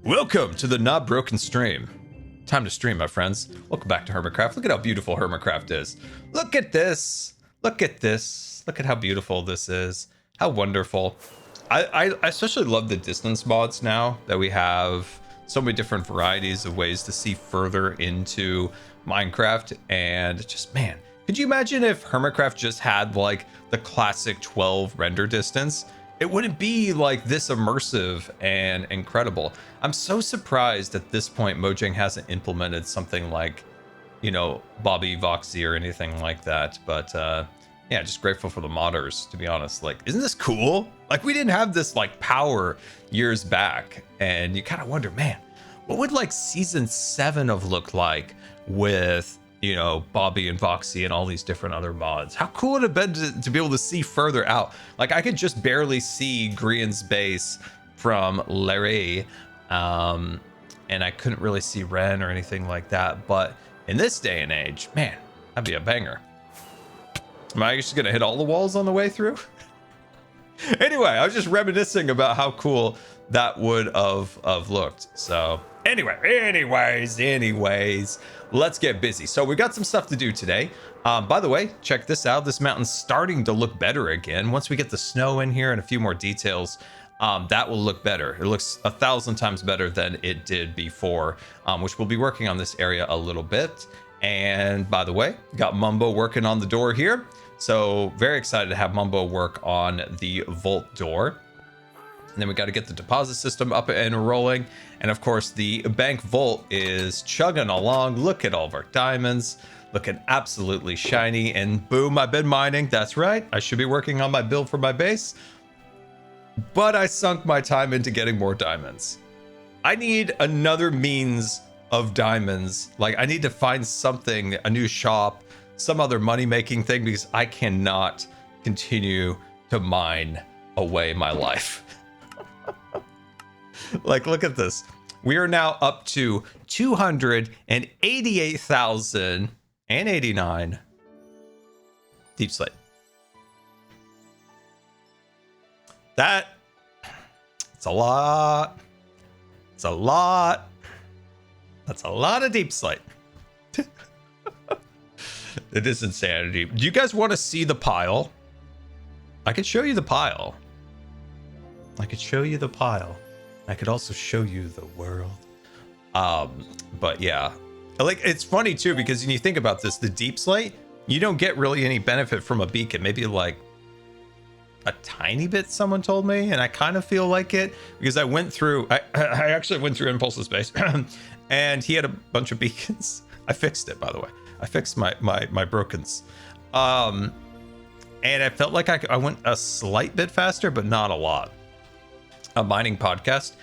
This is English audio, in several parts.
Welcome to the Not Broken stream. Time to stream, my friends. Welcome back to Hermitcraft. Look at how beautiful Hermitcraft is. Look at this. Look at this. Look at how beautiful this is. How wonderful. I especially love the distance mods now that we have so many different varieties of ways to see further into Minecraft. And just, man, could you imagine if Hermitcraft just had like the classic 12 render distance? It wouldn't be like this immersive and incredible. I'm so surprised at this point Mojang hasn't implemented something like, you know, Bobby Voxy or anything like that. But yeah, just grateful for the modders, to be honest. Like, isn't this cool? Like, we didn't have this like power years back, and you kind of wonder, man, what would like season 7 of look like with, you know, Bobby and Voxy and all these different other mods? How cool would it have been to be able to see further out? Like, I could just barely see Grian's base from Larry, and I couldn't really see Ren or anything like that. But in this day and age, man, that'd be a banger. Am I just gonna hit all the walls on the way through? Anyway, I was just reminiscing about how cool that would have looked. So anyways, let's get busy. So we got some stuff to do today. By the way, check this out. This mountain's starting to look better again. Once we get the snow in here and a few more details, that will look better. It looks 1,000 times better than it did before, which we'll be working on this area a little bit. And by the way, got Mumbo working on the door here. So very excited to have Mumbo work on the vault door. And then we got to get the deposit system up and rolling. And of course, the bank vault is chugging along. Look at all of our diamonds, looking absolutely shiny. And boom, I've been mining. That's right. I should be working on my build for my base. But I sunk my time into getting more diamonds. I need another means of diamonds. Like, I need to find something, a new shop, some other money-making thing, because I cannot continue to mine away my life. Like, look at this. We are now up to 288,089 deep slate. It's a lot. It's a lot. That's a lot of deep slate. It is insanity. Do you guys want to see the pile? I could show you the pile. I could show you the pile. I could also show you the world. But yeah, like, it's funny too, because when you think about this, the deep slate, you don't get really any benefit from a beacon. Maybe like a tiny bit, someone told me, and I kind of feel like it, because I went through, I actually went through Impulse's base and he had a bunch of beacons. I fixed it, by the way. I fixed my brokens. And I felt like I went a slight bit faster, but not a lot. A mining podcast.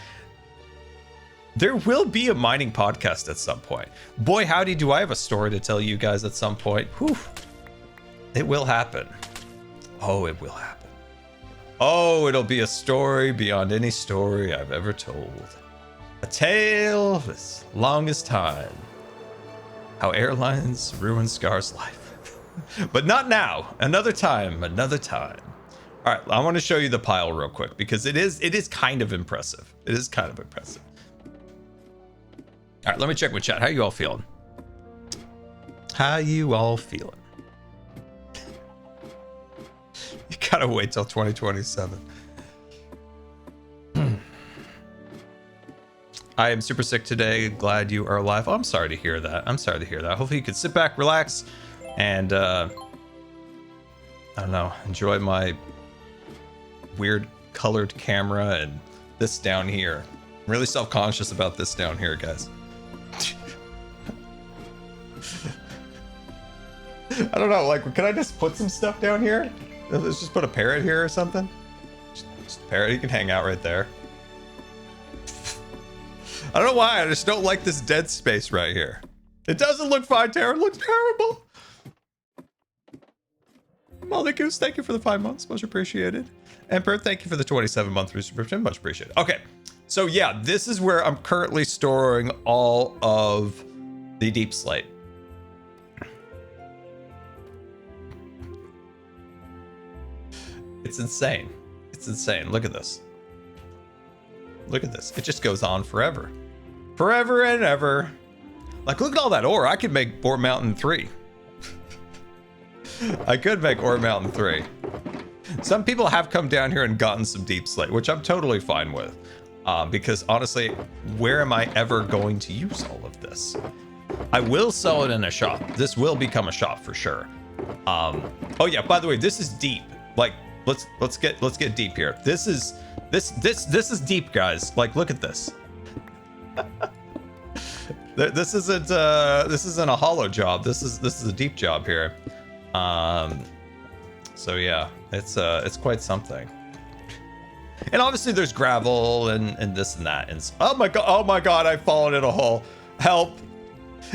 There will be a mining podcast at some point. Boy, howdy, do I have a story to tell you guys at some point. Whew. It will happen. Oh, it will happen. Oh, it'll be a story beyond any story I've ever told. A tale as long as time. How airlines ruin Scar's life. But not now. Another time. Another time. All right, I want to show you the pile real quick, because it is kind of impressive. It is kind of impressive. All right, let me check with chat. How you all feeling? How you all feeling? You gotta wait till 2027. I am super sick today. Glad you are alive. Oh, I'm sorry to hear that. I'm sorry to hear that. Hopefully you can sit back, relax, and I don't know, enjoy my weird colored camera and this down here. I'm really self-conscious about this down here, guys. I don't know, like, can I just put some stuff down here? Let's just put a parrot here or something. Just a parrot, you can hang out right there. I don't know why, I just don't like this dead space right here. It doesn't look fine, Tara. It looks terrible. Molly Goose, thank you for the 5 months. Much appreciated. Emperor, thank you for the 27-month subscription. Much appreciated. Okay, so yeah, this is where I'm currently storing all of the deep slate. It's insane. It's insane. Look at this. Look at this. It just goes on forever. Forever and ever. Like, look at all that ore. I could make Ore Mountain 3. I could make Ore Mountain 3. Some people have come down here and gotten some deep slate, which I'm totally fine with. Because honestly, where am I ever going to use all of this? I will sell it in a shop. This will become a shop for sure. Oh yeah, by the way, this is deep. Like, let's get deep here. This is deep, guys. Like, look at this. This isn't a hollow job. This is a deep job here. So yeah, it's quite something. And obviously there's gravel and this and that. And oh my god, I've fallen in a hole. Help.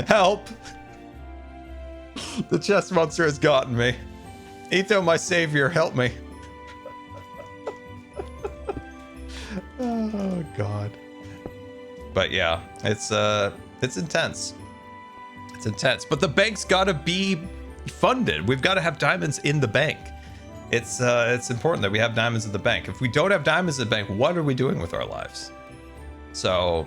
Help. The chest monster has gotten me. Etho, my savior, help me. Oh god. But yeah, it's intense. It's intense. But the bank's gotta be funded. We've got to have diamonds in the bank. It's important that we have diamonds in the bank. If we don't have diamonds in the bank, what are we doing with our lives? So,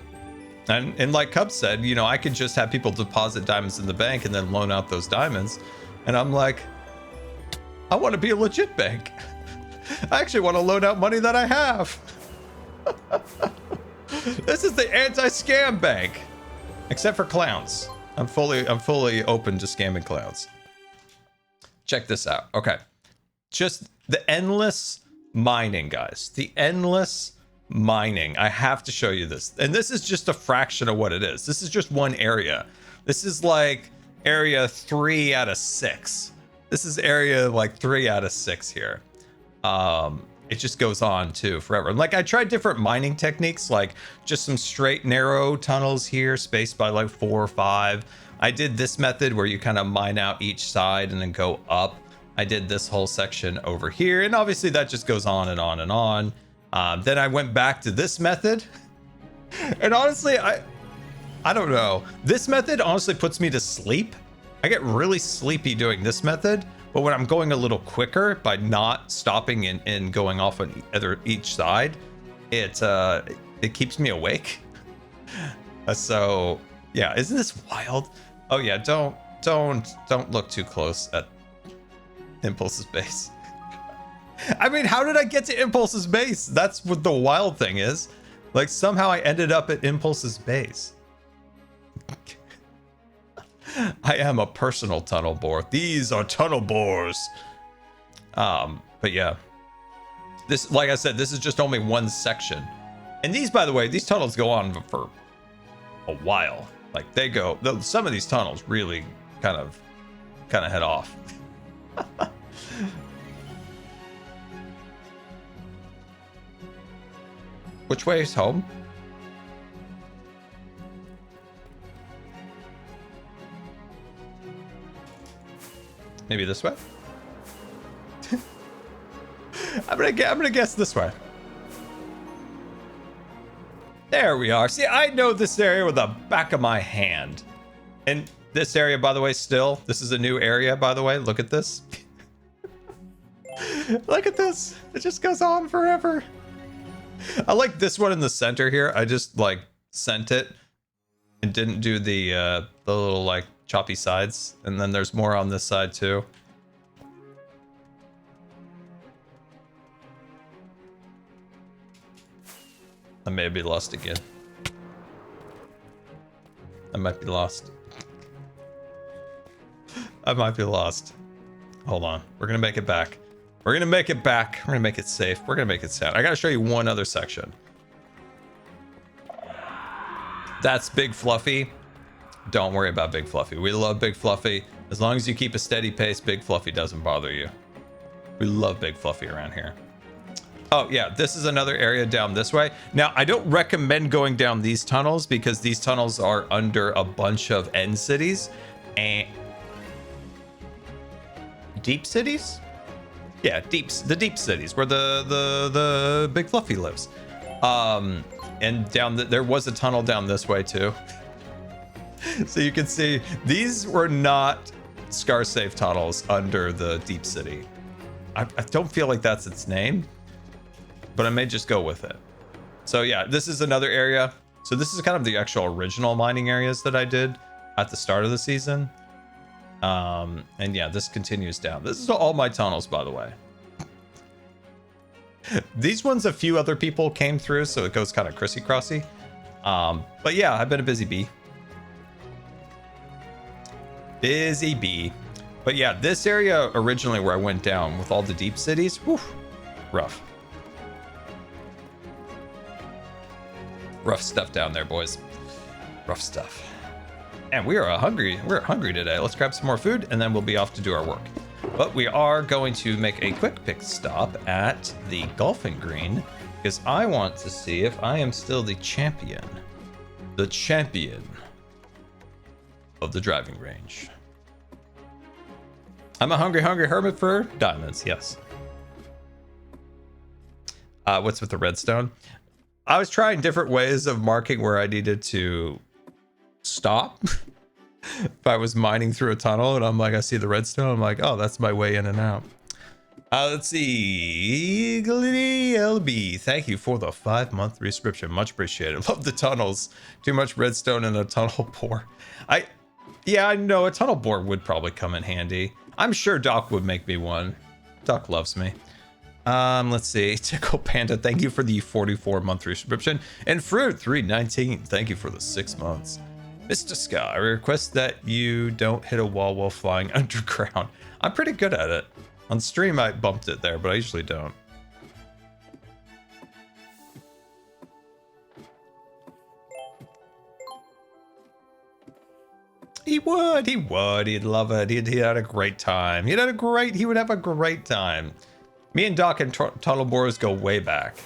and like Cub said, you know, I could just have people deposit diamonds in the bank and then loan out those diamonds. And I'm like, I want to be a legit bank. I actually want to loan out money that I have. This is the anti-scam bank, except for clowns. I'm fully open to scamming clowns. Check this out. Okay. Just the endless mining, guys. The endless mining. I have to show you this. And this is just a fraction of what it is. This is just one area. This is like area 3 out of 6. This is area like 3 out of 6 here. It just goes on too forever. And like I tried different mining techniques, like just some straight narrow tunnels here, spaced by like 4 or 5. I did this method where you kind of mine out each side and then go up. I did this whole section over here, and obviously that just goes on and on and on. Then I went back to this method, and honestly, I don't know. This method honestly puts me to sleep. I get really sleepy doing this method, but when I'm going a little quicker by not stopping and going off on each side, it keeps me awake. So yeah, isn't this wild? Oh yeah, don't look too close at Impulse's base. I mean, how did I get to Impulse's base? That's what the wild thing is. Like somehow I ended up at Impulse's base. I am a personal tunnel bore. These are tunnel bores. But yeah, this, like I said, this is just only one section. And these, by the way, these tunnels go on for a while. Like they go, some of these tunnels really kind of head off. Which way is home? Maybe this way? I'm gonna guess this way. There we are. See, I know this area with the back of my hand. And this area, by the way, this is a new area, by the way. Look at this. Look at this. It just goes on forever. I like this one in the center here. I just like sent it and didn't do the little like choppy sides. And then there's more on this side too. I may be lost again. I might be lost. I might be lost. Hold on. We're gonna make it back. We're gonna make it back. We're gonna make it safe. We're gonna make it sound. I gotta show you one other section. That's Big Fluffy. Don't worry about Big Fluffy. We love Big Fluffy. As long as you keep a steady pace, Big Fluffy doesn't bother you. We love Big Fluffy around here. Oh yeah, this is another area down this way. Now, I don't recommend going down these tunnels because these tunnels are under a bunch of end cities and deep cities. Yeah, the deep cities where the Big Fluffy lives. And down there was a tunnel down this way too. So you can see these were not scar safe tunnels under the deep city. I don't feel like that's its name, but I may just go with it. So yeah, this is another area. So this is kind of the actual original mining areas that I did at the start of the season. And yeah, this continues down. This is all my tunnels, by the way. These ones, a few other people came through, so it goes kind of crissy-crossy. But yeah, I've been a busy bee. Busy bee. But yeah, this area originally where I went down with all the deep cities, whew, rough. Rough stuff down there, boys. Rough stuff. And we are hungry. We're hungry today. Let's grab some more food and then we'll be off to do our work. But we are going to make a quick pit stop at the golfing green because I want to see if I am still the champion. The champion of the driving range. I'm a hungry hermit for diamonds. Yes. What's with the redstone? I was trying different ways of marking where I needed to stop. If I was mining through a tunnel and I'm like, I see the redstone, I'm like, oh, that's my way in and out. Let's see. LB, thank you for the 5-month resubscription. Much appreciated. Love the tunnels. Too much redstone in a tunnel bore. Yeah, I know a tunnel bore would probably come in handy. I'm sure Doc would make me one. Doc loves me. Let's see. Tickle Panda, thank you for the 44-month resubscription. And Fruit 319, thank you for the 6 months. Mr. Sky, I request that you don't hit a wall while flying underground. I'm pretty good at it. On stream, I bumped it there, but I usually don't. He would, he'd love it. He'd had a great time. He would have a great time. Me and Doc and Tunnel Borers go way back.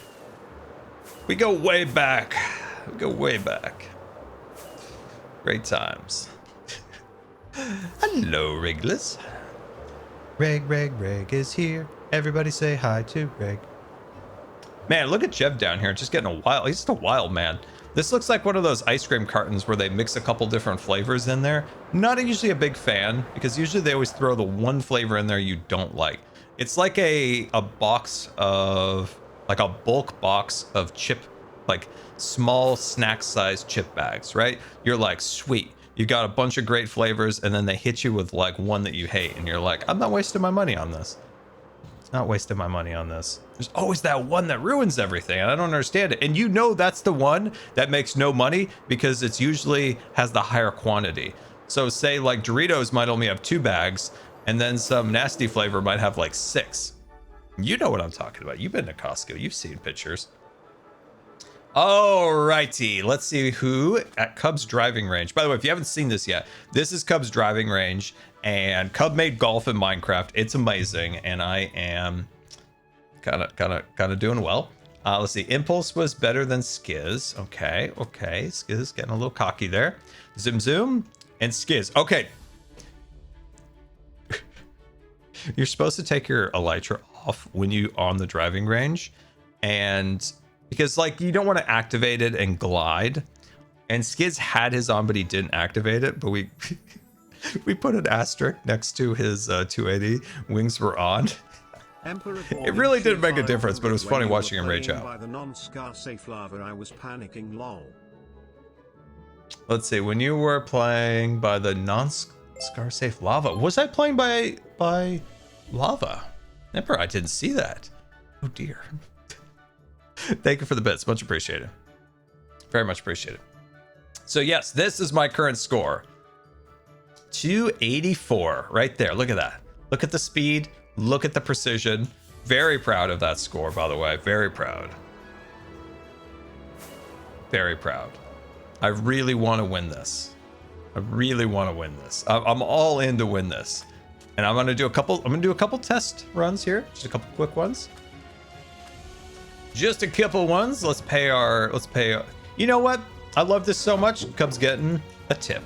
We go way back. We go way back. Great times. Hello, Rigless. Reg is here. Everybody say hi to Reg. Man, look at Jeb down here, just getting he's just a wild man. This looks like one of those ice cream cartons where they mix a couple different flavors in there. Not usually a big fan, because usually they always throw the one flavor in there you don't like. It's like a box of, like a bulk box of chip, like small snack sized chip bags, right? You're like, sweet, you got a bunch of great flavors, and then they hit you with like one that you hate, and you're like, I'm not wasting my money on this. Not wasting my money on this. There's always that one that ruins everything, and I don't understand it. And you know that's the one that makes no money because it's usually has the higher quantity. So say like Doritos might only have 2 bags, and then some nasty flavor might have like 6. You know what I'm talking about. You've been to Costco. You've seen pictures. Alrighty, let's see who at Cub's driving range. By the way, if you haven't seen this yet, this is Cub's driving range, and Cub made golf in Minecraft. It's amazing, and I am kind of doing well. Let's see. Impulse was better than Skiz. Okay. Skiz getting a little cocky there. Zoom and Skiz. Okay. You're supposed to take your elytra off when you on the driving range, and because like you don't want to activate it and glide. And Skiz had his on, but he didn't activate it. But we we put an asterisk next to his 280. Wings were on. It really didn't make a difference, but it was funny watching him rage out. By the non-scar safe lava, I was panicking, lol. Let's see. When you were playing by the non-scar safe lava, was I playing by lava? Emperor, I didn't see that. Oh dear. Thank you for the bits. Much appreciated. Very much appreciated. So yes, this is my current score. 284 right there. Look at that. Look at the speed. Look at the precision. Very proud of that score, by the way. Very proud. Very proud. I really want to win this. I really want to win this. I'm all in to win this. And I'm going to do a couple test runs here. Just a couple quick ones. Just a couple ones. Let's pay. You know what? I love this so much. Cub's getting a tip.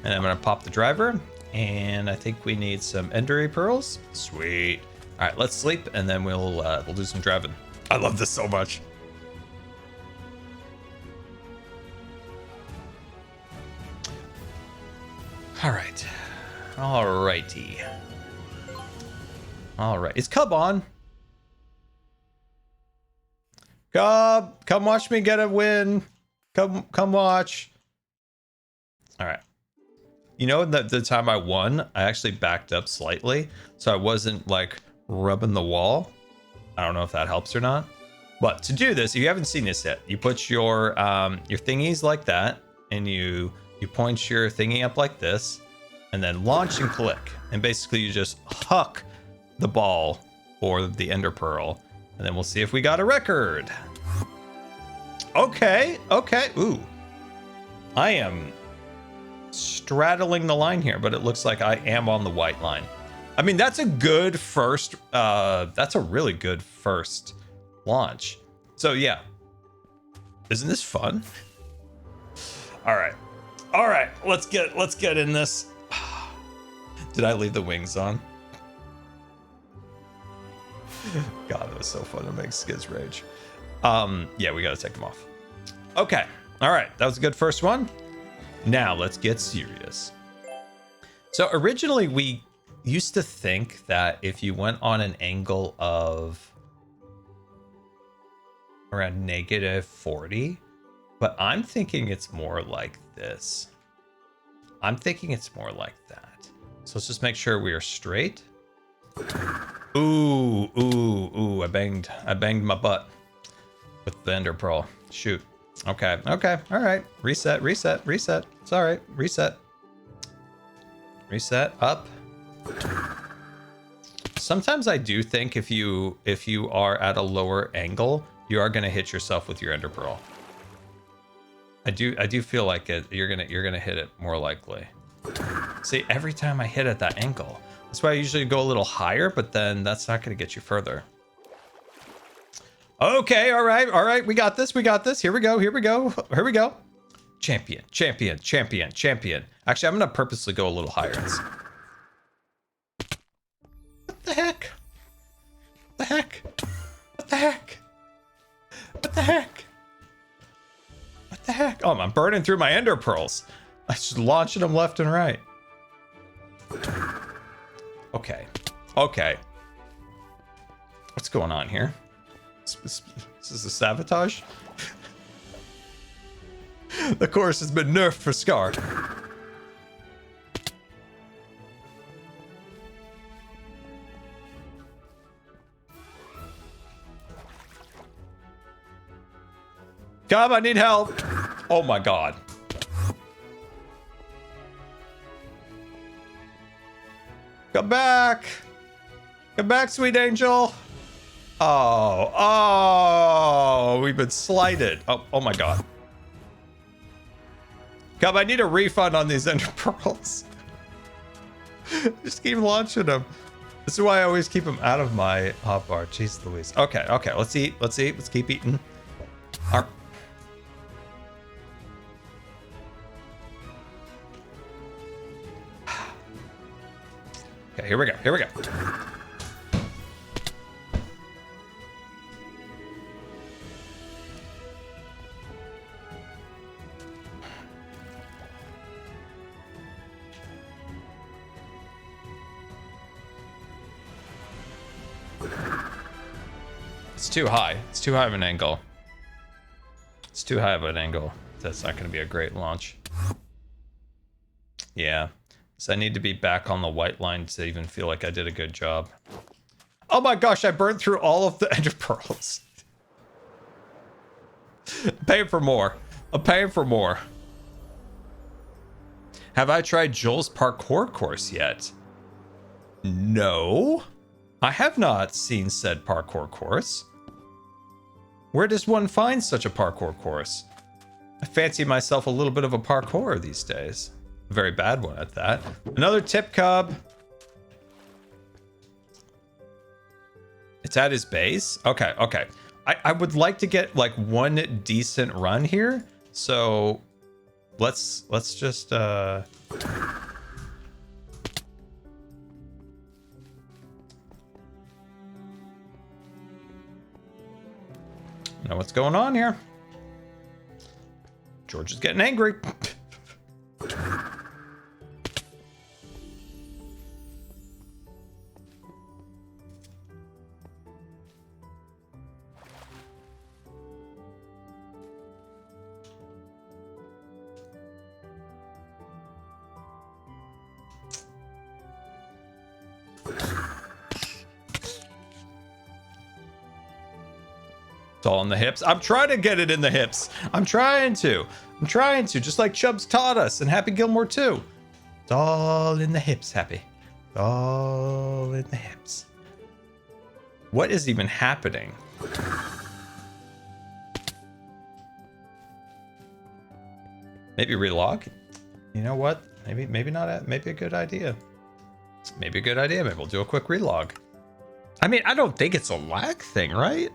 And I'm going to pop the driver. And I think we need some endery pearls. Sweet. All right, let's sleep, and then we'll do some driving. I love this so much. All right. All righty. All right. Is Cub on? Come watch me get a win. Come watch. All right. You know, the time I won, I actually backed up slightly, so I wasn't like rubbing the wall. I don't know if that helps or not. But to do this, if you haven't seen this yet, you put your thingies like that, and you point your thingy up like this, and then launch and click, and basically you just huck the ball or the ender pearl, and then we'll see if we got a record. Okay. Ooh, I am straddling the line here, but it looks like I am on the white line. I mean, that's a good first. That's a really good first launch. So yeah, isn't this fun? All right, let's get in this. Did I leave the wings on? God, it was so fun to make Skids rage. Yeah, we gotta take them off. Okay, all right, that was a good first one. Now let's get serious. So originally we used to think that if you went on an angle of around -40, but I'm thinking it's more like this. I'm thinking it's more like that. So let's just make sure we are straight. Ooh, I banged my butt with the ender pearl. Shoot. Okay, all right. Reset. It's all right. Reset up. Sometimes I do think if you are at a lower angle, you are gonna hit yourself with your ender pearl. I do feel like it. You're gonna hit it more likely. See, every time I hit at that angle, that's why I usually go a little higher, but then that's not gonna get you further. Okay, all right. We got this. Here we go. Champion. Actually, I'm gonna purposely go a little higher. What the heck? Oh, I'm burning through my ender pearls. I'm just launching them left and right. Okay. What's going on here? This is a sabotage? The course has been nerfed for Scar. Come, I need help. Oh my god. Come back, sweet angel. Oh, we've been slighted. Oh my god. Come, I need a refund on these ender pearls. Just keep launching them. This is why I always keep them out of my hotbar. Jeez Louise. Okay, let's eat. Let's keep eating. Okay, here we go. It's too high. It's too high of an angle. That's not going to be a great launch. Yeah. So I need to be back on the white line to even feel like I did a good job. Oh my gosh, I burned through all of the ender pearls. I'm paying for more. Have I tried Joel's parkour course yet? No. I have not seen said parkour course. Where does one find such a parkour course? I fancy myself a little bit of a parkourer these days. A very bad one at that. Another tip cub. It's at his base? Okay. I would like to get like one decent run here. So let's just know what's going on here. George is getting angry. all in the hips. I'm trying to get it in the hips. I'm trying to, just like Chubbs taught us and Happy Gilmore too. It's all in the hips, Happy. All in the hips. What is even happening? Maybe relog? You know what? Maybe not. Maybe a good idea. Maybe a good idea. Maybe we'll do a quick relog. I mean, I don't think it's a lag thing, right?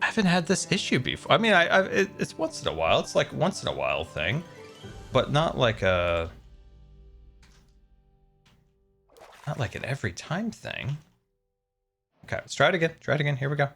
I haven't had this issue before. I mean, it's once in a while. It's like once in a while thing, but not like an every time thing. Okay, let's try it again. Try it again. Here we go.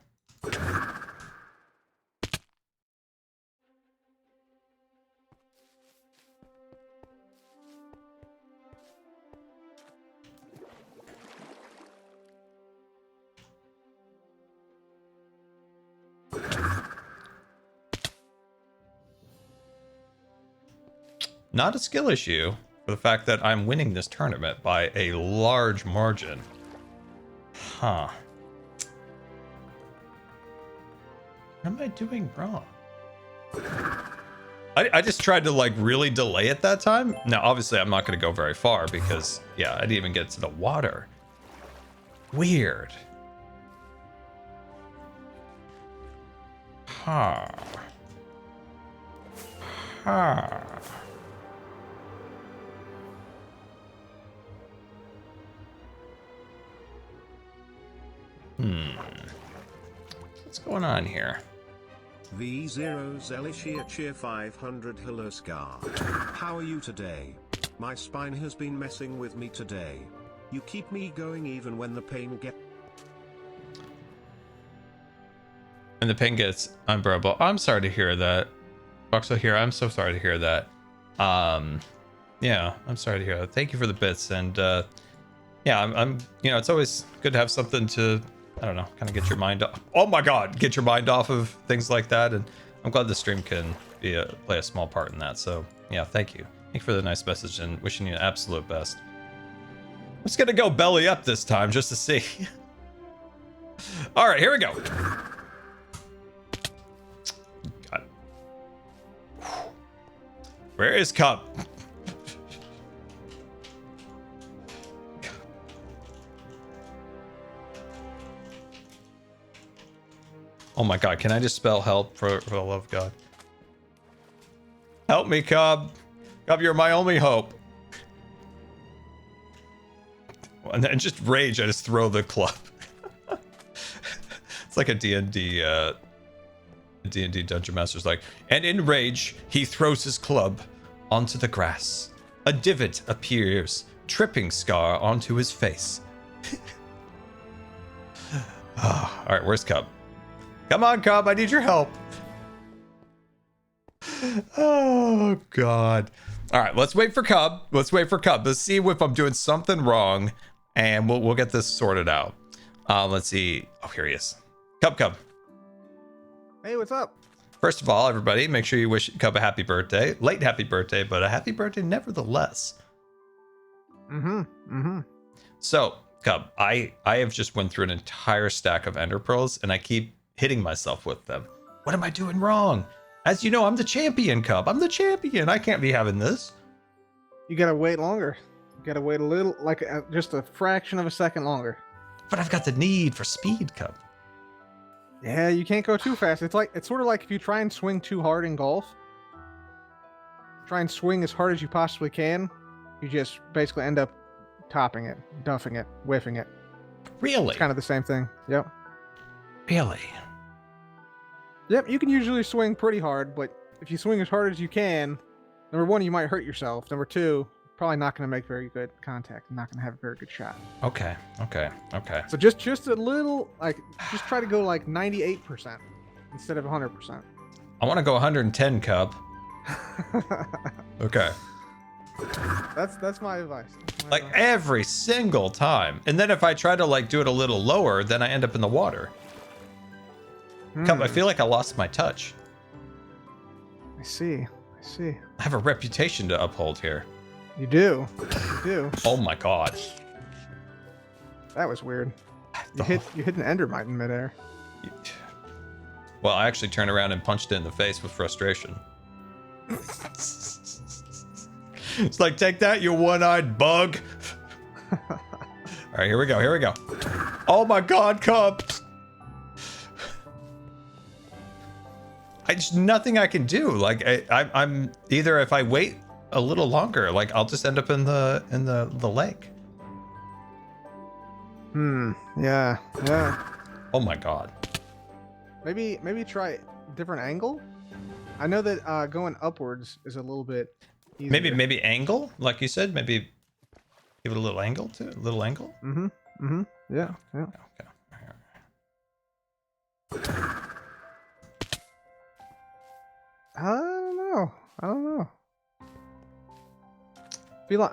Not a skill issue for the fact that I'm winning this tournament by a large margin. Huh. What am I doing wrong? I just tried to like really delay it that time. Now, obviously, I'm not going to go very far because, yeah, I didn't even get to the water. Weird. Huh. Huh. What's going on here? V0 Zelishia Cheer 500 Hello Scar. How are you today? My spine has been messing with me today. You keep me going even when the pain gets... And the pain gets unbearable. I'm sorry to hear that. Roxo here, I'm so sorry to hear that. Yeah, I'm sorry to hear that. Thank you for the bits. And yeah, I'm you know, it's always good to have something to, I don't know, kind of get your mind off. Oh my God, get your mind off of things like that. And I'm glad the stream can play a small part in that. So yeah, thank you. Thank you for the nice message and wishing you the absolute best. I'm just gonna go belly up this time just to see. All right, here we go. God. Where is Cup? Oh my God, can I just spell help for the love of God? Help me, Cub. Cub, you're my only hope. And then just rage, I just throw the club. It's like a D&D Dungeon Master's like, and in rage, he throws his club onto the grass. A divot appears, tripping Scar onto his face. All right, where's Cub? Come on, Cub, I need your help. Oh, God. All right, let's wait for Cub. Let's wait for Cub. Let's see if I'm doing something wrong, and we'll get this sorted out. Let's see. Oh, here he is. Cub. Hey, what's up? First of all, everybody, make sure you wish Cub a happy birthday. Late happy birthday, but a happy birthday nevertheless. So, Cub, I have just went through an entire stack of ender pearls, and I keep hitting myself with them. What am I doing wrong? As you know, I'm the champion, Cub. I'm the champion. I can't be having this. You gotta wait longer. You gotta wait a little, like just a fraction of a second longer. But I've got the need for speed, Cub. Yeah, you can't go too fast. It's sort of like if you try and swing too hard in golf. Try and swing as hard as you possibly can. You just basically end up topping it, duffing it, whiffing it. Really? It's kind of the same thing. Yep. Really? Yep, you can usually swing pretty hard, but if you swing as hard as you can, number one, you might hurt yourself. Number two, probably not going to make very good contact. Not going to have a very good shot. Okay. So just a little, like, just try to go like 98% instead of 100%. I want to go 110, Cub. Okay. That's my advice. Like every single time. And then if I try to like do it a little lower, then I end up in the water. Cub, I feel like I lost my touch. I see. I have a reputation to uphold here. You do. Oh my God. That was weird. You hit an endermite in midair. Well, I actually turned around and punched it in the face with frustration. It's like, take that, you one-eyed bug. All right, here we go. Here we go. Oh my God, Cub. I just nothing I can do. Like I'm either if I wait a little longer, like I'll just end up in the lake. Yeah. Oh my God. Maybe try a different angle. I know that going upwards is a little bit easier. Maybe angle, like you said. Maybe give it a little angle to it. A little angle. Yeah. Okay. I don't know.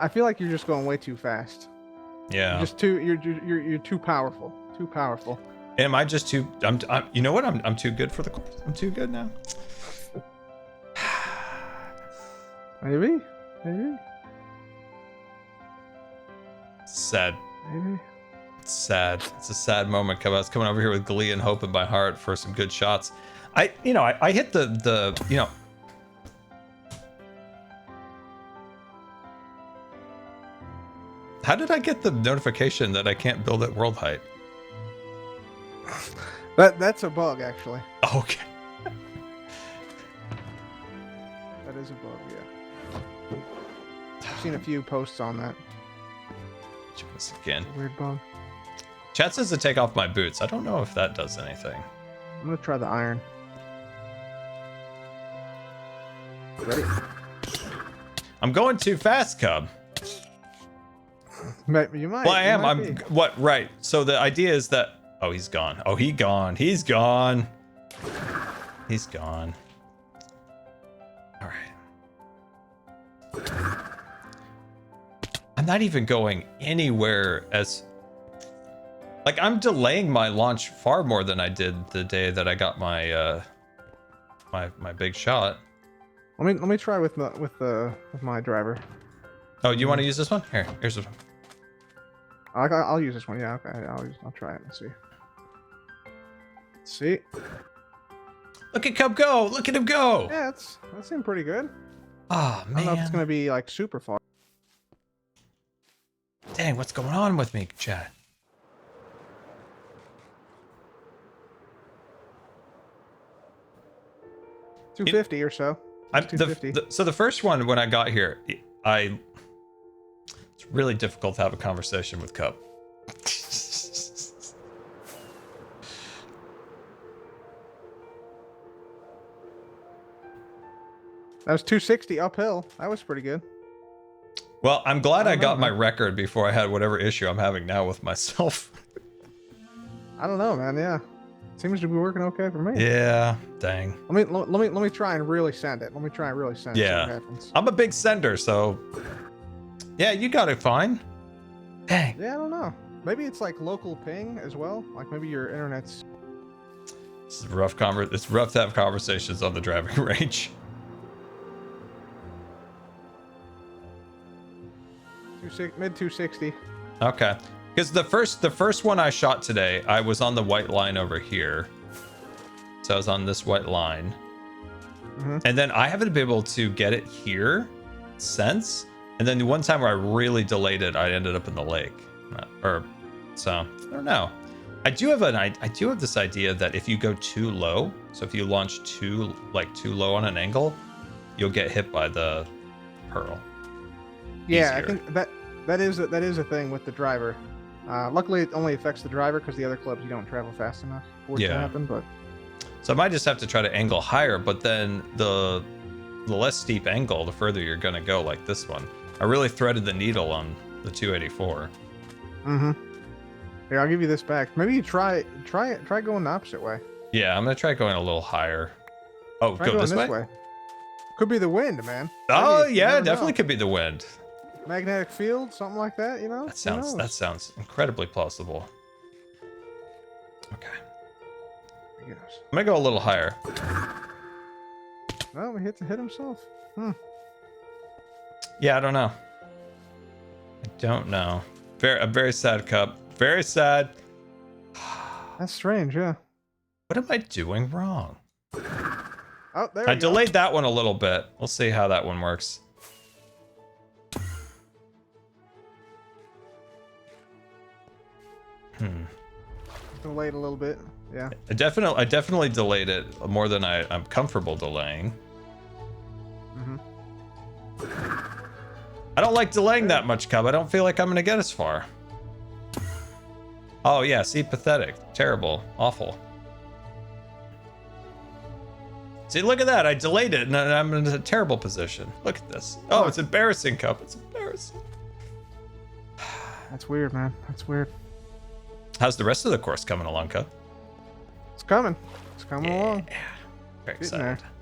I feel like you're just going way too fast. Yeah. You're too powerful. Too powerful. Am I just too? I'm you know what? I'm too good for the course. I'm too good now. Maybe. Sad. Maybe. It's sad. It's a sad moment. I was coming over here with glee and hope in my heart for some good shots. I hit the How did I get the notification that I can't build at world height? That's a bug, actually. Okay. That is a bug, yeah. I've seen a few posts on that. Once again. Weird bug. Chat says to take off my boots. I don't know if that does anything. I'm gonna try the iron. Ready? I'm going too fast, Cub. You might. Well, I am. Might be. What? Right. So the idea is that. Oh, he's gone. Oh, he's gone. He's gone. He's gone. All right. I'm not even going anywhere as. Like, I'm delaying my launch far more than I did the day that I got my my big shot. Let me try with my driver. Oh, you want to use this one? Here's this one. I'll use this one. Yeah, okay. I'll try it. Let's see. See? Look at Cub go! Look at him go! Yeah, that seemed pretty good. Oh man. I don't know if it's gonna be like super far. Dang, what's going on with me, chat? $250 or so. So the first one when I got here, it's really difficult to have a conversation with Cup. That was 260 uphill. That was pretty good. Well, I'm glad I got my record before I had whatever issue I'm having now with myself. I don't know, man. Yeah, seems to be working okay for me. Yeah, dang. Let me try and really send it. Let me try and really send it. Yeah, See what happens. I'm a big sender, so yeah, you got it fine. Dang. Yeah, I don't know. Maybe it's like local ping as well. Like maybe your internet's. This is rough. It's rough to have conversations on the driving range. Mid 260. Okay, because the first one I shot today, I was on the white line over here, so I was on this white line, and then I haven't been able to get it here since. And then the one time where I really delayed it, I ended up in the lake, so I don't know. I do have this idea that if you go too low, so if you launch too low on an angle, you'll get hit by the pearl. Yeah, Easier. I think that is a thing with the driver. Luckily, it only affects the driver because the other clubs you don't travel fast enough for it to happen. But so I might just have to try to angle higher, but then the less steep angle, the further you're gonna go, like this one. I really threaded the needle on the 284. Here, I'll give you this back. Maybe you try going the opposite way. Yeah, I'm gonna try going a little higher. Oh, Try go going this way? Could be the wind, man. Oh Maybe, yeah, you never definitely know. could be the wind. Magnetic field, something like that. You know. That sounds incredibly plausible. Okay, Yes. I'm gonna go a little higher. No, he hit himself. Yeah, I don't know. I'm very sad, Cup. Very sad. That's strange, yeah. What am I doing wrong? Oh, there I we go. delayed that one a little bit. We'll see how that one works. Delayed a little bit. Yeah. I definitely delayed it more than I'm comfortable delaying. I don't like delaying that much, Cub. I don't feel like I'm gonna get as far. Oh yeah, see, pathetic, terrible, awful. See, look at that. I delayed it and I'm in a terrible position. Look at this. Oh, it's embarrassing, Cup. It's embarrassing. That's weird, man. That's weird. How's the rest of the course coming along, Cup? It's coming. It's coming along. Very Getting there. excited.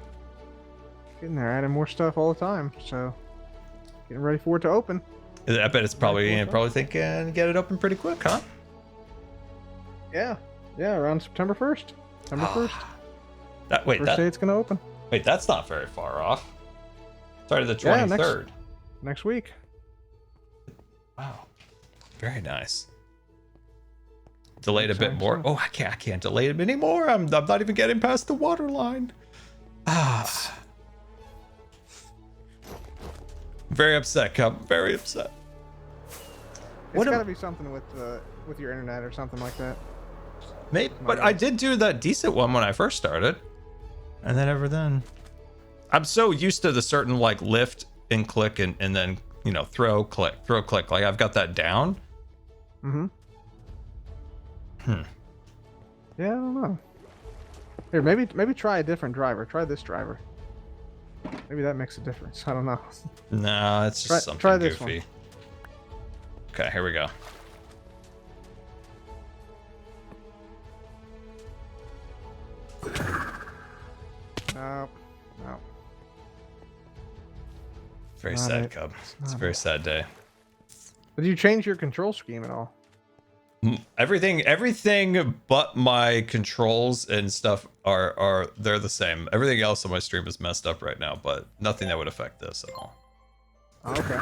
Getting there. Adding more stuff all the time. So, getting ready for it to open. I bet it's probably thinking get it open pretty quick, huh? Yeah. Yeah, around September 1st. September 1st. First day it's going to open. Wait, that's not very far off. Started the Yeah, 23rd. Next week. Wow. Very nice. Delayed a bit more. Oh, I can't delay it anymore. I'm not even getting past the water line. Ah. Very upset, Cub. Very upset. It's got to be something with your internet or something like that. Maybe, but I did do that decent one when I first started. And then ever then. I'm so used to the certain like lift and click and then, you know, throw, click. Like I've got that down. Yeah, I don't know. Here, maybe try a different driver. Try this driver. Maybe that makes a difference. I don't know. No, it's just something try this goofy. one. Okay, here we go. No. Very Not sad, it. Cub. It's a very sad day. Did you change your control scheme at all? Everything but my controls and stuff are they're the same. Everything else on my stream is messed up right now, but nothing that would affect this at all. Oh, okay.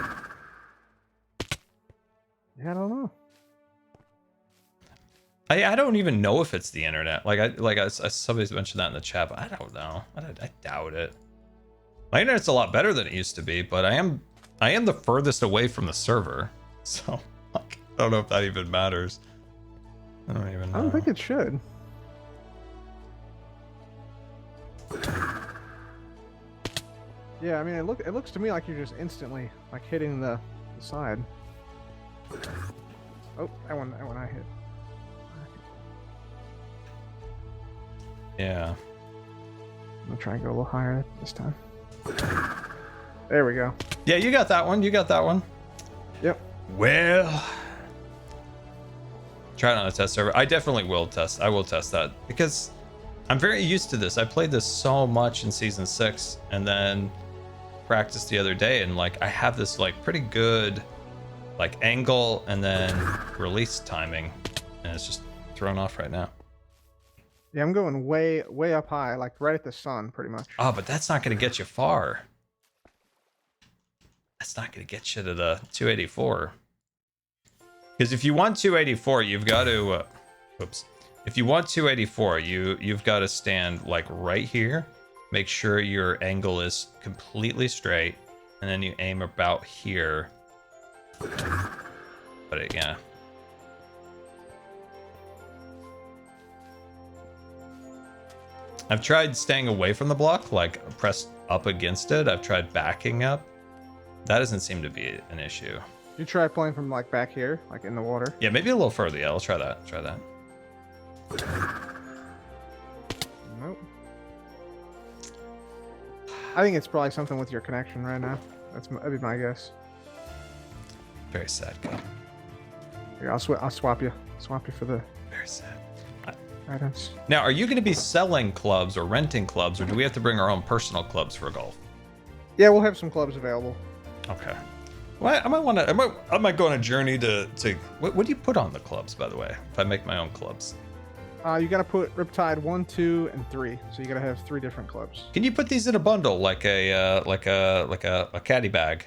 Yeah, I don't know. I don't even know if it's the internet. Like somebody's mentioned that in the chat, but I don't know. I doubt it. My internet's a lot better than it used to be, but I am the furthest away from the server, so like, I don't know if that even matters. I don't even know. I don't think it should. Yeah, I mean, it looks to me like you're just instantly like hitting the side. Oh, that one I hit. Yeah. I'm gonna try and go a little higher this time. There we go. Yeah, you got that one. You got that one. Yep. Well, try it on a test server. I definitely will test. I will test that because I'm very used to this. I played this so much in season 6 and then practiced the other day, and like I have this like pretty good like angle and then release timing, and it's just thrown off right now. Yeah, I'm going way up high, like right at the sun, pretty much. Oh, but that's not going to get you far. That's not going to get you to the 284. Because if you want 284, you've got to. Oops. If you want 284, you've got to stand like right here. Make sure your angle is completely straight, and then you aim about here. But yeah. I've tried staying away from the block, like pressed up against it. I've tried backing up. That doesn't seem to be an issue. You try playing from like back here, like in the water. Yeah, maybe a little further. Yeah, I'll try that. Try that. Nope. I think it's probably something with your connection right now. That'd be my guess. Very sad guy. Here, I'll swap you. Swap you for the Very sad. items. Now, are you going to be selling clubs or renting clubs, or do we have to bring our own personal clubs for golf? Yeah, we'll have some clubs available. Okay. Well, I might want to. I might go on a journey to. What do you put on the clubs, by the way? If I make my own clubs. You got to put Riptide 1, 2, and 3. So you got to have 3 different clubs. Can you put these in a bundle, like a caddy bag?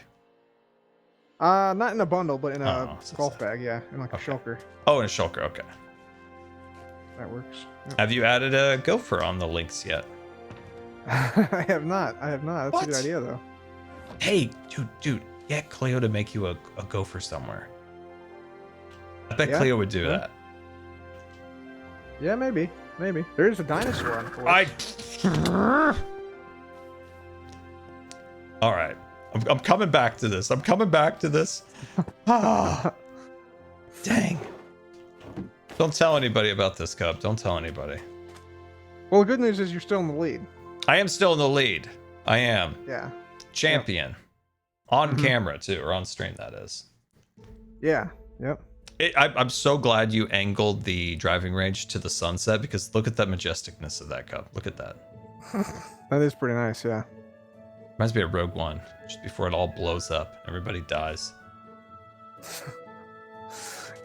Not in a bundle, but in a Oh, so golf sad. bag. Yeah, in like a Okay. shulker. Oh, and a shulker. Okay. That works. Yeah. Have you added a gopher on the links yet? I have not. I have not. That's What? a good idea, though. Hey, dude, get Cleo to make you a gopher somewhere. I bet Yeah? Cleo would do Yeah. that. Yeah, maybe. Maybe. There's a dinosaur on the course. All right. I'm coming back to this. Ah, dang. Don't tell anybody about this, Cub. Don't tell anybody. Well, the good news is you're still in the lead. I am still in the lead. I am. Yeah. Champion. On Mhm. camera, too, or on stream, that is. Yeah. Yep. I'm so glad you angled the driving range to the sunset, because look at that majesticness of that, Cub. Look at that. That is pretty nice. Yeah. Reminds me of Rogue One, just before it all blows up, everybody dies.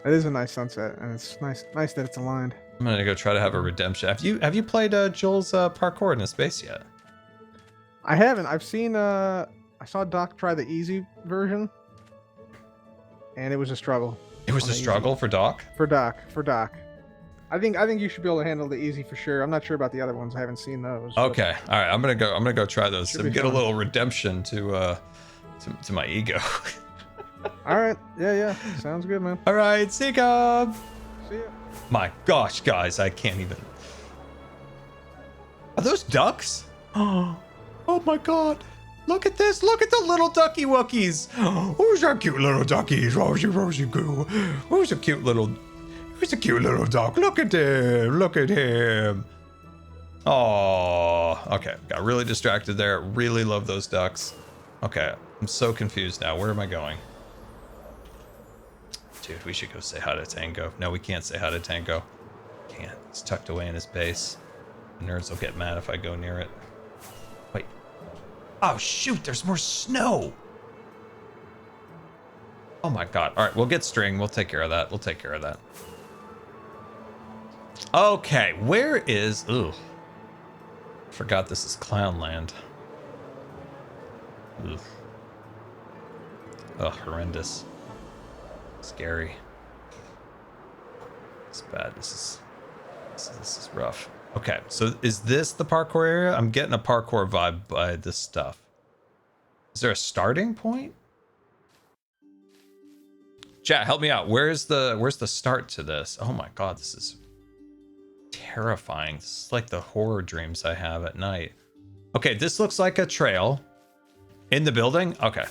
It is a nice sunset, and it's nice that it's aligned. I'm gonna go try to have a redemption. Have you played Joel's parkour in a space yet? I haven't. I've seen. I saw Doc try the easy version, and it was a struggle It was On a the easy. struggle for Doc. for Doc. I think you should be able to handle the easy for sure. I'm not sure about the other ones. I haven't seen those. but- Okay, all right. I'm gonna go try those Should and be get a fun. little redemption to my ego. All right. Yeah. Sounds good, man. All right, see you, Cub. See ya. My gosh, guys, I can't even. Are those ducks? Oh my god. Look at this. Look at the little ducky wookies. Who's that cute little duckies? Rosie goo. Who's a cute little duck? Look at him. Oh, okay. Got really distracted there. Really love those ducks. Okay, I'm so confused now. Where am I going? Dude, we should go say hi to Tango. No, we can't say hi to Tango. Can't. It's tucked away in his base. The nerds will get mad if I go near it. Wait. Oh, shoot. There's more snow. Oh, my God. All right, we'll get string. We'll take care of that. Okay, where is... Ooh. Forgot this is Clownland. Ugh. Ugh, horrendous. Scary. It's bad. This is rough. Okay, so is this the parkour area? I'm getting a parkour vibe by this stuff. Is there a starting point? Chat, help me out. Where's the start to this? Oh my god, this is terrifying. This is like the horror dreams I have at night. Okay, this looks like a trail in the building. Okay.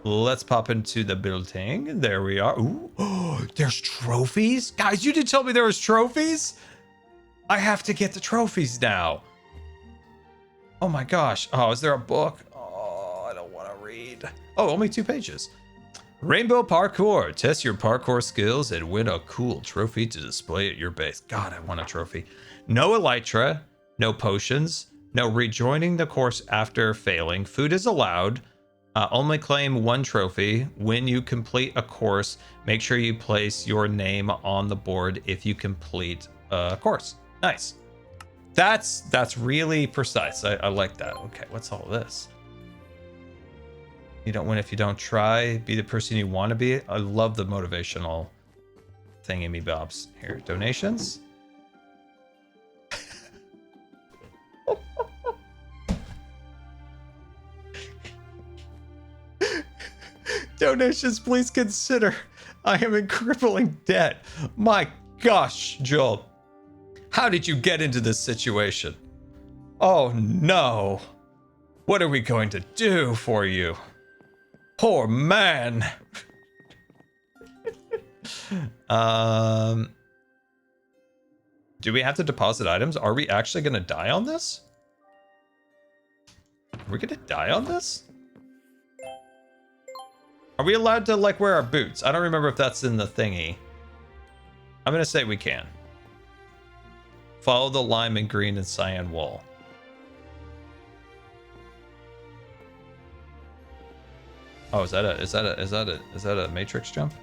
Let's pop into the building. There we are. Ooh, oh, there's trophies? Guys, you didn't tell me there was trophies? I have to get the trophies now. Oh my gosh. Oh, is there a book? Oh, I don't want to read. Oh, only 2 pages. Rainbow Parkour. Test your parkour skills and win a cool trophy to display at your base. God, I want a trophy. No elytra, no potions, no rejoining the course after failing. Food is allowed. Only claim 1 trophy. When you complete a course, make sure you place your name on the board if you complete a course. Nice. That's really precise. I like that. Okay, what's all this? You don't win if you don't try. Be the person you want to be. I love the motivational thingy bobs. Here, donations. Donations, please consider. I am in crippling debt. My gosh, Joel. How did you get into this situation? Oh no. What are we going to do for you? Poor man. Do we have to deposit items? Are we actually going to die on this? Are we going to die on this? Are we allowed to, like, wear our boots? I don't remember if that's in the thingy. I'm going to say we can. Follow the lime and green and cyan wool. Oh, is that a matrix jump?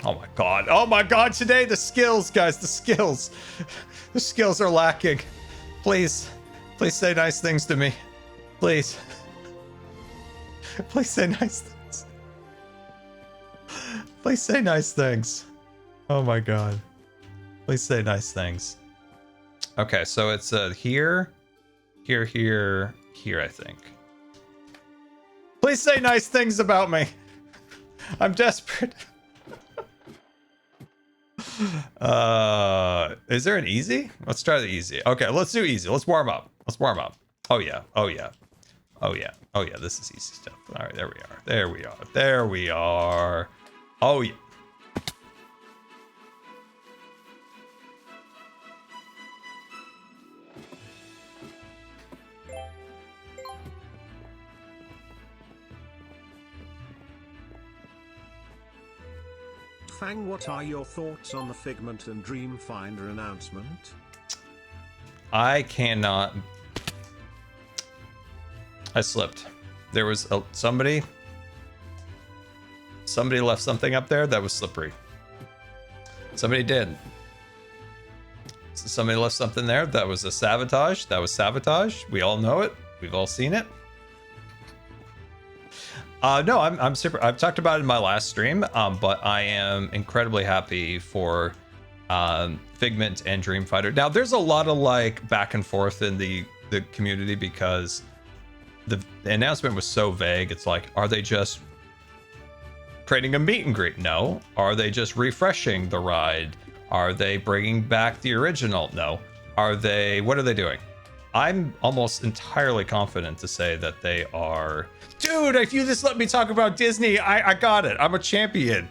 Oh my god. Oh my god, today the skills, guys, the skills. The skills are lacking. Please say nice things to me. Please. Please say nice things. Please say nice things. Oh my god. Please say nice things. Okay, so it's here, here, here, here, I think. Please say nice things about me. I'm desperate. Is there an easy? Let's try the easy. Okay, let's do easy. Let's warm up. Let's warm up. Oh yeah. Oh yeah. Oh yeah. Oh yeah. This is easy stuff. All right, there we are. There we are. There we are. Oh yeah. Fang, what are your thoughts on the Figment and Dreamfinder announcement? I cannot. I slipped. There was somebody left something up there that was slippery. Somebody did. Somebody left something there that was a sabotage. That was sabotage. We all know it. We've all seen it. No, I'm super. I've talked about it in my last stream, but I am incredibly happy for Figment and Dreamfinder. Now, there's a lot of like back and forth in the community because the announcement was so vague. It's like, are they just creating a meet and greet? No. Are they just refreshing the ride? Are they bringing back the original? No. What are they doing? I'm almost entirely confident to say that they are... Dude, if you just let me talk about Disney, I got it. I'm a champion.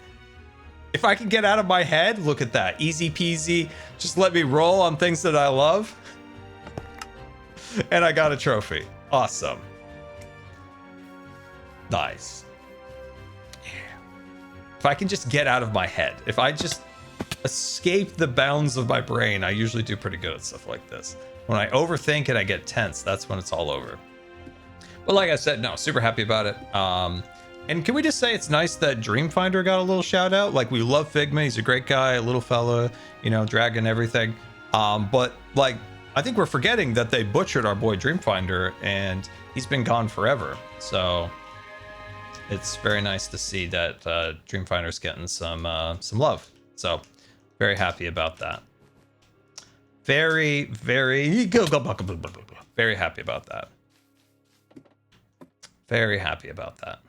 If I can get out of my head, look at that. Easy peasy. Just let me roll on things that I love. And I got a trophy. Awesome. Nice. Yeah. If I can just get out of my head, if I just escape the bounds of my brain, I usually do pretty good at stuff like this. When I overthink and I get tense, that's when it's all over. But like I said, no, super happy about it. And can we just say it's nice that Dreamfinder got a little shout out? Like, we love Figma. He's a great guy, a little fella, you know, dragon, everything. But like, I think we're forgetting that they butchered our boy Dreamfinder and he's been gone forever. So it's very nice to see that Dreamfinder's getting some love. So very happy about that. Very, very happy about that. Very happy about that.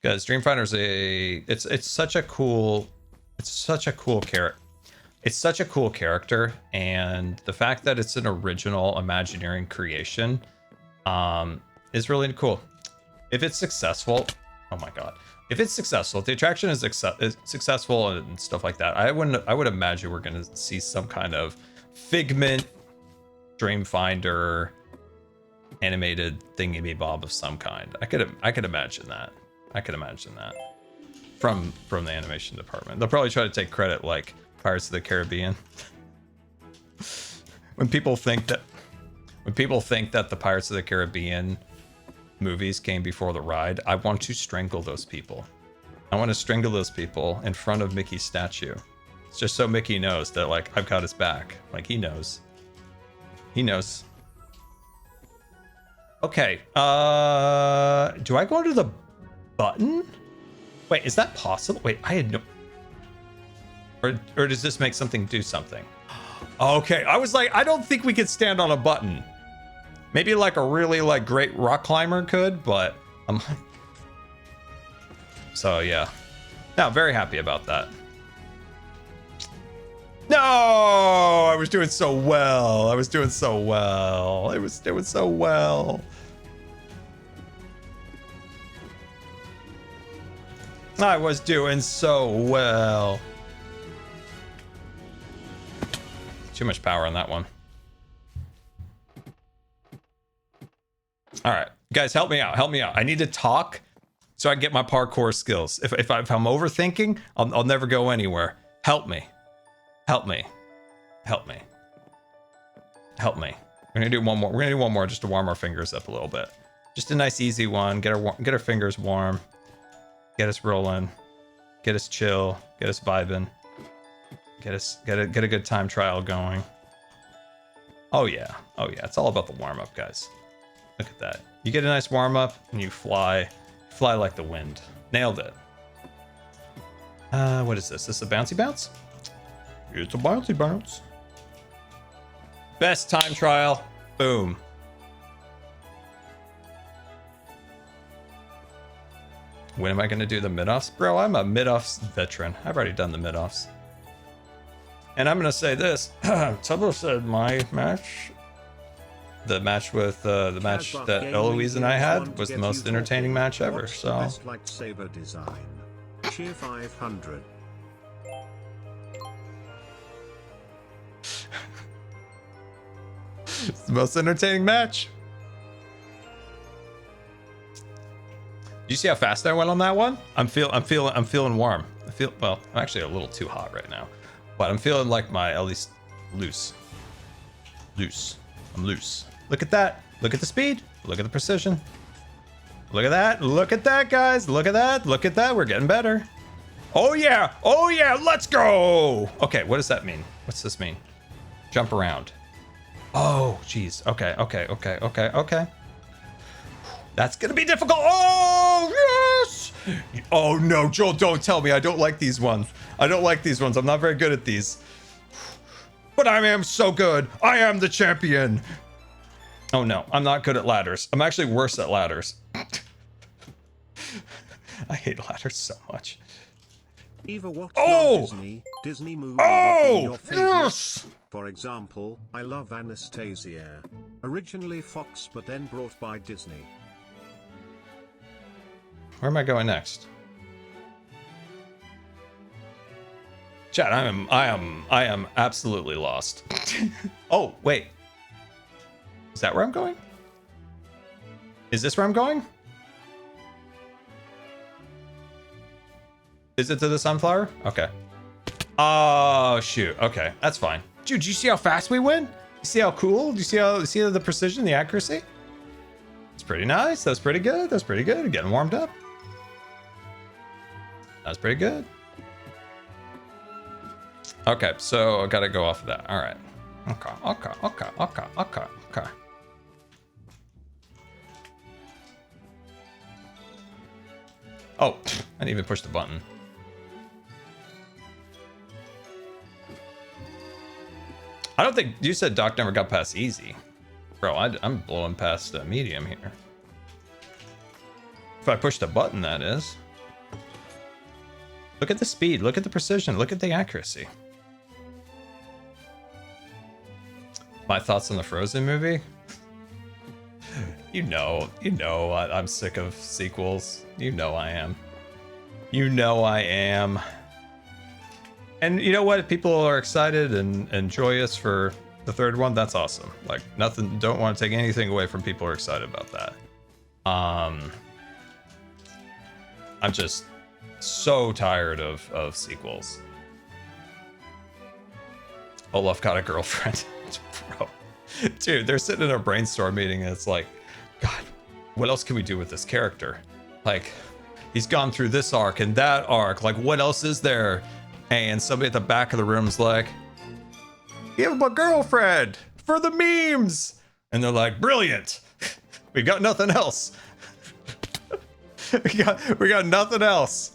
Because Dreamfinder's it's such a cool character. It's such a cool character, and the fact that it's an original Imagineering creation is really cool. If it's successful, oh my god. If it's successful, if the attraction is successful and stuff like that, I would imagine we're gonna see some kind of Figment, Dreamfinder, animated thingy-bob of some kind. I could imagine that. I could imagine that from the animation department. They'll probably try to take credit like Pirates of the Caribbean. when people think that the Pirates of the Caribbean movies came before the ride, I want to strangle those people. I want to strangle those people in front of Mickey's statue. It's just so Mickey knows that, like, I've got his back. Like, he knows. He knows. Okay. Do I go to the button? Wait, is that possible? Wait, I had no... Or does this make something do something? Okay, I was like, I don't think we could stand on a button. Maybe like a really like great rock climber could, but I'm... So yeah. No, very happy about that. No, I was doing so well. I was doing so well. I was doing so well. I was doing so well. Too much power on that one. All right, guys, help me out. Help me out. I need to talk so I can get my parkour skills. If I'm overthinking, I'll never go anywhere. Help me. Help me. Help me. Help me. We're gonna do one more. We're gonna do one more just to warm our fingers up a little bit. Just a nice, easy one. Get our fingers warm. Get us rolling. Get us chill. Get us vibing. Get a good time trial going. Oh yeah. Oh yeah. It's all about the warm up, guys. Look at that. You get a nice warm up and you fly like the wind. Nailed it. What is this? This a bouncy bounce? It's a bouncy bounce. Best time trial. Boom. When am I going to do the mid-offs? Bro, I'm a mid-offs veteran. I've already done the mid-offs. And I'm going to say this. Tubbo said my match, the match with the match that Eloise and I had was the most entertaining match ever. So best lightsaber design. Cheer 500. it's the most entertaining match. Do you see how fast I went on that one? I'm feeling warm. I'm actually a little too hot right now, but I'm feeling like at least loose. I'm loose. Look at that. Look at the speed. Look at the precision. Look at that. Look at that, guys. Look at that. Look at that. We're getting better. Oh yeah. Oh yeah. Let's go. Okay. What does that mean? What's this mean? Jump around. Oh, geez. Okay. That's gonna be difficult. Oh, yes! Oh no, Joel, don't tell me. I don't like these ones. I'm not very good at these. But I am so good. I am the champion. Oh no, I'm not good at ladders. I'm actually worse at ladders. I hate ladders so much. Either watch Disney movie your favorite. Yes! For example, I love Anastasia. Originally Fox, but then brought by Disney. Where am I going next? Chat, I am absolutely lost. Oh, wait. Is that where I'm going? Is this where I'm going? Is it to the sunflower? Okay. Oh, shoot. Okay, that's fine. Dude, do you see how fast we went? You see how cool? Do you see the precision, the accuracy? It's pretty nice. That's pretty good. That's pretty good. Getting warmed up. That's pretty good. Okay, so I gotta go off of that. All right. Okay. Oh, I didn't even push the button. I don't think you said Doc never got past easy. Bro, I'm blowing past medium here. If I push the button, that is. Look at the speed, look at the precision, look at the accuracy. My thoughts on the Frozen movie? You know, I'm sick of sequels. You know I am. And you know what? People are excited and joyous for the third one. That's awesome. Like, nothing, don't want to take anything away from people who are excited about that. I'm just so tired of sequels. Olaf got a girlfriend. Bro. Dude, they're sitting in a brainstorm meeting and it's like, God, what else can we do with this character? Like, he's gone through this arc and that arc. Like, what else is there? And somebody at the back of the room's like, give him a girlfriend for the memes. And they're like, brilliant. We got nothing else. we got nothing else.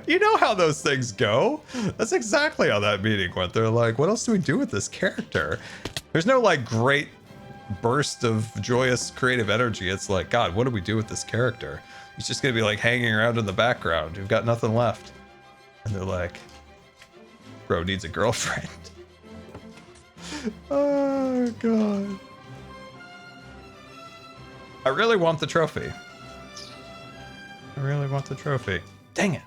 You know how those things go. That's exactly how that meeting went. They're like, what else do we do with this character? There's no like great burst of joyous creative energy. It's like, God, what do we do with this character? He's just gonna be like hanging around in the background. We've got nothing left. And they're like, bro needs a girlfriend. Oh God. I really want the trophy. Dang it.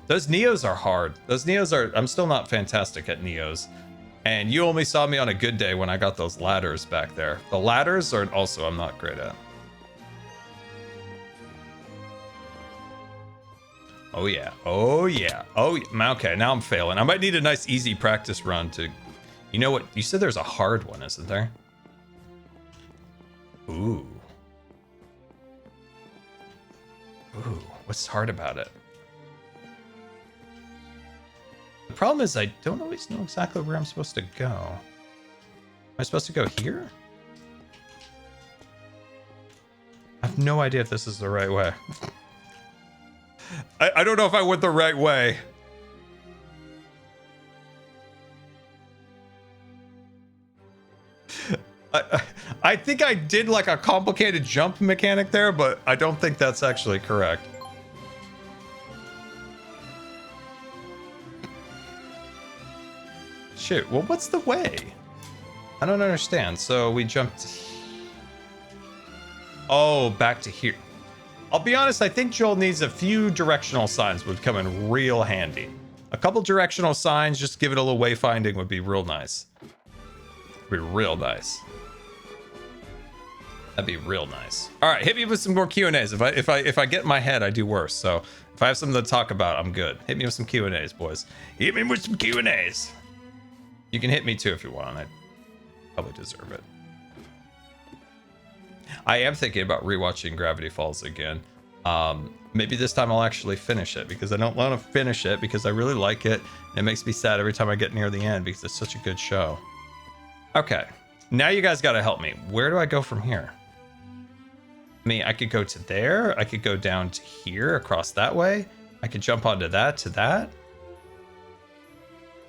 Those Neos are hard. I'm still not fantastic at Neos. And you only saw me on a good day when I got those ladders back there. The ladders are also I'm not great at. Oh yeah. Okay, now I'm failing. I might need a nice easy practice run to... You know what? You said there's a hard one, isn't there? Ooh, what's hard about it? The problem is I don't always know exactly where I'm supposed to go. Am I supposed to go here? have no idea if this is the right way. I don't know if I went the right way. I think I did like a complicated jump mechanic there, but I don't think that's actually correct. Shoot, well, what's the way? I don't understand. So we jumped. Oh, back to here. I'll be honest, I think Joel needs a few directional signs would come in real handy. A couple directional signs, just give it a little wayfinding would be real nice. Be real nice. That'd be real nice. All right, hit me with some more Q&As. If I get in my head, I do worse. So if I have something to talk about, I'm good. Hit me with some Q&As, boys. Hit me with some Q&As. You can hit me too if you want. I probably deserve it. I am thinking about rewatching Gravity Falls again. Maybe this time I'll actually finish it because I don't want to finish it because I really like it. And it makes me sad every time I get near the end because it's such a good show. Okay, now you guys got to help me. Where do I go from here? I mean, I could go to there. I could go down to here, across that way. I could jump onto that, to that.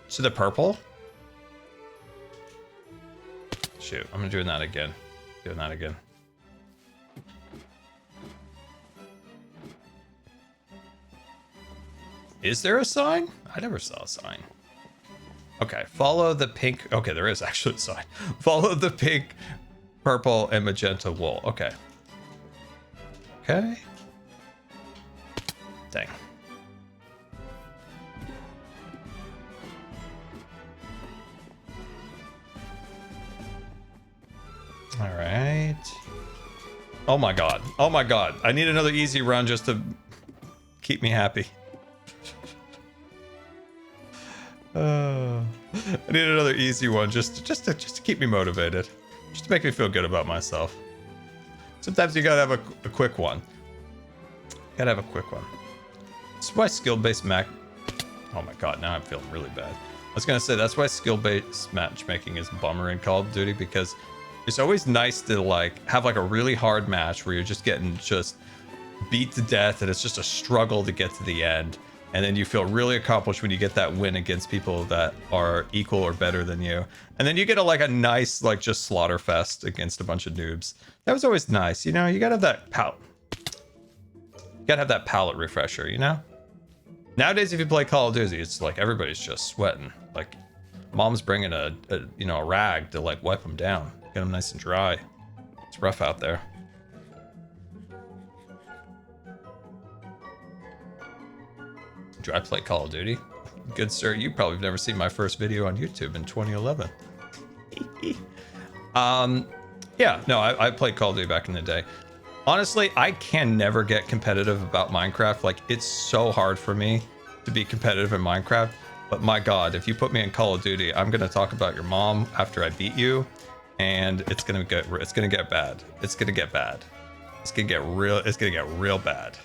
To the purple. Shoot, I'm doing that again. Doing that again. Is there a sign? I never saw a sign. Okay, follow the pink. Okay, there is actually a sign. Follow the pink, purple, and magenta wool. Okay. Okay. Dang. All right. Oh my god. Oh my god. I need another easy run just to keep me happy. I need another easy one just to keep me motivated, just to make me feel good about myself. Sometimes you gotta have a quick one. Gotta have a quick one. That's why skill-based Oh my god, now I'm feeling really bad. I was gonna say that's why skill-based matchmaking is a bummer in Call of Duty, because it's always nice to like have like a really hard match where you're just getting beat to death and it's just a struggle to get to the end. And then you feel really accomplished when you get that win against people that are equal or better than you. And then you get a nice, just slaughter fest against a bunch of noobs. That was always nice. You know, you gotta have that palate. You gotta have that palate refresher, you know? Nowadays, if you play Call of Duty, it's like everybody's just sweating. Like, mom's bringing a rag to wipe them down. Get them nice and dry. It's rough out there. Do I play Call of Duty? Good sir, you probably have never seen my first video on YouTube in 2011. Yeah, no, I played Call of Duty back in the day. Honestly, I can never get competitive about Minecraft. Like, it's so hard for me to be competitive in Minecraft. But my god, if you put me in Call of Duty, I'm gonna talk about your mom after I beat you, and it's gonna get bad. It's gonna get bad. It's gonna get real bad.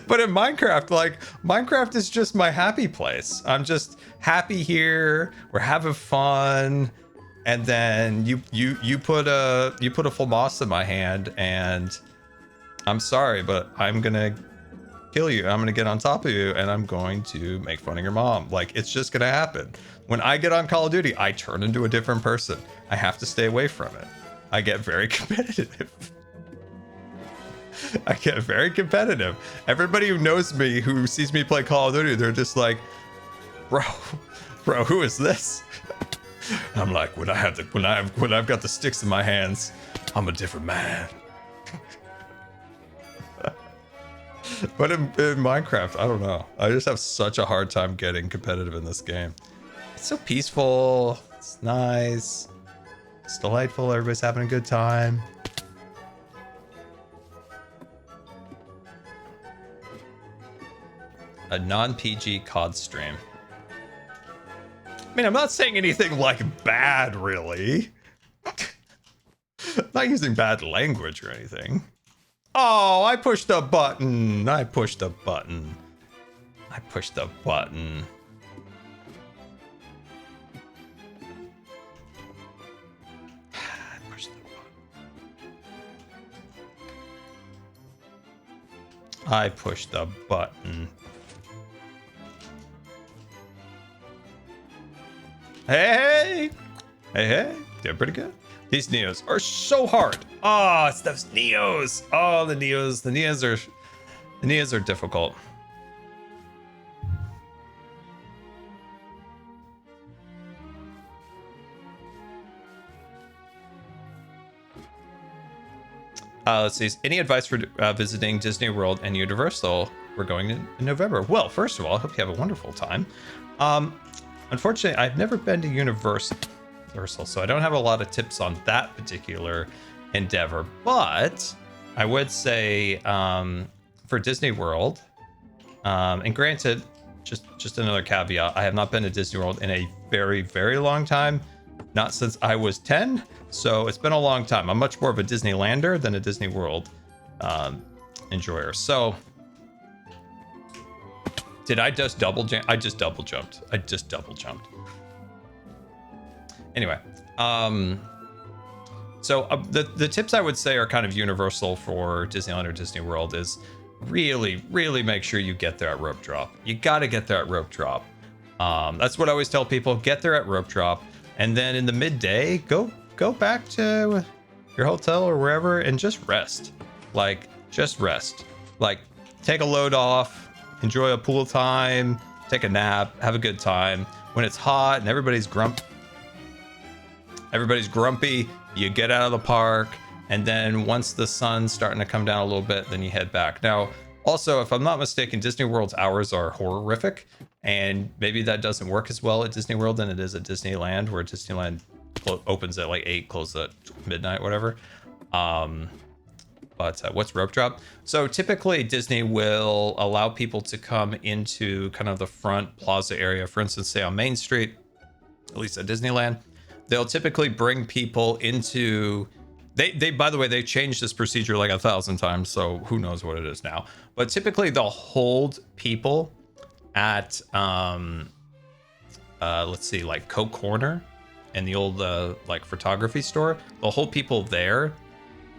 But in Minecraft, Minecraft is just my happy place. I'm just happy here. We're having fun, and then you put a FAMAS in my hand, and I'm sorry, but I'm gonna kill you. I'm gonna get on top of you, and I'm going to make fun of your mom. It's just gonna happen. When I get on Call of Duty, I turn into a different person. I have to stay away from it. I get very competitive. I get very competitive. Everybody who knows me, who sees me play Call of Duty, they're just like, bro, who is this? I'm like, when I've got the sticks in my hands, I'm a different man. But in Minecraft, I don't know. I just have such a hard time getting competitive in this game. It's so peaceful. It's nice. It's delightful. Everybody's having a good time. A non-PG COD stream. I mean, I'm not saying anything bad, really. I'm not using bad language or anything. Oh, I pushed a button. I pushed a button. I pushed the button. Hey! Hey, hey. Doing pretty good. These Neos are so hard. Oh, it's those Neos. Oh, the Neos. The Neos are difficult. Let's see. Any advice for visiting Disney World and Universal? We're going in November. Well, first of all, I hope you have a wonderful time. Unfortunately, I've never been to Universal, so I don't have a lot of tips on that particular endeavor. But I would say for Disney World, and granted, just another caveat, I have not been to Disney World in a very, very long time. Not since I was 10, so it's been a long time. I'm much more of a Disneylander than a Disney World enjoyer. So, did I just double jump? I just double jumped. Anyway, so the tips I would say are kind of universal for Disneyland or Disney World is really, really make sure you get there at rope drop. You got to get there at rope drop. That's what I always tell people. Get there at rope drop. And then in the midday, go back to your hotel or wherever and just rest. Like, just rest. Like, take a load off, enjoy a pool time, take a nap, have a good time. When it's hot and everybody's grumpy, you get out of the park. And then once the sun's starting to come down a little bit, then you head back. Now, also, if I'm not mistaken, Disney World's hours are horrific. And maybe that doesn't work as well at Disney World than it is at Disneyland, where Disneyland opens at like 8, closes at midnight, whatever. But what's rope drop? So typically Disney will allow people to come into kind of the front plaza area. For instance, say on Main Street, at least at Disneyland, they'll typically bring people into... They by the way, they changed this procedure like 1,000 times, so who knows what it is now. But typically they'll hold people at let's see, like Coke Corner and the old like photography store. They'll hold people there,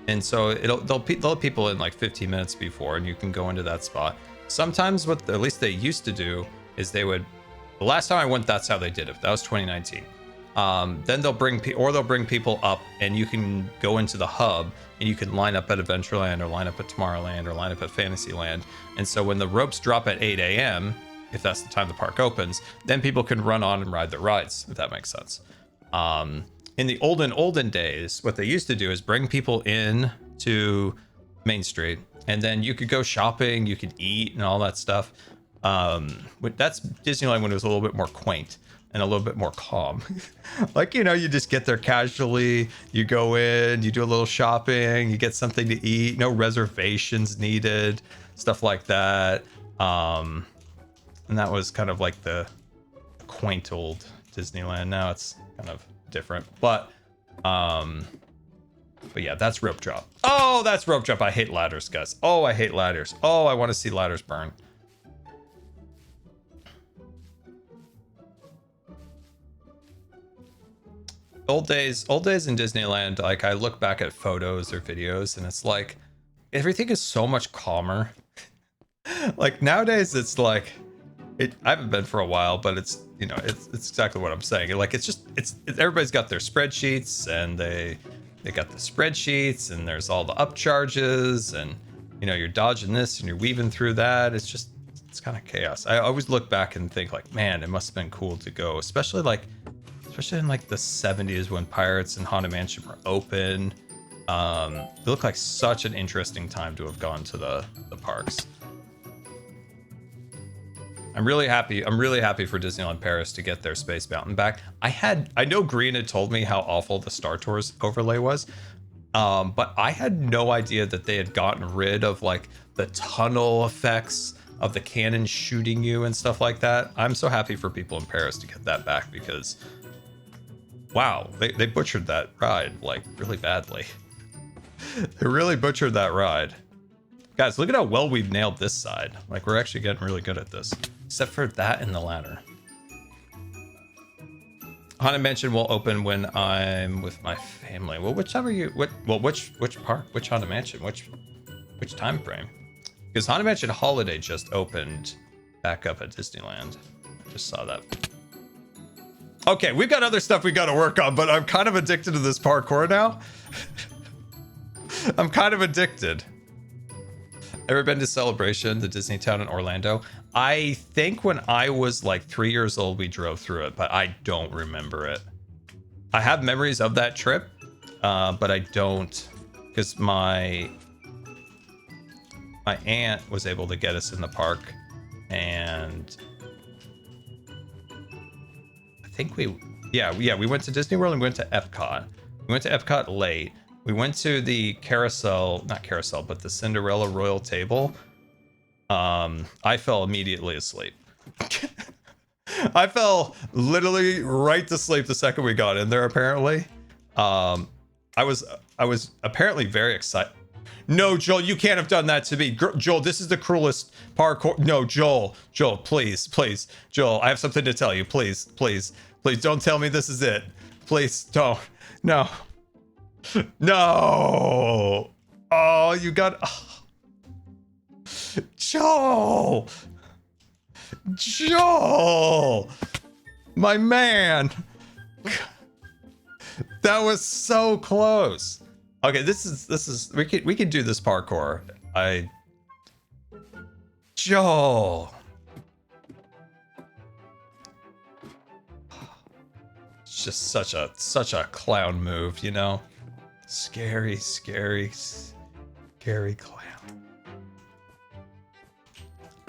and so they'll have people in like 15 minutes before, and you can go into that spot. Sometimes what at least they used to do is they would, the last time I went, that's how they did it. That was 2019. Then they'll bring people up, and you can go into the hub, and you can line up at Adventureland or line up at Tomorrowland or line up at Fantasyland. And so when the ropes drop at 8 a.m., if that's the time the park opens, then people can run on and ride their rides, if that makes sense. In the olden days, what they used to do is bring people in to Main Street, and then you could go shopping, you could eat and all that stuff. That's Disneyland when it was a little bit more quaint and a little bit more calm. Like, you know, you just get there casually, you go in, you do a little shopping, you get something to eat, no reservations needed, stuff like that. And that was kind of like the quaint old Disneyland. Now it's kind of different, but yeah, that's rope drop. Oh, that's rope drop. I hate ladders, guys. Oh, I hate ladders. Oh, I want to see ladders burn. Old days in Disneyland, like I look back at photos or videos and it's like everything is so much calmer. Like nowadays it's like I haven't been for a while, but it's, you know, it's exactly what I'm saying. Like it's everybody's got their spreadsheets, and they got the spreadsheets, and there's all the upcharges, and you know, you're dodging this and you're weaving through that. It's kind of chaos. I always look back and think like, man, it must have been cool to go, especially in like the 70s when Pirates and Haunted Mansion were open. It looked like such an interesting time to have gone to the parks. I'm really happy for Disneyland Paris to get their Space Mountain back. I know Green had told me how awful the Star Tours overlay was, but I had no idea that they had gotten rid of like the tunnel effects of the cannon shooting you and stuff like that. I'm so happy for people in Paris to get that back, because wow, they butchered that ride like really badly. They really butchered that ride. Guys, look at how well we've nailed this side. Like, we're actually getting really good at this. Except for that and the ladder. Haunted Mansion will open when I'm with my family. Well, which park? Which Haunted Mansion? Which time frame? Because Haunted Mansion Holiday just opened back up at Disneyland. Just saw that. Okay, we've got other stuff we got to work on, but I'm kind of addicted to this parkour now. I'm kind of addicted. Ever been to Celebration, the Disney town in Orlando? I think when I was like 3 years old, we drove through it, but I don't remember it. I have memories of that trip, but I don't, because my aunt was able to get us in the park, and I think we went to Disney World and we went to Epcot. We went to Epcot late. We went to the not carousel, but the Cinderella Royal Table. I fell immediately asleep. I fell literally right to sleep the second we got in there, apparently. I was apparently very excited. No, Joel, you can't have done that to me. Joel, this is the cruelest parkour. No, Joel, please. Joel, I have something to tell you. Please don't tell me this is it. Please don't. No. No. Oh, you got... Oh. Joel, my man. That was so close. Okay, this is we can do this parkour. Joel. It's just such a clown move, you know? Scary clown.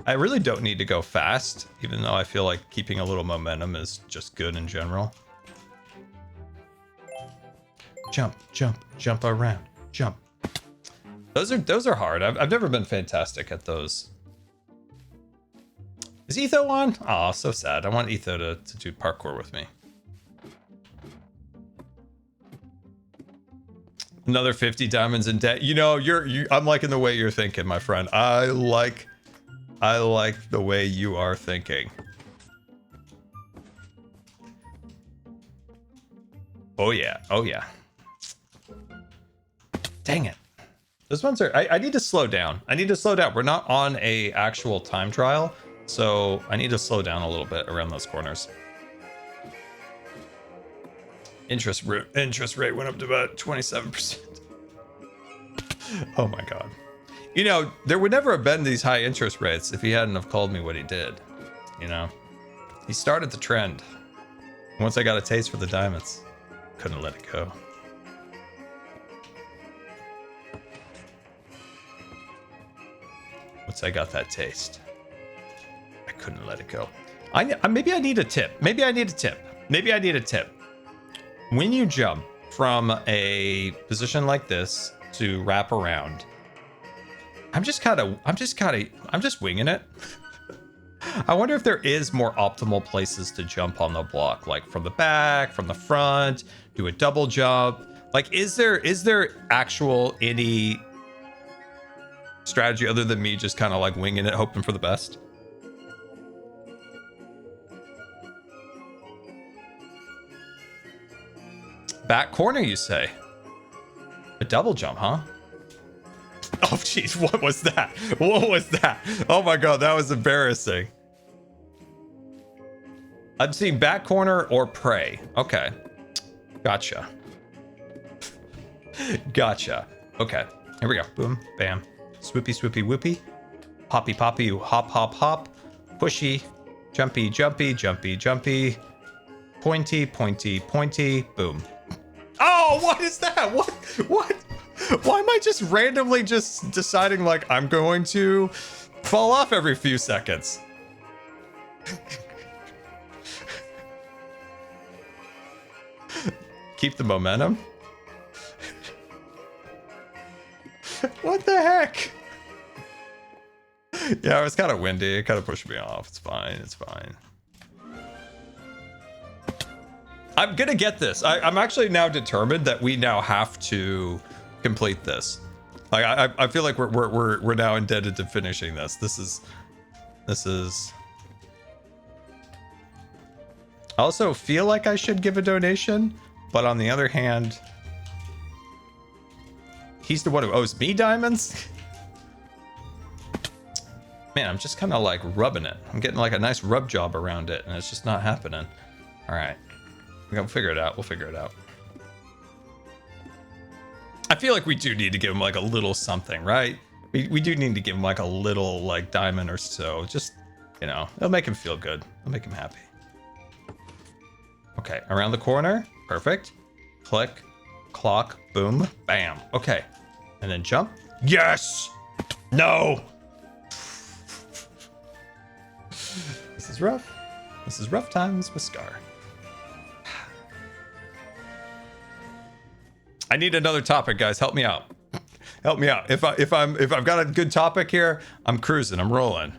I really don't need to go fast, even though I feel like keeping a little momentum is just good in general. Jump around, jump. Those are hard. I've never been fantastic at those. Is Etho on? Aw, so sad. I want Etho to do parkour with me. Another 50 diamonds in debt. You know, I'm liking the way you're thinking, my friend. I like the way you are thinking. Oh yeah. Dang it. Those ones are... I need to slow down. We're not on a actual time trial, so I need to slow down a little bit around those corners. Interest rate went up to about 27%. Oh my god. You know, there would never have been these high interest rates if he hadn't have called me what he did. You know? He started the trend. Once I got a taste for the diamonds, couldn't let it go. Once I got that taste, I couldn't let it go. Maybe I need a tip. When you jump from a position like this to wrap around, I'm just winging it. I wonder if there is more optimal places to jump on the block, like from the back, from the front, do a double jump. Like, is there actual any strategy other than me just kind of like winging it, hoping for the best? Back corner, you say? A double jump, huh? Oh, jeez, what was that? Oh my god, that was embarrassing. I'm seeing back corner or prey. Okay. Gotcha. Okay, here we go. Boom, bam. Swoopy, whoopy. Poppy, hop. Pushy. Jumpy. Pointy. Boom. Oh, what is that? What? Why am I just randomly just deciding like I'm going to fall off every few seconds? Keep the momentum. What the heck? Yeah, it was kind of windy. It kind of pushed me off. It's fine. I'm gonna get this. I'm actually now determined that we now have to complete this. Like I feel like we're now indebted to finishing this. This is. I also feel like I should give a donation, but on the other hand, he's the one who owes me diamonds. Man, I'm just kind of like rubbing it. I'm getting like a nice rub job around it, and it's just not happening. All right. We'll figure it out. We'll figure it out. I feel like we do need to give him like a little something, right? We do need to give him like a little like diamond or so. Just, you know, it'll make him feel good. It'll make him happy. Okay, around the corner. Perfect. Click, clock, boom, bam. Okay. And then jump. Yes! No! This is rough. This is rough times with Scar. I need another topic, guys. Help me out. Help me out. If I've got a good topic here, I'm cruising. I'm rolling.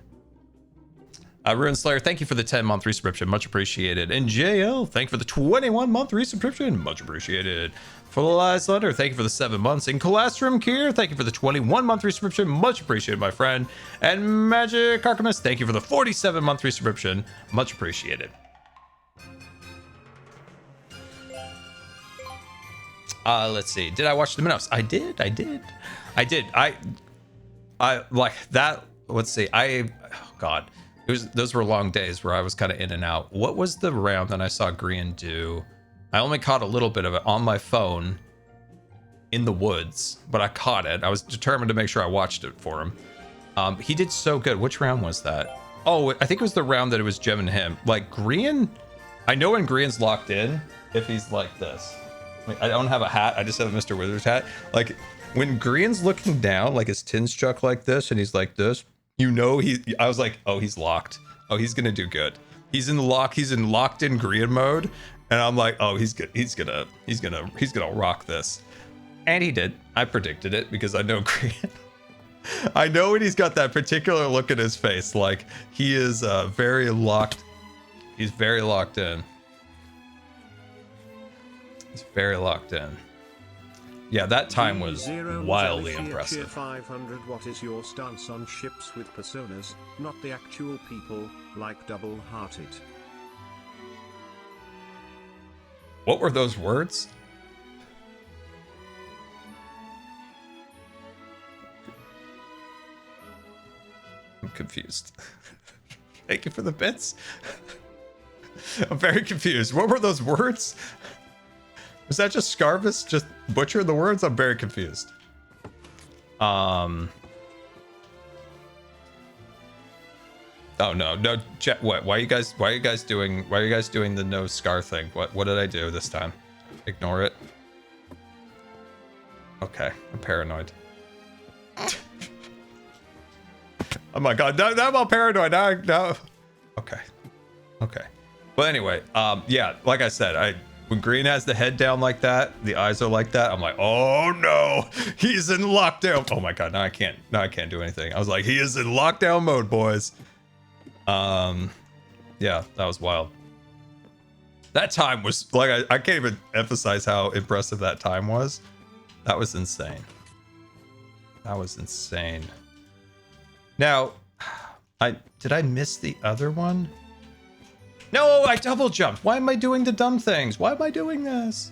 Ruin Slayer, thank you for the 10-month resubscription, much appreciated. And JL, thank you for the 21-month resubscription, much appreciated. For the last letter, thank you for the 7 months. And Colastrum Kier, thank you for the 21-month resubscription, much appreciated, my friend. And Magic Archimus, thank you for the 47-month resubscription, much appreciated. Let's see. Did I watch the Minnows? I did. I like that. Let's see. Oh God. Those were long days where I was kind of in and out. What was the round that I saw Grian do? I only caught a little bit of it on my phone in the woods, but I caught it. I was determined to make sure I watched it for him. He did so good. Which round was that? Oh, I think it was the round that it was Gem and him. Like Grian, I know when Grian's locked in, if he's like this. I don't have a hat. I just have a Mr. Wizard's hat. Like when Grian's looking down, like his tin's chuck like this, and he's like this. You know, I was like, oh, he's locked. Oh, he's gonna do good. He's in locked in Grian mode, and I'm like, oh, he's good. He's gonna rock this, and he did. I predicted it because I know Grian. I know when he's got that particular look at his face, like he is very locked. He's very locked in. He's very locked in. Yeah, that time was wildly impressive. 500. What is your stance on ships with personas, not the actual people, like Double Hearted? What were those words? I'm confused. Thank you for the bits. I'm very confused. What were those words? Was that just Scarvis just butchered the words? I'm very confused. Oh no, chat. What? Why are you guys doing the no Scar thing? What did I do this time? Ignore it. Okay, I'm paranoid. Oh my god, now I'm all paranoid. Now. Okay. Well, anyway, yeah, like I said, when Grian has the head down like that, the eyes are like that, I'm like, oh no, he's in lockdown. Oh my god, now I can't do anything. I was like, he is in lockdown mode, boys. Yeah, that was wild. That time was like, I can't even emphasize how impressive that time was. That was insane. Now, did I miss the other one? No, I double jumped. Why am I doing the dumb things? Why am I doing this?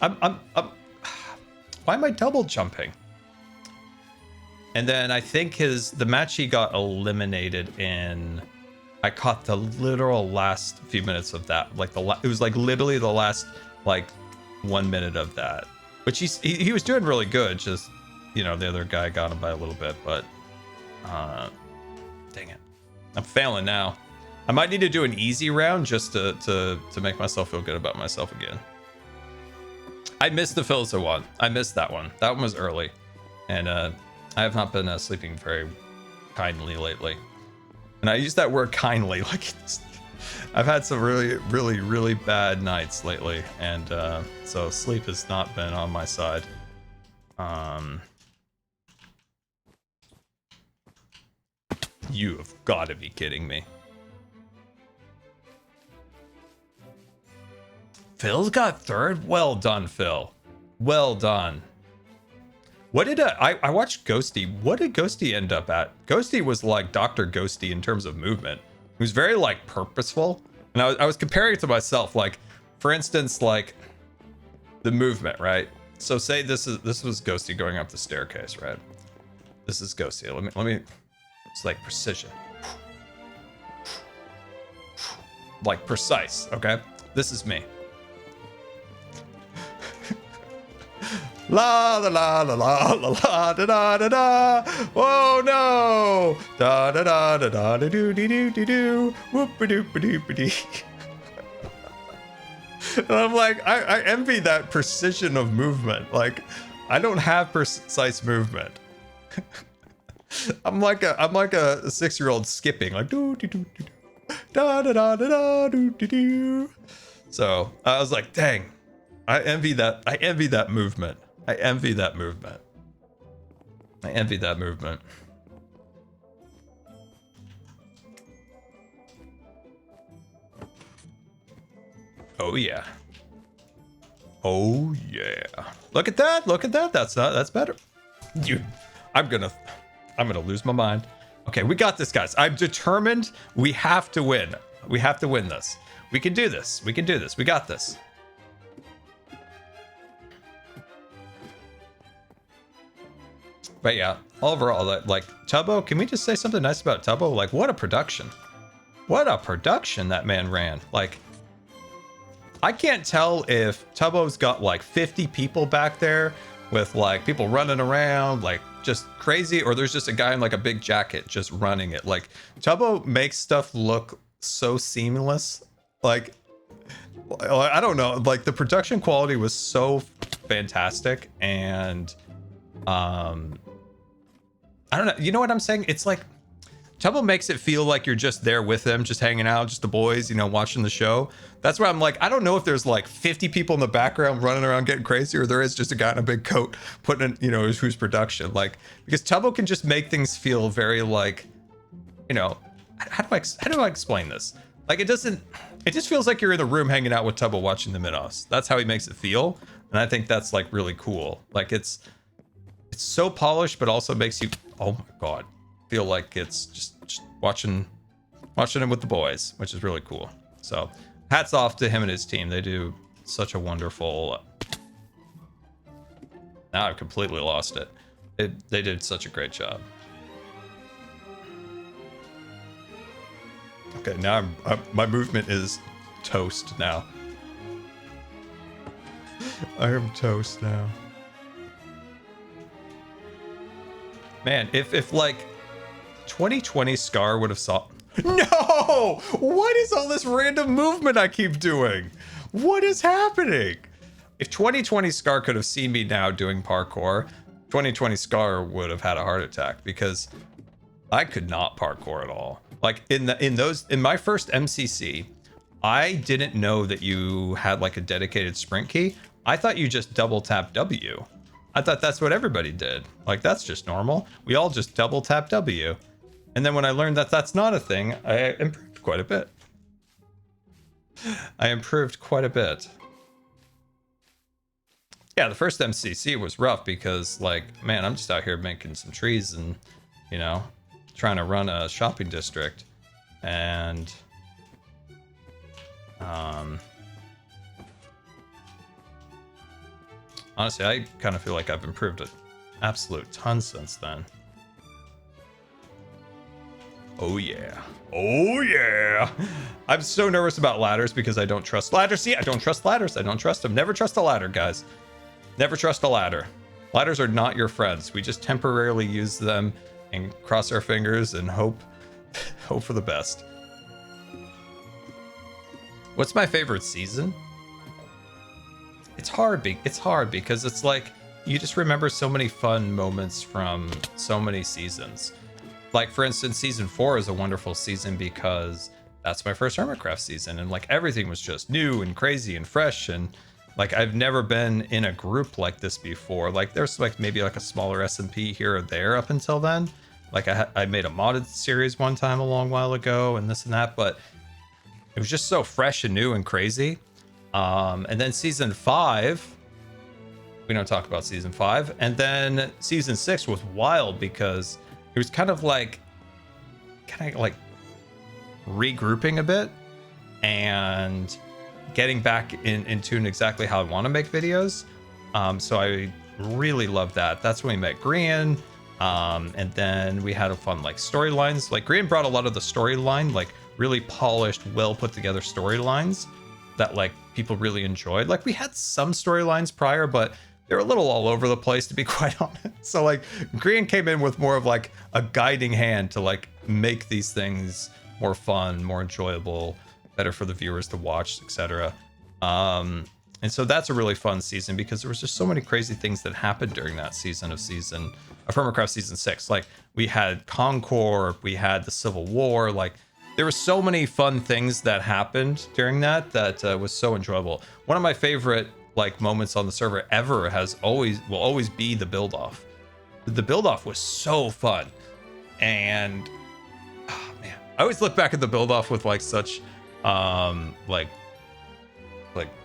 Why am I double jumping? And then I think the match he got eliminated in. I caught the literal last few minutes of that. Like it was like literally the last like 1 minute of that, which he was doing really good. Just, you know, the other guy got him by a little bit, but dang it, I'm failing now. I might need to do an easy round just to make myself feel good about myself again. I missed the Philza one. I missed that one. That one was early, and I have not been sleeping very kindly lately. And I use that word kindly, like I've had some really bad nights lately, and so sleep has not been on my side. You have got to be kidding me. Phil's got third? Well done, Phil. Well done. What did I watched Ghosty. What did Ghosty end up at? Ghosty was like Dr. Ghosty in terms of movement. He was very like purposeful. And I was comparing it to myself. Like, for instance, like the movement, right? So say this was Ghosty going up the staircase, right? This is Ghosty. Let me It's like precision. Like precise, okay? This is me. La la la la la la la da da da da. Oh no! Da da da da da da doo dee doo dee doo. Whoop a doop a doop a dee. And I'm like, I envy that precision of movement. Like, I don't have precise movement. I'm like a 6-year-old skipping, like doo doo doo doo da da da da da doo doo doo. So I was like, dang, I envy that. I envy that movement. I envy that movement. I envy that movement. Oh yeah. Oh yeah. Look at that. Look at that. That's better. Dude, I'm gonna lose my mind. Okay, we got this, guys. I'm determined. We have to win. We have to win this. We can do this. We can do this. We got this. But yeah, overall, like Tubbo, can we just say something nice about Tubbo? Like, what a production. What a production that man ran. Like, I can't tell if Tubbo's got like 50 people back there with like people running around, like just crazy, or there's just a guy in like a big jacket just running it. Like, Tubbo makes stuff look so seamless. Like, I don't know, like the production quality was so fantastic. And I don't know, you know what I'm saying? It's like Tubbo makes it feel like you're just there with them, just hanging out, just the boys, you know, watching the show. That's why I'm like, I don't know if there's like 50 people in the background running around getting crazy, or there is just a guy in a big coat putting in, you know, who's production. Like, because Tubbo can just make things feel very like, you know, how do I explain this? Like, it just feels like you're in the room hanging out with Tubbo watching the mid-offs. That's how he makes it feel. And I think that's like really cool. Like, it's so polished, but also makes you, oh my God, feel like it's just watching him with the boys, which is really cool. So hats off to him and his team. They do such a wonderful, now I've completely lost it. They did such a great job. Okay, now my movement is toast now. I am toast now. Man, if like 2020 Scar would have saw... No! What is all this random movement I keep doing? What is happening? If 2020 Scar could have seen me now doing parkour, 2020 Scar would have had a heart attack, because I could not parkour at all. Like in my first MCC, I didn't know that you had like a dedicated sprint key. I thought you just double tap W. I thought that's what everybody did. Like, that's just normal. We all just double tap W. And then when I learned that that's not a thing, I improved quite a bit. I improved quite a bit. Yeah, the first MCC was rough because, like, man, I'm just out here making some trees and, you know, trying to run a shopping district. And, honestly, I kind of feel like I've improved an absolute ton since then. Oh yeah. Oh yeah. I'm so nervous about ladders because I don't trust ladders. See, I don't trust ladders. I don't trust them. Never trust a ladder, guys. Never trust a ladder. Ladders are not your friends. We just temporarily use them and cross our fingers and hope for the best. What's my favorite season? It's hard because it's like you just remember so many fun moments from so many seasons. Like, for instance, season 4 is a wonderful season because that's my first Hermitcraft season, and like everything was just new and crazy and fresh, and like I've never been in a group like this before. Like, there's like maybe like a smaller SMP here or there up until then. Like I made a modded series one time a long while ago and this and that, but it was just so fresh and new and crazy. And then season 5, we don't talk about season 5. And then season 6 was wild because it was kind of like regrouping a bit and getting back in tune exactly how I want to make videos. So I really love that. That's when we met Grian. And then we had a fun like storylines. Like Grian brought a lot of the storyline, like really polished, well put together storylines that like people really enjoyed. Like we had some storylines prior, but they're a little all over the place, to be quite honest. So like Grian came in with more of like a guiding hand to like make these things more fun, more enjoyable, better for the viewers to watch, etc. And so that's a really fun season because there was just so many crazy things that happened during that season of Hermitcraft season 6. Like we had Concord, we had the Civil War, like there were so many fun things that happened during that was so enjoyable. One of my favorite like moments on the server ever will always be the build off. The build off was so fun. And oh man, I always look back at the build off with like such like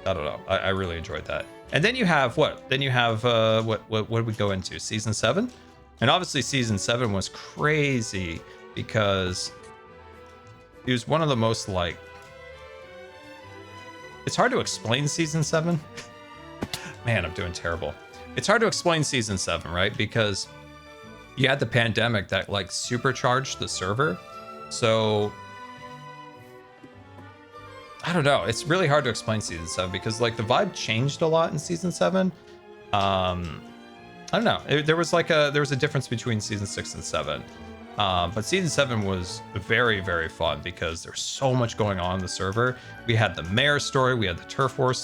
I don't know, I really enjoyed that. And then you have what did we go into, season 7? And obviously season 7 was crazy because it was one of the most like, it's hard to explain season 7. Man, I'm doing terrible. It's hard to explain season 7, right? Because you had the pandemic that like supercharged the server. So I don't know. It's really hard to explain season 7 because like the vibe changed a lot in season 7. I don't know. There was a difference between season 6 and 7. But season 7 was very, very fun because there's so much going on in the server. We had the mayor story, we had the turf war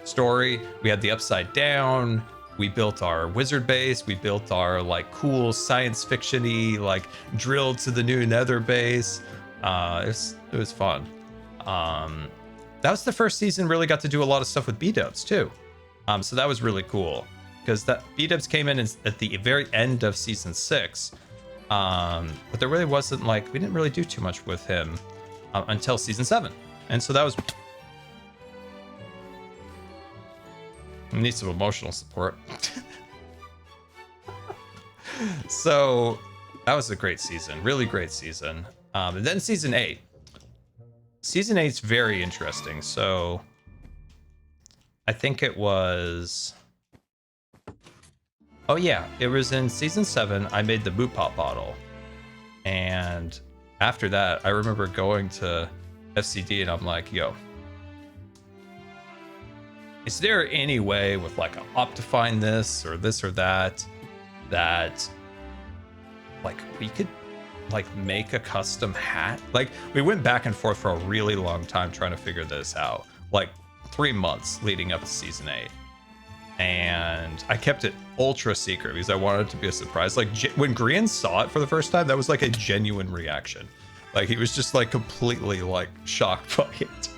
story, we had the upside down, we built our wizard base, we built our like cool science fiction-y like drill to the new nether base. It was fun. That was the first season really got to do a lot of stuff with B-dubs too. So that was really cool because that B-dubs came in at the very end of season 6. But there really wasn't like, we didn't really do too much with him until season 7. And so that was, we need some emotional support. So that was a great season, really great season. And then season 8. Season 8's very interesting. So I think it was, oh yeah, it was in season 7. I made the boot pop bottle. And after that, I remember going to FCD and I'm like, yo, is there any way with like a Optifine this or that like we could like make a custom hat? Like we went back and forth for a really long time trying to figure this out, like 3 months leading up to season 8. And I kept it ultra secret because I wanted it to be a surprise. Like when Grian saw it for the first time, that was like a genuine reaction. Like he was just like completely like shocked by it.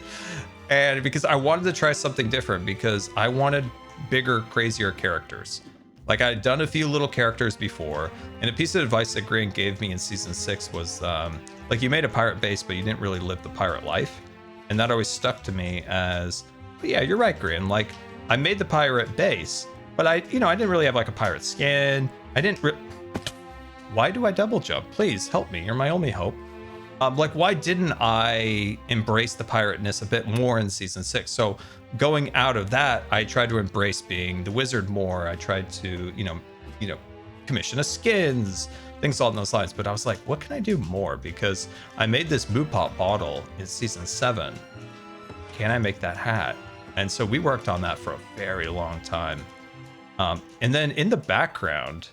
And because I wanted to try something different because I wanted bigger, crazier characters. Like I had done a few little characters before, and a piece of advice that Grian gave me in season 6 was like you made a pirate base, but you didn't really live the pirate life. And that always stuck to me as, but yeah, you're right, Grian. Like I made the pirate base, but I didn't really have like a pirate skin. Why do I double jump? Please help me. You're my only hope. Like why didn't I embrace the pirateness a bit more in season 6? So going out of that, I tried to embrace being the wizard more. I tried to, commission a skins, things along those lines. But I was like, what can I do more? Because I made this boot pop bottle in season 7. Can I make that hat? And so we worked on that for a very long time. And then in the background,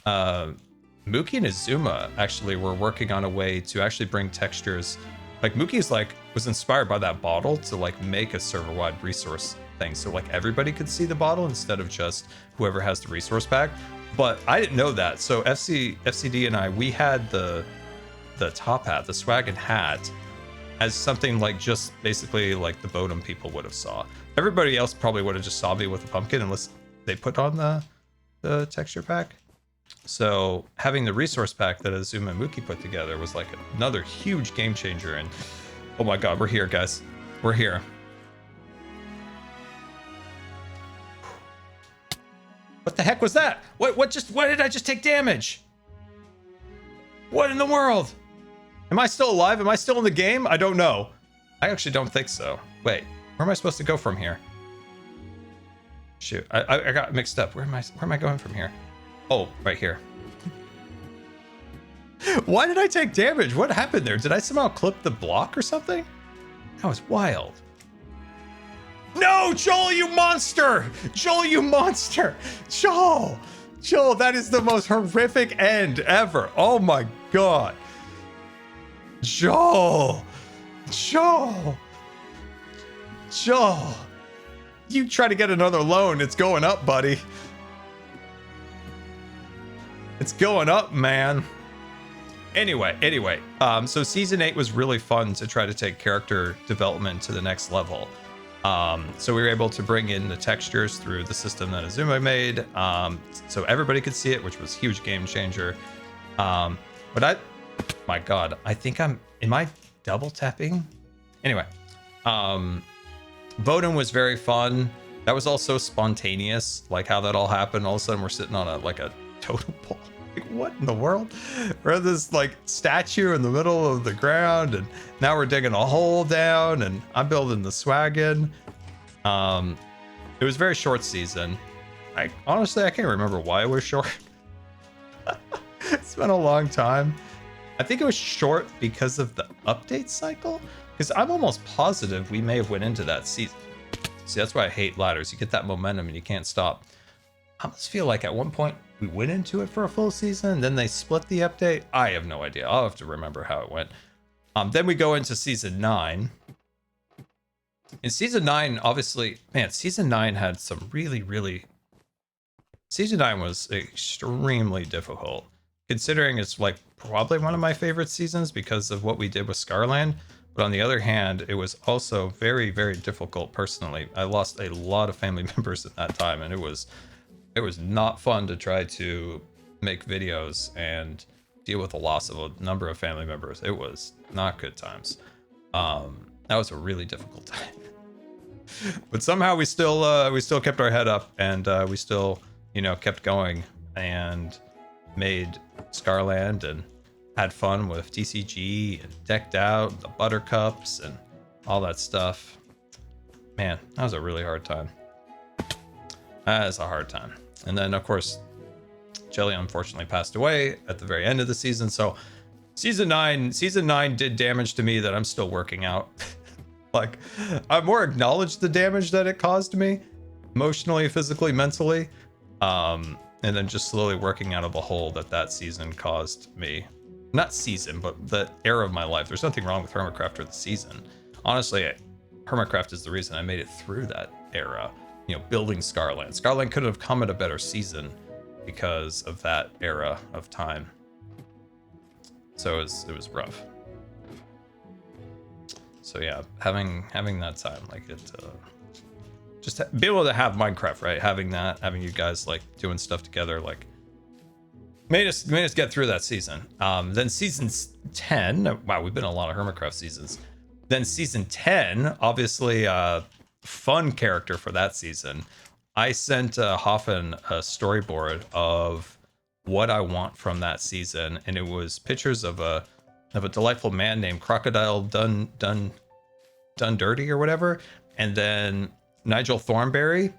Mookie and Azuma actually were working on a way to actually bring textures. Like Mookie's was inspired by that bottle to like make a server-wide resource thing. So like everybody could see the bottle instead of just whoever has the resource pack. But I didn't know that. So FCD and I, we had the top hat, the swaggin' hat, as something like just basically like the Bodum people would have saw. Everybody else probably would have just saw me with a pumpkin unless they put on the texture pack. So having the resource pack that Azuma and Mookie put together was like another huge game changer. And oh my god, we're here, guys. We're here. What the heck was that? Why did I just take damage? What in the world? Am I still alive? Am I still in the game? I don't know. I actually don't think so. Wait, where am I supposed to go from here? Shoot, I got mixed up. Where am I going from here? Oh, right here. Why did I take damage? What happened there? Did I somehow clip the block or something? That was wild. No, Joel, you monster! Joel, you monster! Joel! Joel, that is the most horrific end ever. Oh my god. Joel! Joel! Joel! You try to get another loan, it's going up, buddy. It's going up, man. Anyway, so season 8 was really fun to try to take character development to the next level. So we were able to bring in the textures through the system that Azuma made, so everybody could see it, which was a huge game changer. But my god, I think am I double tapping? Anyway, Voden was very fun. That was also spontaneous, like how that all happened. All of a sudden we're sitting on a totem pole. Like, what in the world? We're at this like statue in the middle of the ground, and now we're digging a hole down, and I'm building the swaggin. It was a very short season. Honestly, I can't remember why it was short. It's been a long time. I think it was short because of the update cycle, because I'm almost positive we may have went into that season. See, that's why I hate ladders. You get that momentum and you can't stop. I almost feel like at one point we went into it for a full season, then they split the update. I have no idea. I'll have to remember how it went. Then we go into season 9. In season 9, obviously, man, season 9 had some really... Season 9 was extremely difficult, considering it's like probably one of my favorite seasons because of what we did with Scarland. But on the other hand, it was also very difficult personally. I lost a lot of family members at that time, and it was not fun to try to make videos and deal with the loss of a number of family members. It was not good times. That was a really difficult time. But somehow we still kept our head up, and we still, kept going and made Scarland and had fun with TCG and decked out the buttercups and all that stuff. Man, that was a really hard time. That is a hard time. And then, of course, Jelly unfortunately passed away at the very end of the season. So season 9 did damage to me that I'm still working out. Like, I've more acknowledged the damage that it caused me, emotionally, physically, mentally. And then just slowly working out of the hole that season caused me. Not season, but the era of my life. There's nothing wrong with Hermitcraft or the season. Honestly, Hermitcraft is the reason I made it through that era. Building Scarland. Scarland couldn't have come at a better season because of that era of time. So it was rough. So yeah, having that time, like just be able to have Minecraft, right? Having you guys like doing stuff together, like made us get through that season. Then season 10. Wow, we've been in a lot of Hermitcraft seasons. Then season 10, obviously, fun character for that season. I sent Hoffen a storyboard of what I want from that season, and it was pictures of a delightful man named Crocodile Dun Dirty or whatever, and then Nigel Thornberry,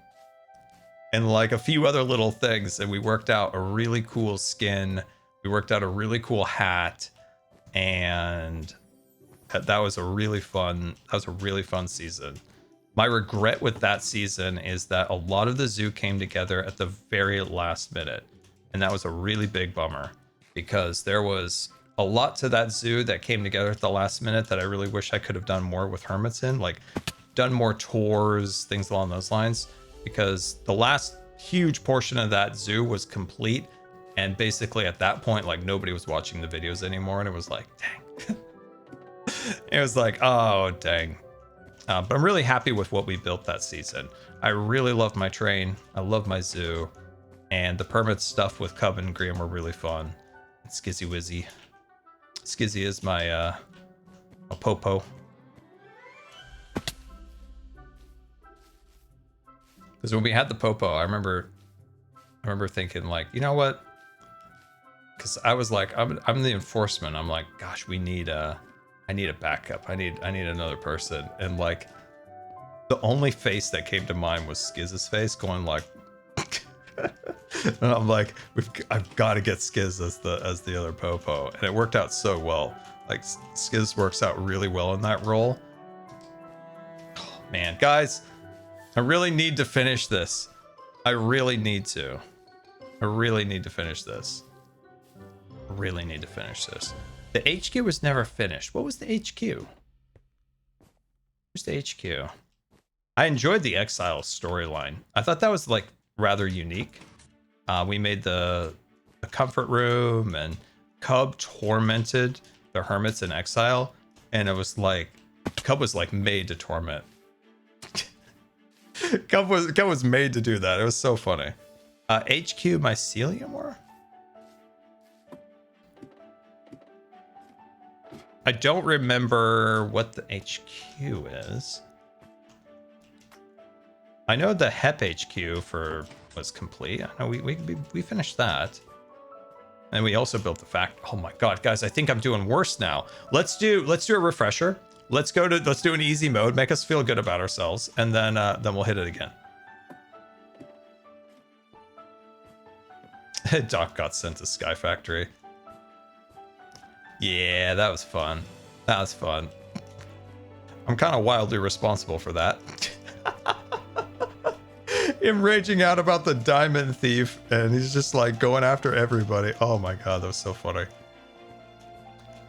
and like a few other little things. And we worked out a really cool skin. We worked out a really cool hat, and that was a really fun season. My regret with that season is that a lot of the zoo came together at the very last minute. And that was a really big bummer, because there was a lot to that zoo that came together at the last minute that I really wish I could have done more with hermits in, like done more tours, things along those lines, because the last huge portion of that zoo was complete. And basically at that point, like nobody was watching the videos anymore. And it was like, dang. It was like, oh, dang. But I'm really happy with what we built that season. I really love my train. I love my zoo. And the permit stuff with Cub and Graham were really fun. And Skizzy Wizzy. Skizzy is my a popo. Because when we had the popo, I remember thinking like, you know what? Because I was like, I'm the enforcement. I'm like, gosh, I need a backup. I need another person. And like, the only face that came to mind was Skiz's face, going like, And I'm like, I've got to get Skiz as the other Popo, and it worked out so well. Like Skiz works out really well in that role. Oh, man, guys, I really need to finish this. I really need to. I really need to finish this. I really need to finish this. The HQ was never finished. What was the HQ? Where's the HQ? I enjoyed the Exile storyline. I thought that was like rather unique. We made the comfort room, and Cub tormented the hermits in exile, and it was like Cub was like made to torment. Cub was made to do that. It was so funny. HQ Mycelium War? I don't remember what the HQ is. I know the HEP HQ was complete. I know we finished that. And we also built the fact. Oh my god, guys, I think I'm doing worse now. Let's do a refresher. Let's do an easy mode, make us feel good about ourselves, and then we'll hit it again. Doc got sent to Sky Factory. Yeah, that was fun. That was fun. I'm kind of wildly responsible for that. Him raging out about the diamond thief, and he's just like going after everybody. Oh my god, that was so funny.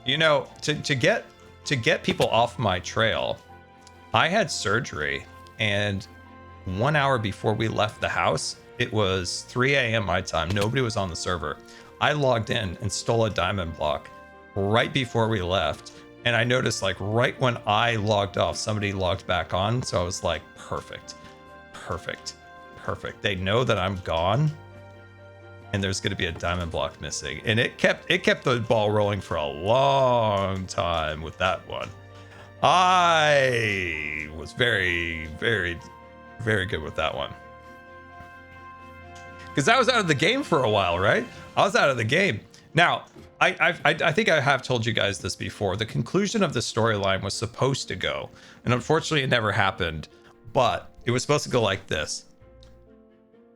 You know, to get people off my trail, I had surgery, and 1 hour before we left the house, it was 3 a.m. my time. Nobody was on the server. I logged in and stole a diamond block right before we left, and I noticed like right when I logged off, somebody logged back on. So I was like, perfect. They know that I'm gone, and there's going to be a diamond block missing, and it kept the ball rolling for a long time with that one. I was very, very, very good with that one, because I was out of the game for a while, right? I was out of the game. Now, I think I have told you guys this before. The conclusion of the storyline was supposed to go, and unfortunately it never happened, but it was supposed to go like this.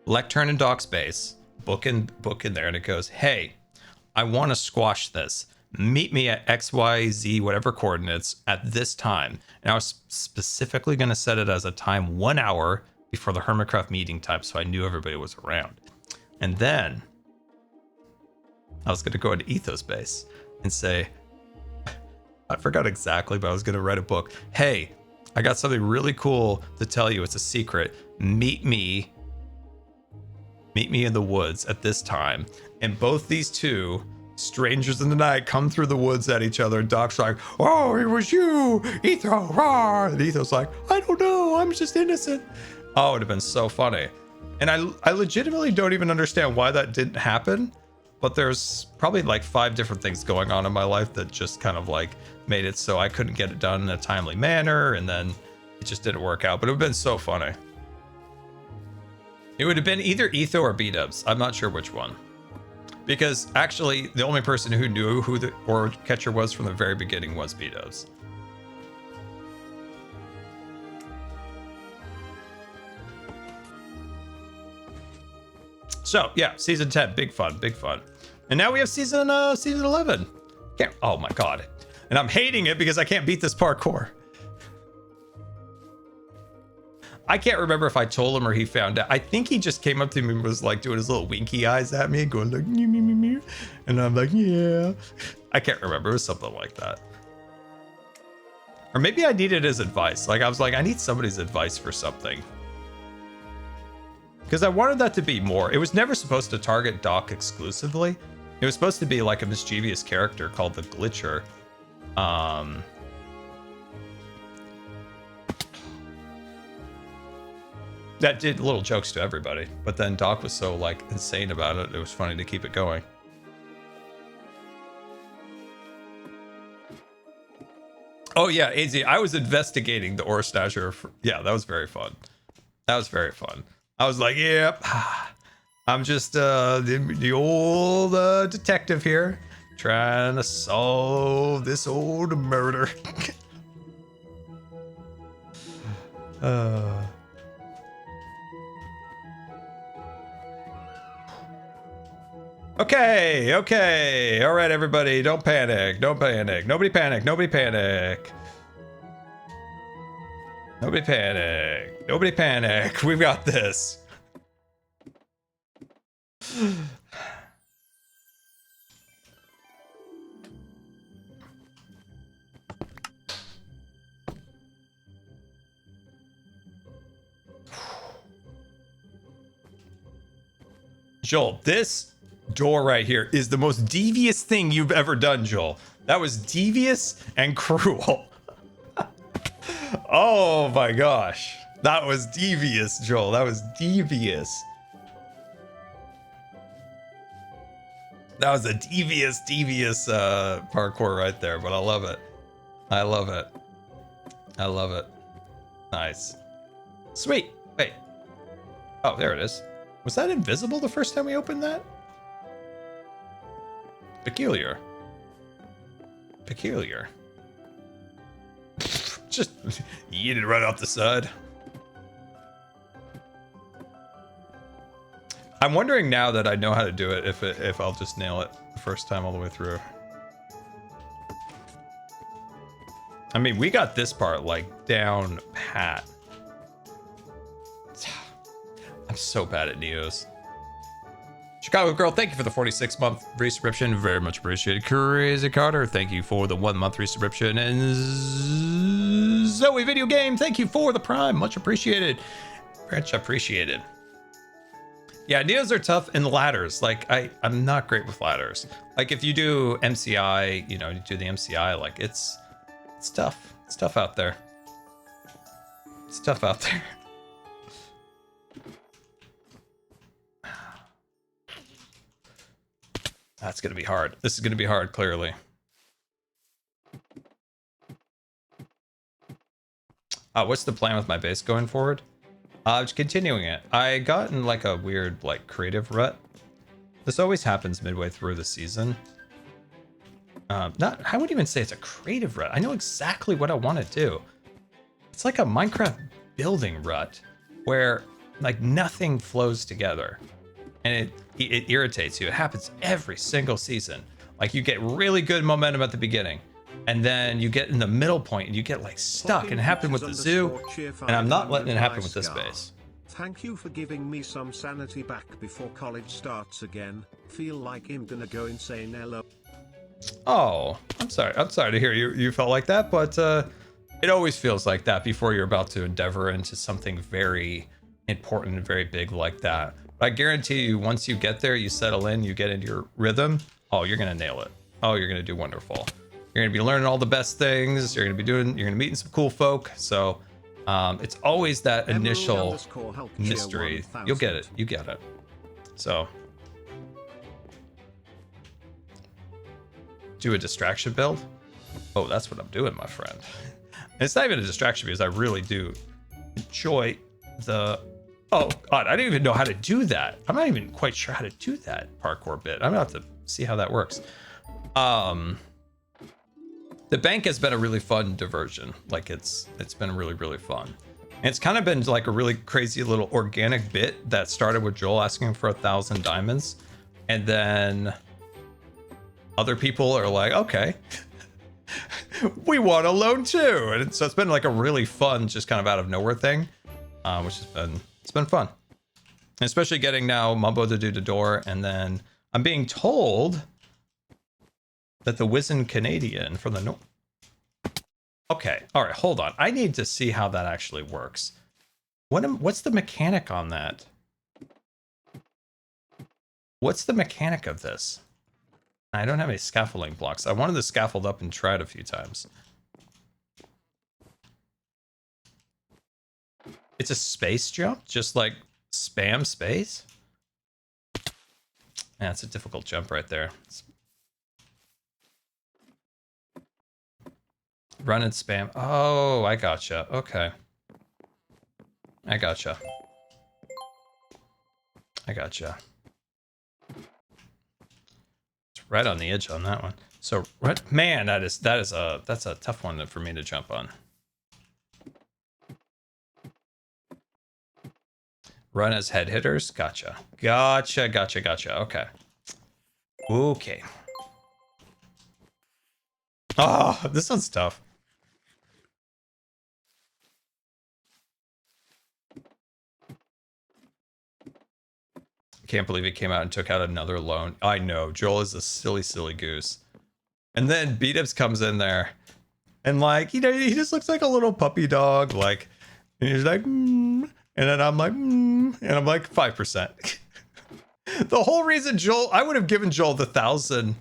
Lectern and Doc's base, book in there, and it goes, hey, I want to squash this. Meet me at XYZ, whatever coordinates, at this time. And I was specifically going to set it as a time 1 hour before the Hermitcraft meeting time, so I knew everybody was around. And then I was going to go into Ethos base and say, I forgot exactly, but I was going to write a book. Hey, I got something really cool to tell you. It's a secret. Meet me in the woods at this time. And both these two strangers in the night come through the woods at each other. And Doc's like, oh, it was you, Etho, rah. And Etho's like, I don't know, I'm just innocent. Oh, it would have been so funny. And I legitimately don't even understand why that didn't happen. But there's probably like 5 different things going on in my life that just kind of like made it so I couldn't get it done in a timely manner. And then it just didn't work out. But it would have been so funny. It would have been either Etho or B-Dubs. I'm not sure which one. Because actually, the only person who knew who the ore catcher was from the very beginning was B-Dubs. So, yeah, season 10, big fun. And now we have season 11. Oh my god. And I'm hating it because I can't beat this parkour. I can't remember if I told him or he found out. I think he just came up to me and was like doing his little winky eyes at me, going like, me, me, me, me. And I'm like, yeah. I can't remember. It was something like that. Or maybe I needed his advice. Like, I was like, I need somebody's advice for something. Because I wanted that to be more. It was never supposed to target Doc exclusively. It was supposed to be like a mischievous character called the Glitcher. That did little jokes to everybody, but then Doc was so like insane about it, it was funny to keep it going. Oh yeah, AZ, I was investigating the ore stasher. Yeah, that was very fun. That was very fun. I was like, yep, I'm just the old detective here, trying to solve this old murder. Okay, okay. All right, everybody, don't panic. Don't panic. Nobody panic. Nobody panic. Nobody panic. Nobody panic. We've got this. Joel, this door right here is the most devious thing you've ever done, Joel. That was devious and cruel. Oh my gosh. That was devious, Joel. That was devious. That was a devious parkour right there, but I love it. I love it. I love it. Nice. Sweet. Wait. Oh, there it is. Was that invisible the first time we opened that? Peculiar. Peculiar. Just yeet it right off the side. I'm wondering now that I know how to do it if I'll just nail it the first time all the way through. I mean, we got this part like down pat. I'm so bad at Neos. Chicago Girl, thank you for the 46-month resubscription. Very much appreciated. Crazy Carter, thank you for the 1-month resubscription. And Zoe Video Game, thank you for the Prime. Much appreciated. Much appreciated. Yeah, Neos are tough in ladders. Like, I'm not great with ladders. Like, if you do MCI, you know, you do the MCI, like, it's tough. It's tough out there. It's tough out there. That's going to be hard. This is going to be hard, clearly. What's the plan with my base going forward? Just continuing it. I got in like a weird, like, creative rut. This always happens midway through the season. I wouldn't even say it's a creative rut. I know exactly what I want to do. It's like a Minecraft building rut where, like, nothing flows together. And it irritates you. It happens every single season. Like, you get really good momentum at the beginning, and then you get in the middle point and you get like stuck. And it happened with the zoo, and I'm not letting it happen with this base. Thank you for giving me some sanity back before college starts again. Feel like I'm gonna go insane. Hello. Oh, I'm sorry. I'm sorry to hear you felt like that, but it always feels like that before you're about to endeavor into something very important and very big like that. I guarantee you, once you get there, you settle in, you get into your rhythm. Oh, you're gonna nail it. Oh, you're gonna do wonderful. You're gonna be learning all the best things. You're gonna be meeting some cool folk. So, it's always that initial mystery. You'll get it. You get it. So, do a distraction build. Oh, that's what I'm doing, my friend. And it's not even a distraction because I really do enjoy the. Oh, God, I didn't even know how to do that. I'm not even quite sure how to do that parkour bit. I'm gonna have to see how that works. The bank has been a really fun diversion. Like, it's been really, really fun. And it's kind of been like a really crazy little organic bit that started with Joel asking for 1,000 diamonds. And then other people are like, okay, we want a loan too. And so it's been like a really fun, just kind of out of nowhere thing, which has been, it's been fun. And especially getting now Mumbo to do the door. And then I'm being told that the Wizened Canadian from the north. Okay, all right, hold on. I need to see how that actually works. What's the mechanic on that? What's the mechanic of this? I don't have any scaffolding blocks. I wanted to scaffold up and try it a few times. It's a space jump? Just like spam space? Yeah, it's a difficult jump right there. Run and spam. Oh, I gotcha. Okay. I gotcha. I gotcha. It's right on the edge on that one. So, what? Man, that's a tough one for me to jump on. Run as head hitters. Gotcha. Gotcha. Gotcha. Gotcha. Okay. Okay. Oh, this one's tough. Can't believe he came out and took out another loan. I know, Joel is a silly, silly goose. And then Beatups comes in there. And like, you know, he just looks like a little puppy dog. Like, and he's like, and then I'm like, and I'm like, 5%. The whole reason I would have given Joel the 1,000.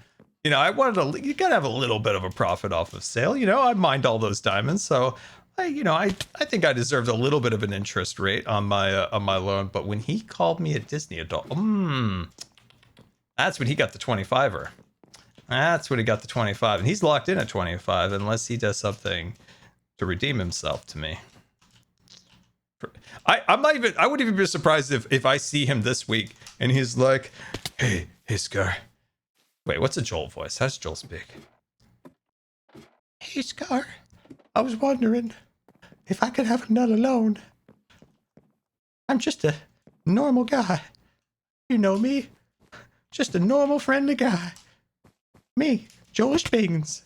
You know, you gotta have a little bit of a profit off of sale. You know, I mined all those diamonds. So I think I deserved a little bit of an interest rate on my loan. But when he called me a Disney adult, that's when he got the 25er. That's when he got the 25, and he's locked in at 25 unless he does something to redeem himself to me. I wouldn't even be surprised if I see him this week and he's like, hey Scar. Wait, what's a Joel voice? How's Joel speak? Hey Scar, I was wondering if I could have another loan. I'm just a normal guy. You know me. Just a normal friendly guy. Me, Joel Spings.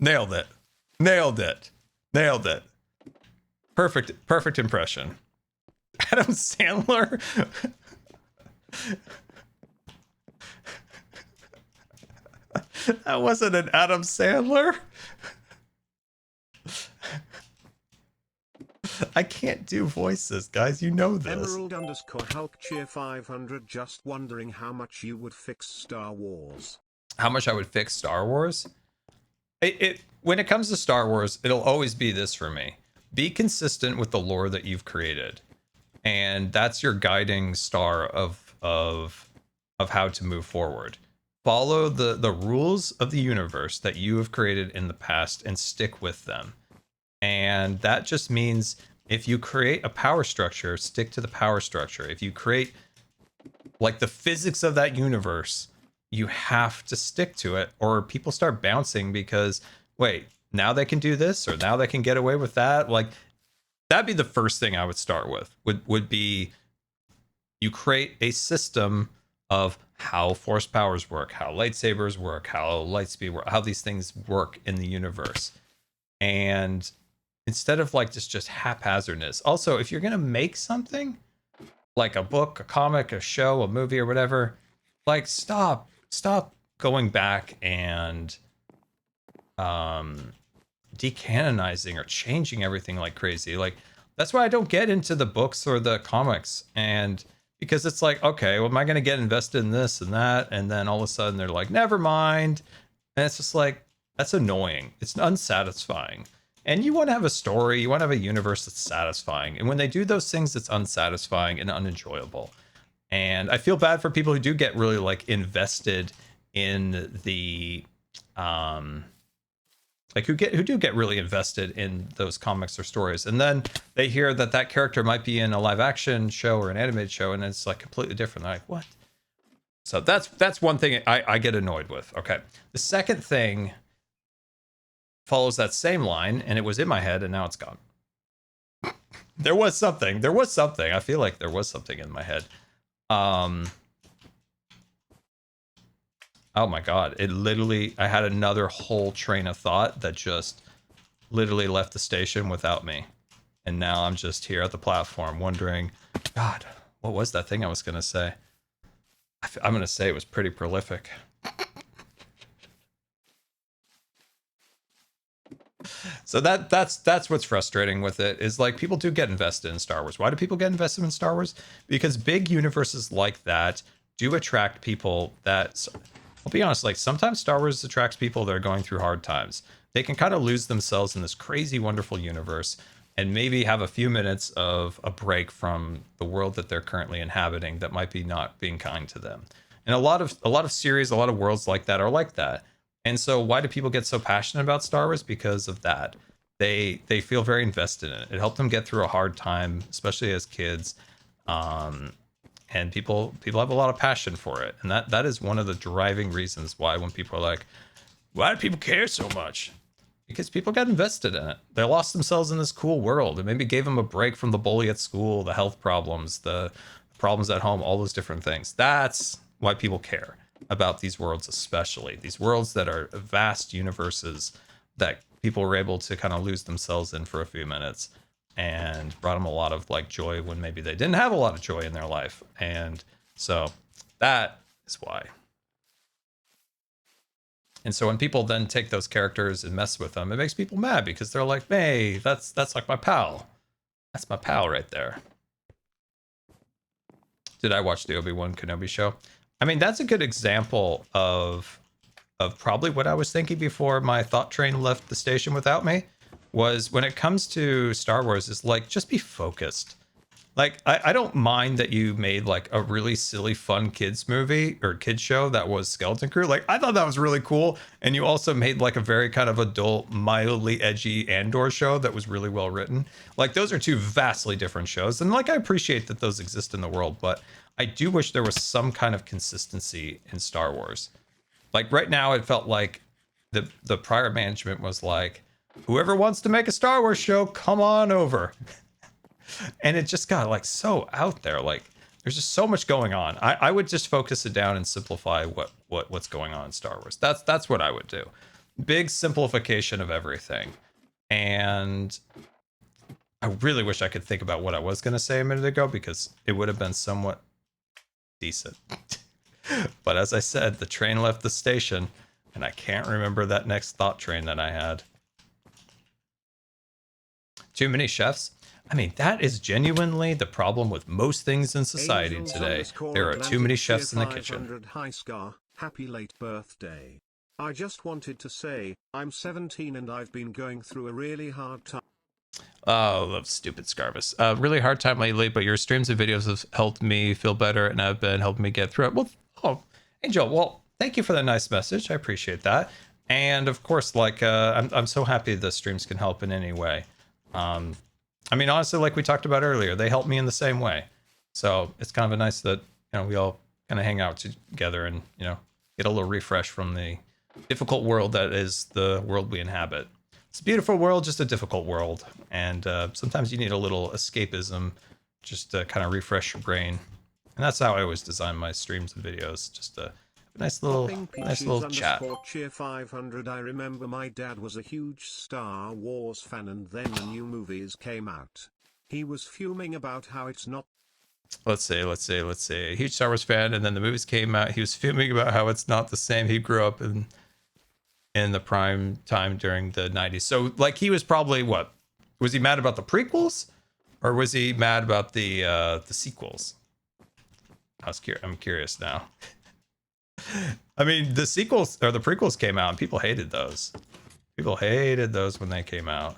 Nailed it. Nailed it. Nailed it. Perfect impression. Adam Sandler. That wasn't an Adam Sandler. I can't do voices, guys. You know this. Emerald_Hulk cheer 500. Just wondering how much you would fix Star Wars. How much I would fix Star Wars? When it comes to Star Wars, it'll always be this for me. Be consistent with the lore that you've created. And that's your guiding star of how to move forward. Follow the rules of the universe that you have created in the past and stick with them. And that just means if you create a power structure, stick to the power structure. If you create like the physics of that universe, you have to stick to it, or people start bouncing because, wait, now they can do this, or now they can get away with that. Like, that'd be the first thing I would start with, would be you create a system of how force powers work, how lightsabers work, how light speed work, how these things work in the universe. And instead of like just haphazardness. Also, if you're going to make something like a book, a comic, a show, a movie, or whatever, like stop going back and decanonizing or changing everything like crazy. Like, that's why I don't get into the books or the comics, and because it's like, okay, well, am I going to get invested in this and that, and then all of a sudden they're like, never mind, and it's just like, that's annoying. It's unsatisfying. And you want to have a story, you want to have a universe that's satisfying, and when they do those things, it's unsatisfying and unenjoyable. And I feel bad for people who do get really like invested in the like who do get really invested in those comics or stories, and then they hear that character might be in a live action show or an animated show, and it's like completely different. They're like, what? So that's one thing I get annoyed with. Okay, the second thing follows that same line, and it was in my head and now it's gone. There was something I feel like there was something in my head. Oh my god, I had another whole train of thought that just literally left the station without me, and now I'm just here at the platform wondering, god, what was that thing I was gonna say? I'm gonna say it was pretty prolific. So that's what's frustrating with it, is like people do get invested in Star Wars. Why do people get invested in Star Wars? Because big universes like that do attract people that, I'll be honest, like sometimes Star Wars attracts people that are going through hard times. They can kind of lose themselves in this crazy, wonderful universe and maybe have a few minutes of a break from the world that they're currently inhabiting that might be not being kind to them. And a lot of series, a lot of worlds like that are like that. And so why do people get so passionate about Star Wars? Because of that. They feel very invested in it. It helped them get through a hard time, especially as kids. And people have a lot of passion for it. And that is one of the driving reasons why, when people are like, why do people care so much? Because people got invested in it. They lost themselves in this cool world. It maybe gave them a break from the bully at school, the health problems, the problems at home, all those different things. That's why people care. about these worlds, especially these worlds that are vast universes that people were able to kind of lose themselves in for a few minutes, and brought them a lot of like joy when maybe they didn't have a lot of joy in their life. And so that is why. And so when people then take those characters and mess with them, it makes people mad because they're like, hey, that's like my pal. That's my pal right there. Did I watch the Obi-Wan Kenobi show? I mean, that's a good example of probably what I was thinking before my thought train left the station without me, was when it comes to Star Wars, is like, just be focused. Like, I don't mind that you made like a really silly, fun kids movie or kids show that was Skeleton Crew. Like, I thought that was really cool. And you also made like a very kind of adult, mildly edgy Andor show that was really well written. Like, those are two vastly different shows. And like, I appreciate that those exist in the world, but I do wish there was some kind of consistency in Star Wars. Like right now, it felt like the prior management was like, whoever wants to make a Star Wars show, come on over. And it just got like so out there. Like there's just so much going on. I would just focus it down and simplify what's going on in Star Wars. That's what I would do. Big simplification of everything. And I really wish I could think about what I was going to say a minute ago, because it would have been somewhat decent. But as I said, the train left the station and I can't remember that next thought train that I had. Too many chefs? I mean, that is genuinely the problem with most things in society today. There are too many chefs in the kitchen. Hi Scar, happy late birthday. I just wanted to say, I'm 17 and I've been going through a really hard time. Oh, love stupid Scarvis. Really hard time lately, but your streams and videos have helped me feel better and have been helping me get through it. Well, oh, Angel, well, thank you for that nice message. I appreciate that. And of course, like, I'm so happy the streams can help in any way. I mean, honestly, like we talked about earlier, they help me in the same way. So it's kind of nice that, you know, we all kind of hang out together and, you know, get a little refresh from the difficult world that is the world we inhabit. It's a beautiful world, just a difficult world. And sometimes you need a little escapism just to kind of refresh your brain. And that's how I always design my streams and videos. Just a nice little chat. Cheer 500. I remember my dad was a huge Star Wars fan, and then the new movies came out. He was fuming about how it's not. Let's say, a huge Star Wars fan, and then the movies came out. He was fuming about how it's not the same. He grew up in the prime time during the 90s. So, like, he was probably what? Was he mad about the prequels, or was he mad about the sequels? I'm curious now. I mean, the sequels or the prequels came out and people hated those. People hated those when they came out.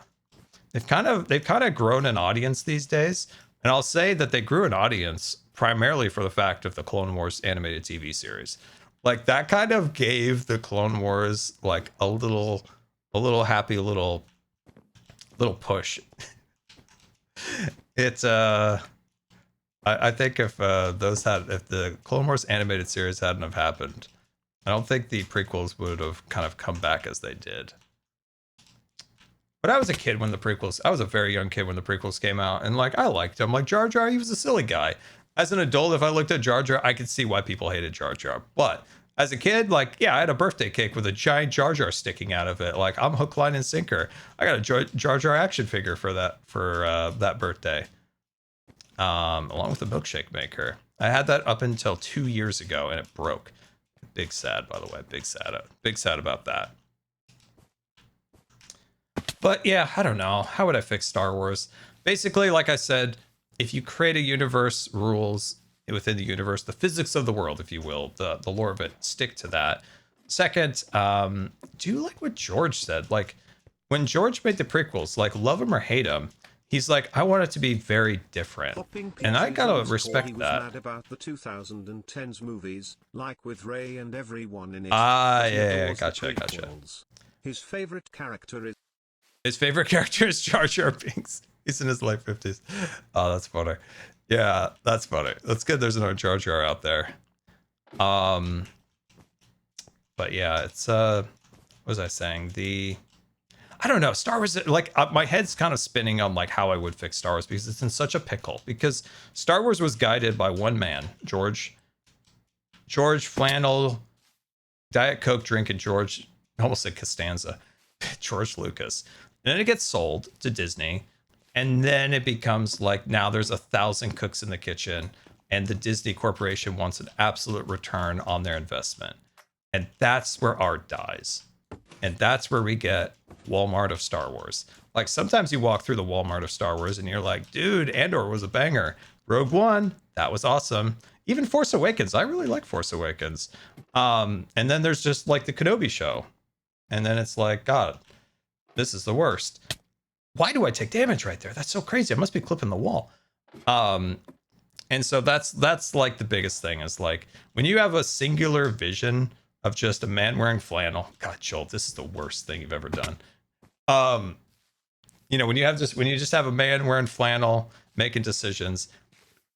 They've kind of grown an audience these days. And I'll say that they grew an audience primarily for the fact of the Clone Wars animated TV series. Like that kind of gave the Clone Wars like a little happy little push. It's I think if the Clone Wars animated series hadn't have happened, I don't think the prequels would have kind of come back as they did. But I was a very young kid when the prequels came out, and like I liked them. Like Jar Jar, he was a silly guy. As an adult, if I looked at Jar Jar, I could see why people hated Jar Jar. But as a kid, like, yeah, I had a birthday cake with a giant Jar Jar sticking out of it. Like, I'm hook, line, and sinker. I got a Jar Jar action figure for that birthday. Along with a milkshake maker. I had that up until 2 years ago and it broke. Big sad, by the way. Big sad about that. But yeah, I don't know. How would I fix Star Wars? Basically, like I said, if you create a universe, rules within the universe, the physics of the world, if you will, the lore of it, stick to that. Second, do like what George said. Like when George made the prequels, like love him or hate him, he's like, I want it to be very different. And I gotta respect he was that. Mad about the 2010s movies, like with Rey and everyone in it. Yeah, gotcha. His favorite character is Jar Jar Binks. He's in his late 50s. Oh, that's funny. Yeah, that's funny. That's good. There's another Jar Jar out there. But yeah, it's what was I saying? I don't know. Star Wars, like my head's kind of spinning on like how I would fix Star Wars because it's in such a pickle. Because Star Wars was guided by one man, George Flannel Diet Coke drinking George, I almost said Costanza, George Lucas. And then it gets sold to Disney. And then it becomes like now there's 1,000 cooks in the kitchen, and the Disney Corporation wants an absolute return on their investment. And that's where art dies. And that's where we get Walmart of Star Wars. Like sometimes you walk through the Walmart of Star Wars and you're like, dude, Andor was a banger. Rogue One, that was awesome. Even Force Awakens, I really like Force Awakens. And then there's just like the Kenobi show. And then it's like, God, this is the worst. Why do I take damage right there? That's so crazy. I must be clipping the wall. And so that's like the biggest thing is like when you have a singular vision of just a man wearing flannel. God, Joel, this is the worst thing you've ever done. You know, when you just have a man wearing flannel making decisions,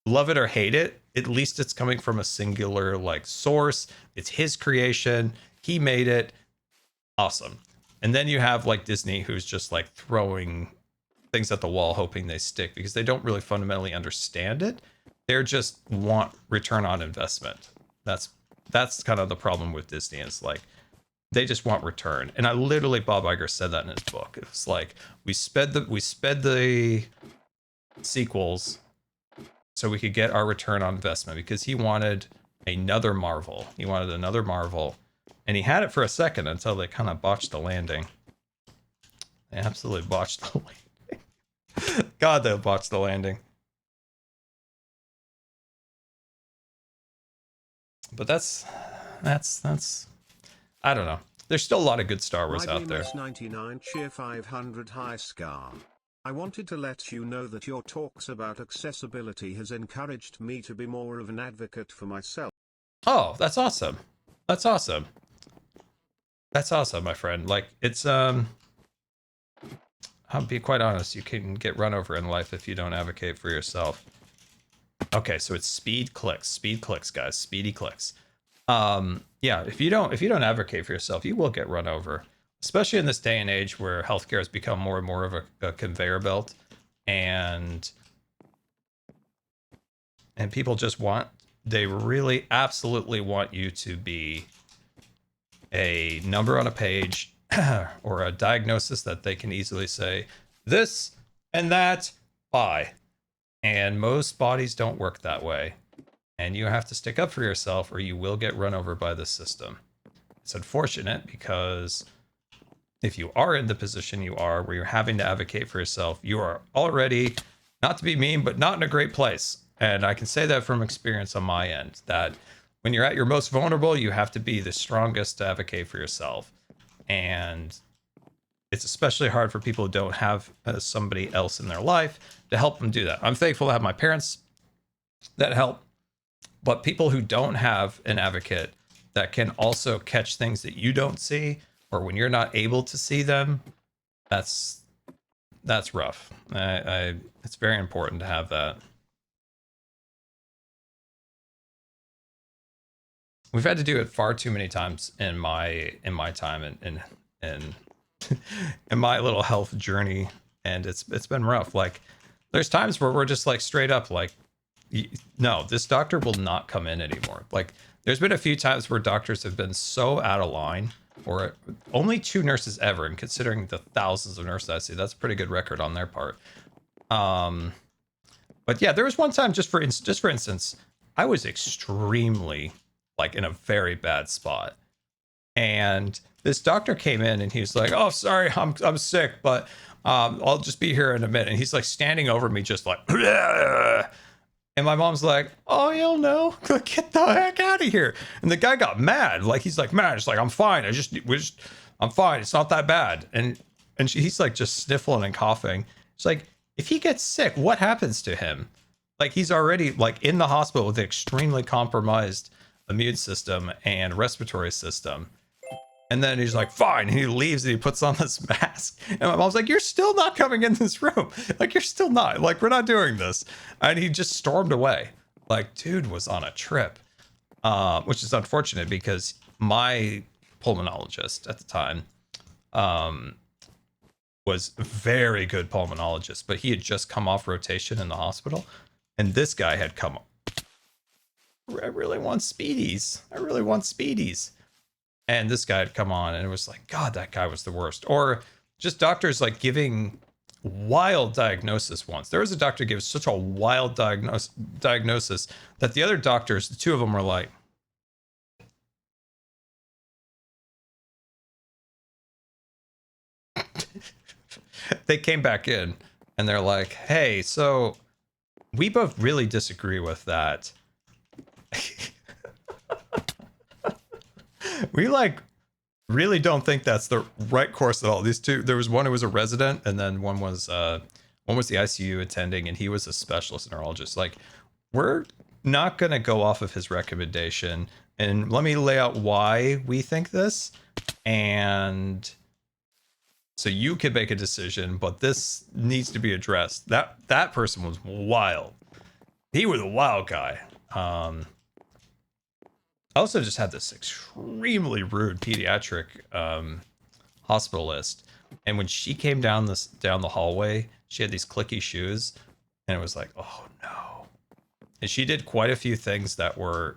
love it or hate it, at least it's coming from a singular like source. It's his creation. He made it. Awesome. And then you have like Disney, who's just like throwing things at the wall, hoping they stick because they don't really fundamentally understand it. They're just want return on investment. That's kind of the problem with Disney. Is like they just want return. And I literally, Bob Iger said that in his book. It was like we sped the sequels so we could get our return on investment because he wanted another Marvel. He wanted another Marvel. And he had it for a second until they kind of botched the landing. They absolutely botched the landing. God, they botched the landing. But that's I don't know. There's still a lot of good Star Wars out there. 99 cheer 500 high Scar. I wanted to let you know that your talks about accessibility has encouraged me to be more of an advocate for myself. Oh, that's awesome. That's awesome. That's awesome, my friend. Like it's I'll be quite honest, you can get run over in life if you don't advocate for yourself. Okay, so it's speed clicks, guys, speedy clicks. Yeah, if you don't advocate for yourself, you will get run over, especially in this day and age where healthcare has become more and more of a conveyor belt, and people just they really absolutely want you to be a number on a page or a diagnosis that they can easily say this and that, buy. And most bodies don't work that way. And you have to stick up for yourself or you will get run over by the system. It's unfortunate because if you are in the position you are where you're having to advocate for yourself, you are already, not to be mean, but not in a great place. And I can say that from experience on my end, that when you're at your most vulnerable, you have to be the strongest to advocate for yourself. And it's especially hard for people who don't have somebody else in their life to help them do that. I'm thankful to have my parents that help, but people who don't have an advocate that can also catch things that you don't see, or when you're not able to see them, that's rough. It's very important to have that. We've had to do it far too many times in my time and in my little health journey, and it's been rough. Like there's times where we're just like straight up like, no, this doctor will not come in anymore. Like there's been a few times where doctors have been so out of line, or only 2 nurses ever, and considering the thousands of nurses I see, that's a pretty good record on their part. But yeah, there was one time just for instance, I was extremely like in a very bad spot, and this doctor came in and he was like, "Oh, sorry, I'm sick, but I'll just be here in a minute." And he's like standing over me, just like, and my mom's like, "Oh, hell no, get the heck out of here!" And the guy got mad, like he's like, "Man, it's like I'm fine. I'm fine. It's not that bad." And he's like just sniffling and coughing. It's like, if he gets sick, what happens to him? Like he's already like in the hospital with an extremely compromised immune system and respiratory system. And then he's like, fine. And he leaves and he puts on this mask. And my mom's like, you're still not coming in this room. Like, you're still not. Like, we're not doing this. And he just stormed away. Like, dude was on a trip. Which is unfortunate because my pulmonologist at the time was a very good pulmonologist. But he had just come off rotation in the hospital. And this guy had come up. I really want speedies. And this guy had come on and it was like, God, that guy was the worst. Or just doctors like giving wild diagnosis once. There was a doctor who gave such a wild diagnosis that the other doctors, the two of them were like, they came back in and they're like, hey, so we both really disagree with that. We like really don't think that's the right course at all. These two, there was one who was a resident, and then one was the ICU attending, and he was a specialist neurologist. Like, we're not gonna go off of his recommendation, and let me lay out why we think this, and so you can make a decision. But this needs to be addressed. That person was wild. He was a wild guy. I also just had this extremely rude pediatric hospitalist, and when she came down the hallway, she had these clicky shoes, and it was like, oh no. And she did quite a few things that were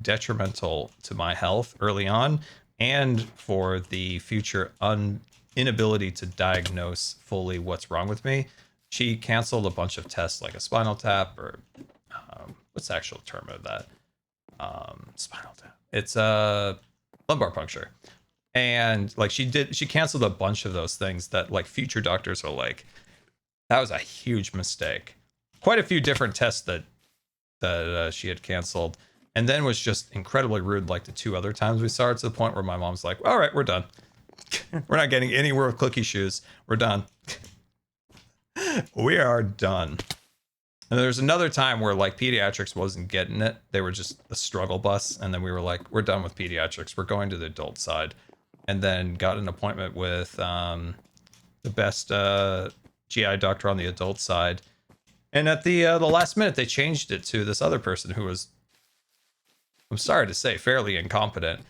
detrimental to my health early on, and for the future inability to diagnose fully what's wrong with me. She canceled a bunch of tests, like a spinal tap, or what's the actual term of that? Spinal tap. It's a lumbar puncture. And like she canceled a bunch of those things that like future doctors are like, that was a huge mistake. Quite a few different tests that she had canceled, and then was just incredibly rude like the two other times we saw her, to the point where my mom's like, all right, we're done. We're not getting anywhere with clicky shoes. We're done. We are done. And there's another time where like pediatrics wasn't getting it. They were just a struggle bus. And then we were like, we're done with pediatrics. We're going to the adult side. And then got an appointment with the best GI doctor on the adult side. And at the last minute, they changed it to this other person who was, I'm sorry to say, fairly incompetent,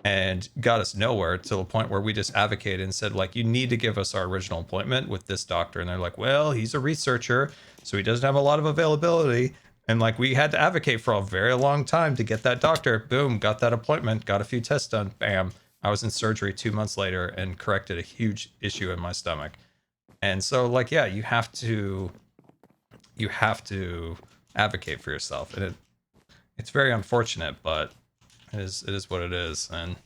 and got us nowhere, to the point where we just advocated and said, like, you need to give us our original appointment with this doctor. And they're like, well, he's a researcher, so he doesn't have a lot of availability. And like, we had to advocate for a very long time to get that doctor. Boom, got that appointment, got a few tests done. Bam, I was in surgery 2 months later and corrected a huge issue in my stomach. And so like, yeah, you have to advocate for yourself. And it's very unfortunate, but it is what it is, and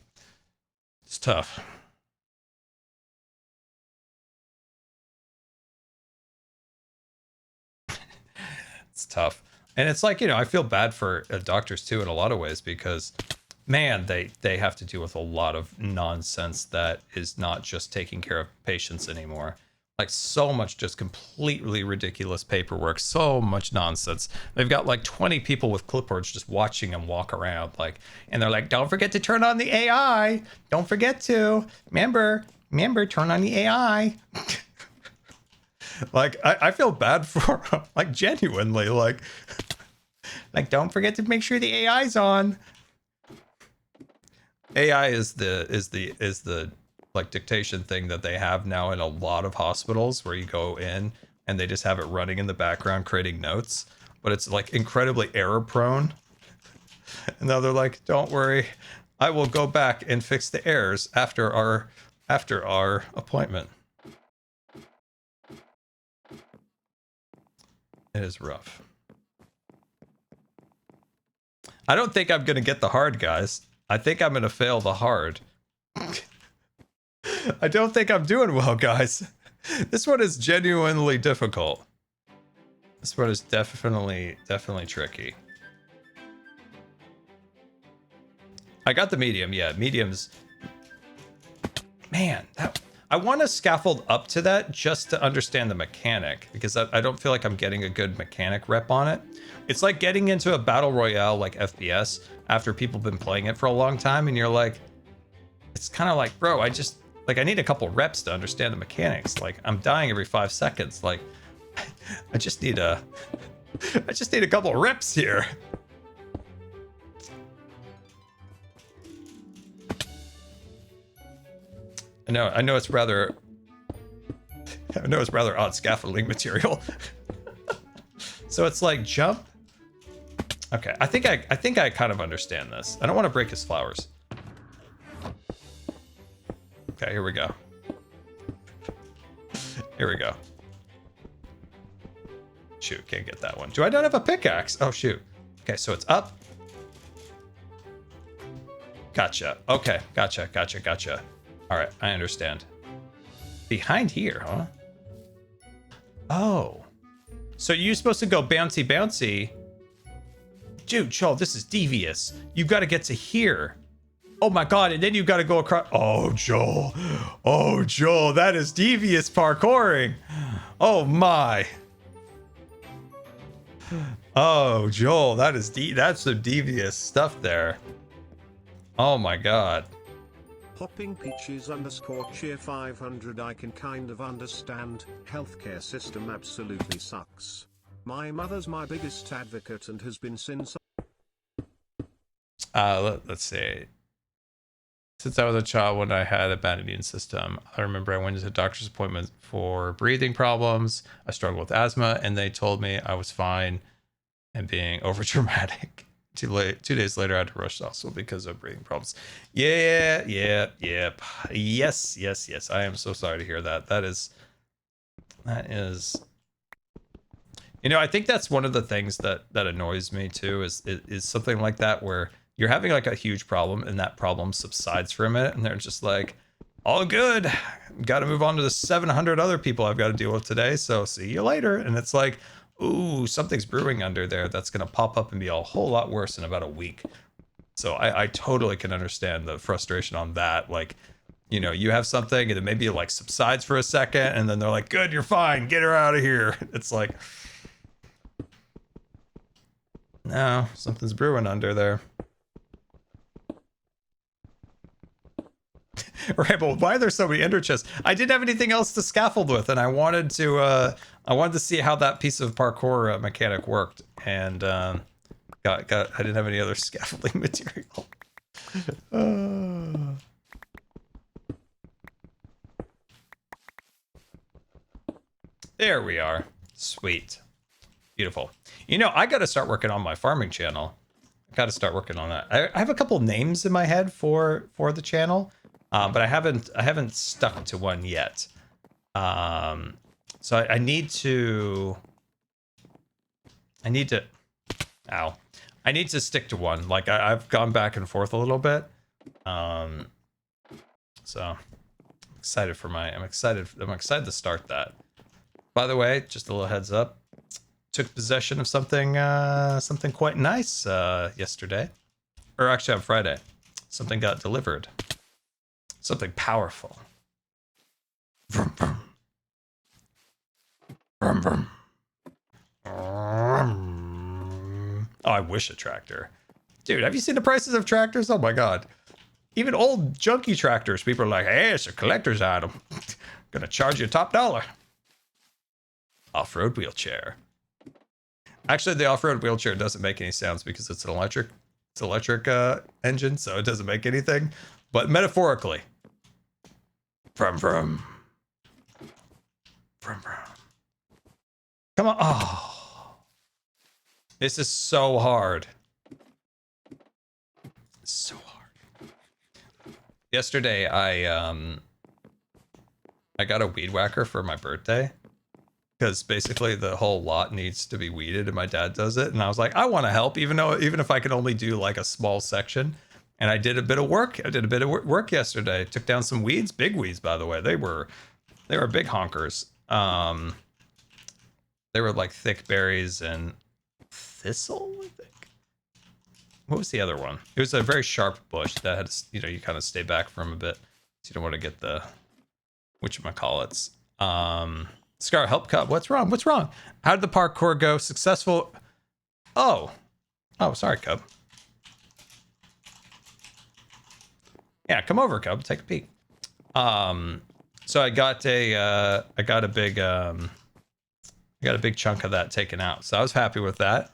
it's tough. It's tough. And it's like, you know, I feel bad for doctors too in a lot of ways, because man, they have to deal with a lot of nonsense that is not just taking care of patients anymore. Like, so much just completely ridiculous paperwork, so much nonsense. They've got like 20 people with clipboards just watching them walk around, like, and they're like, don't forget to turn on the AI. Don't forget to remember, turn on the AI. Like, I feel bad for, like, genuinely, like, don't forget to make sure the AI's on. AI is the like dictation thing that they have now in a lot of hospitals, where you go in and they just have it running in the background creating notes, but it's like incredibly error prone. And now they're like, don't worry, I will go back and fix the errors after our appointment. It is rough. I don't think I'm gonna get the hard, guys. I think I'm gonna fail the hard. I don't think I'm doing well, guys. This one is genuinely difficult. This one is definitely tricky. I got the medium, yeah. Medium's... Man, I want to scaffold up to that just to understand the mechanic, because I don't feel like I'm getting a good mechanic rep on it. It's like getting into a battle royale like FPS after people have been playing it for a long time, and you're like... It's kind of like, bro, I need a couple reps to understand the mechanics. Like, I'm dying every 5 seconds. Like, I just need a couple reps here. I know it's rather odd scaffolding material. So it's like jump. Okay, I think I kind of understand this. I don't want to break his flowers. Okay, here we go. Here we go. Shoot, can't get that one. Do I not have a pickaxe? Oh, shoot. Okay, so it's up. Gotcha. Okay, gotcha. All right, I understand. Behind here, huh? Oh. So you're supposed to go bouncy, bouncy. Dude, Joel, this is devious. You've got to get to here. Oh my God, and then you've got to go across. Oh, Joel. Oh, Joel, that is devious parkouring. Oh my. Oh, Joel, that's some devious stuff there. Oh my God. Hopping Peaches _ cheer 500. I can kind of understand. Healthcare system absolutely sucks. My mother's my biggest advocate and has been since. Let's see. Since I was a child, when I had a bad immune system, I remember I went to a doctor's appointment for breathing problems. I struggled with asthma, and they told me I was fine and being over dramatic. 2 days later, I had to rush to hospital because of breathing problems. Yep. Yes. I am so sorry to hear that. That is. You know, I think that's one of the things that annoys me too. Is something like that where you're having like a huge problem and that problem subsides for a minute, and they're just like, all good. Got to move on to the 700 other people I've got to deal with today. So see you later. And it's like, ooh, something's brewing under there that's going to pop up and be a whole lot worse in about a week. So I totally can understand the frustration on that. Like, you know, you have something and it maybe like subsides for a second and then they're like, good, you're fine. Get her out of here. It's like, no, something's brewing under there. Right, but why are there so many ender chests? I didn't have anything else to scaffold with, and I wanted to see how that piece of parkour mechanic worked, and I didn't have any other scaffolding material. There we are. Sweet, beautiful. You know, I got to start working on my farming channel. I got to start working on that. I have a couple names in my head for the channel. But I haven't stuck to one yet. So I need to stick to one. Like I've gone back and forth a little bit. So I'm excited to start that. By the way, just a little heads up. Took possession of something quite nice yesterday. Or actually on Friday. Something got delivered. Something powerful. Vroom, vroom. Vroom, vroom. Oh, I wish a tractor. Dude, have you seen the prices of tractors? Oh my God. Even old junky tractors, people are like, hey, it's a collector's item. Gonna charge you top dollar. Off-road wheelchair. Actually, the off-road wheelchair doesn't make any sounds because it's an electric engine, so it doesn't make anything. But metaphorically. Vroom, vroom. Vroom, vroom. Come on. Oh. This is so hard. So hard. Yesterday, I got a weed whacker for my birthday. Because basically the whole lot needs to be weeded and my dad does it. And I was like, I want to help, even if I can only do like a small section. And I did a bit of work. Work yesterday. Took down some weeds, big weeds, by the way. They were big honkers. They were like thick berries and thistle, I think. What was the other one? It was a very sharp bush that had, you kind of stay back from a bit. So you don't want to get the whatchamacallits. Scar, help Cub. What's wrong? How did the parkour go? Successful. Oh, sorry, Cub. Yeah, come over, Cub. Take a peek. So I got a big chunk of that taken out. So I was happy with that.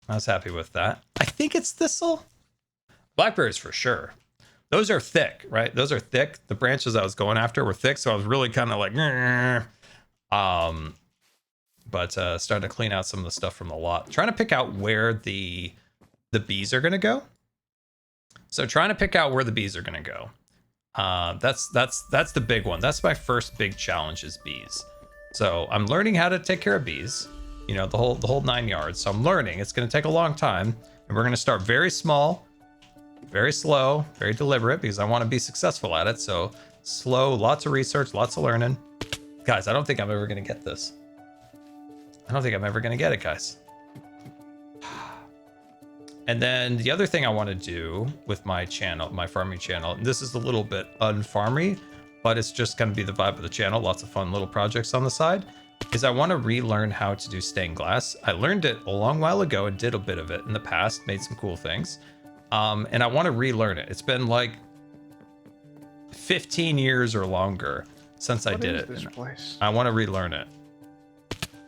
I think it's thistle. Blackberries for sure. Those are thick, right? Those are thick. The branches I was going after were thick, so I was really kind of like, but starting to clean out some of the stuff from the lot. Trying to pick out where the bees are gonna go. So trying to pick out where the bees are gonna go. That's the big one. That's my first big challenge is bees. So I'm learning how to take care of bees. You know, the whole 9 yards. So I'm learning. It's going to take a long time, and we're going to start very small, very slow, very deliberate because I want to be successful at it. So slow, lots of research, lots of learning. Guys, I don't think I'm ever going to get this. I don't think I'm ever going to get it, guys. And then the other thing I want to do with my channel, my farming channel, and this is a little bit unfarmy, but it's just going to be the vibe of the channel. Lots of fun little projects on the side. Is I want to relearn how to do stained glass. I learned it a long while ago and did a bit of it in the past, made some cool things. And I want to relearn it. It's been like 15 years or longer since I did it. This place? I want to relearn it.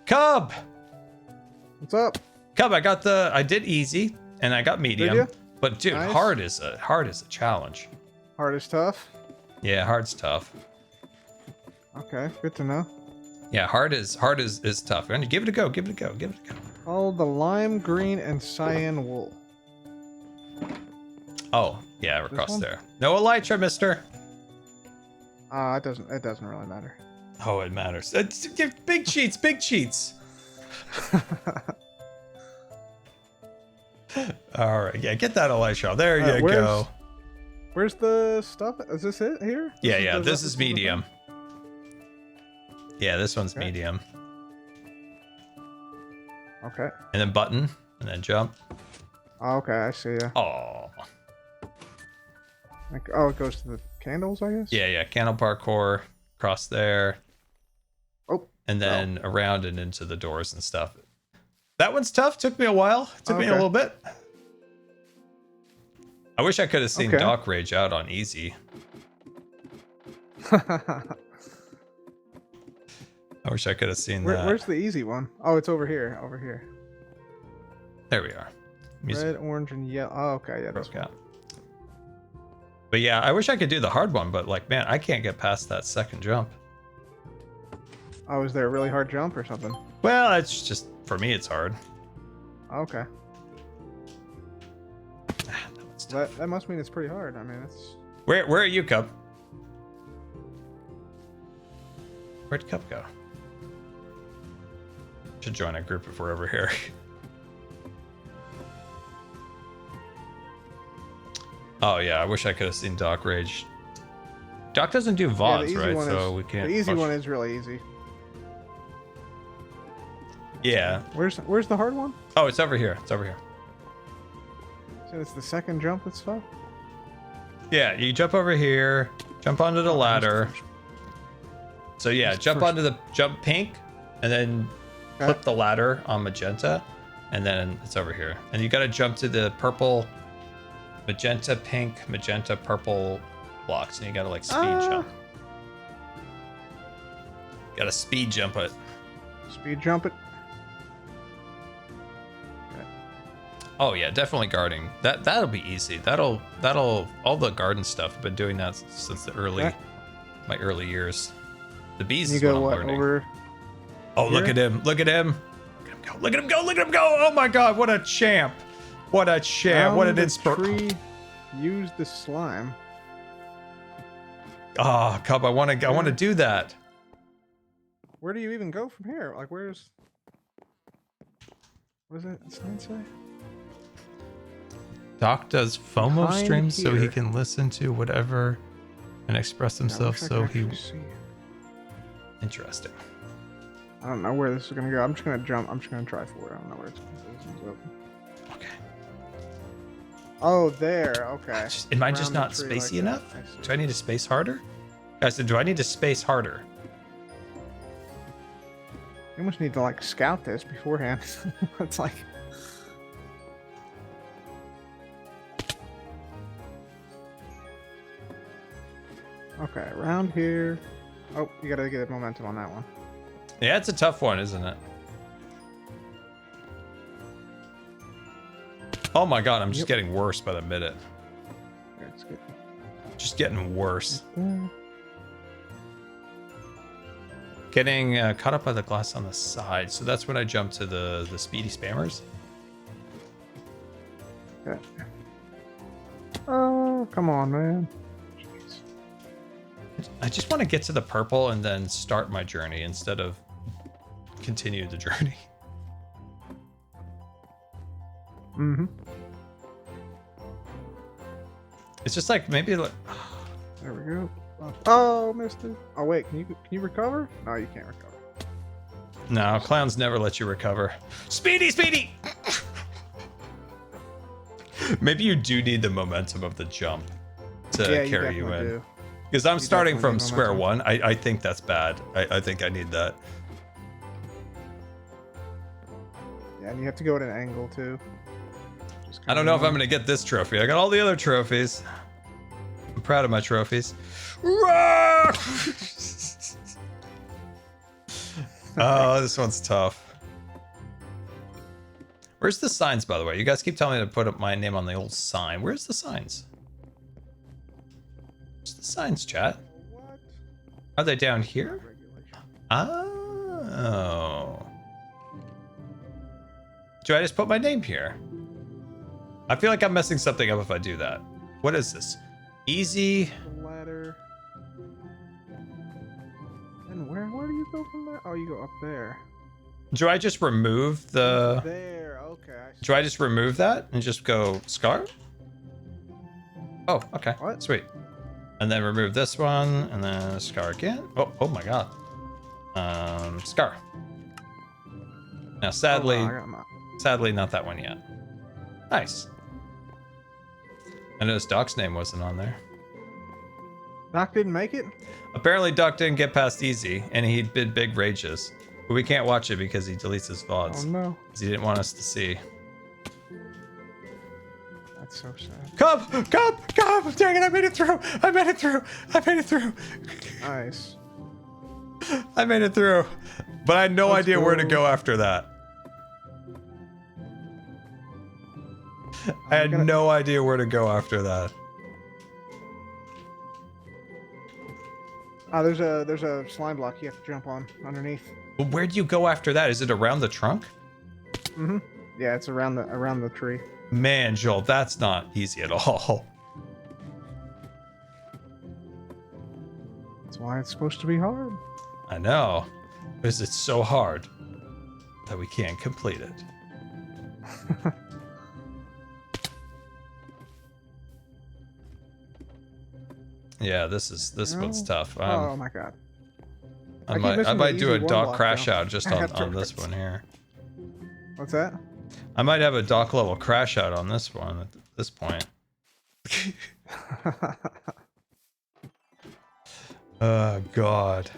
Cub! What's up? Cub, I did easy and I got medium. Did you? But dude, Nice. hard is a challenge. Hard is tough. Yeah, hard's tough. Okay, good to know. Yeah, hard is tough. And give it a go, give it a go, give it a go. All the lime green and cyan wool. Oh, yeah, we're This across one? there. No elytra, mister. It doesn't really matter. Oh, it matters. Big cheats, big cheats. All right, yeah, get that elytra. There you go. Where's the stuff? Is this it here? This is medium. Yeah, this one's Okay. medium. Okay. And then button, and then jump. Oh, okay, I see ya. Oh. Like, oh, it goes to the candles, I guess? Yeah, candle parkour, across there. Oh. And then around and into the doors and stuff. That one's tough. Took me a while. Took me a Okay. little bit. I wish I could have seen Okay. Doc Rage out on easy. I wish I could have seen that. Where's the easy one? Oh, it's over here. Over here. There we are. Music Red, orange, and yellow. Oh, okay, yeah, that's broke out. But yeah, I wish I could do the hard one, but like, man, I can't get past that second jump. Oh, is there a really hard jump or something? Well, it's just, for me, it's hard. Okay. That one's tough. That must mean it's pretty hard. I mean, it's... Where are you, Cub? Where'd Cub go? Should join a group if we're over here. Oh yeah, I wish I could have seen Doc Rage. Doc doesn't do the VODs, easy right? one So is- we can't. The easy push- one is really easy. Yeah. Where's the hard one? Oh, it's over here. It's over here. So it's the second jump that's tough? Yeah, you jump over here, jump onto the ladder. So yeah, Where's the jump first- onto the jump pink, and then flip the ladder on magenta, and then it's over here. And you got to jump to the purple, magenta, pink, magenta, purple blocks, and you got to like speed jump. Got to speed jump it. Speed jump it. Oh yeah, definitely guarding. That'll be easy. That'll all the garden stuff. I've been doing that since the my early years. The bees You is what go I'm what, learning. over... Oh, look here? at him. Look at him. Look at him go. Look at him go. Oh my god, what a champ. What a champ. What an Down the inspiration. tree, use the slime. Oh, Cub, I want to do that. Where do you even go from here? Like, where's... What does it sign say? Doc does FOMO Behind streams so he here. can listen to whatever and express I himself. wish I So could he actually see. interesting. I don't know where this is gonna go. I'm just gonna jump. I'm just gonna try for it. I don't know where it's gonna go. Okay. Oh, there. Okay. Am I just Around not the tree spacey like enough? that. I see. Do I need to space harder? Guys, do I need to space harder? You almost need to like scout this beforehand. It's like... Okay, around here. Oh, you gotta get momentum on that one. Yeah, it's a tough one, isn't it? Oh my god, I'm just Yep. getting worse by the minute. There, it's good. Just getting worse. There. Getting caught up by the glass on the side. So that's when I jump to the speedy spammers. Okay. Oh, come on, man. Jeez. I just want to get to the purple and then start my journey instead of continue the journey. Mm-hmm. It's just like maybe like There we go. Oh, missed it. Oh wait, can you recover? No, you can't recover. no, clowns never let you recover. Speedy, speedy. Maybe you do need the momentum of the jump to carry you in. Do. Because I'm starting definitely from need square momentum. one. I think that's bad. I think I need that. Yeah, and you have to go at an angle too. Just I don't know if I'm gonna get this trophy. I got all the other trophies. I'm proud of my trophies. Oh, this one's tough. Where's the signs, by the way? You guys keep telling me to put up my name on the old sign. Where's the signs? Where's the signs, chat? What? Are they down here? Regulation. Oh. Do I just put my name here? I feel like I'm messing something up if I do that. What is this? Easy. The ladder. And where do you go from there? Oh, you go up there. Do I just remove the... There, okay. I see. Do I just remove that and just go Scar? Oh, okay. What? Sweet. And then remove this one and then Scar again. Oh my god. Scar. Now sadly, Oh, no, I got my- sadly not that one yet. Nice. I noticed Doc's name wasn't on there. Doc didn't make it? Apparently Doc didn't get past easy and he did big rages. But we can't watch it because he deletes his VODs. Oh no. Because he didn't want us to see. That's so sad. Come! Dang it, I made it through! I made it through! Nice. I made it through. But I had no Let's idea where to go. go after that. I had no idea where to go after that. Oh, there's a slime block you have to jump on underneath. Well, where do you go after that? Is it around the trunk? Mm-hmm. Yeah, it's around the tree. Man, Joel, that's not easy at all. That's why it's supposed to be hard. I know. Because it's so hard that we can't complete it. Yeah, this one's tough. Oh my god. I keep might missing the do a easy dock warlock, crash though. out just I have on this turrets. one here. What's that? I might have a dock level crash out on this one at this point. Oh god.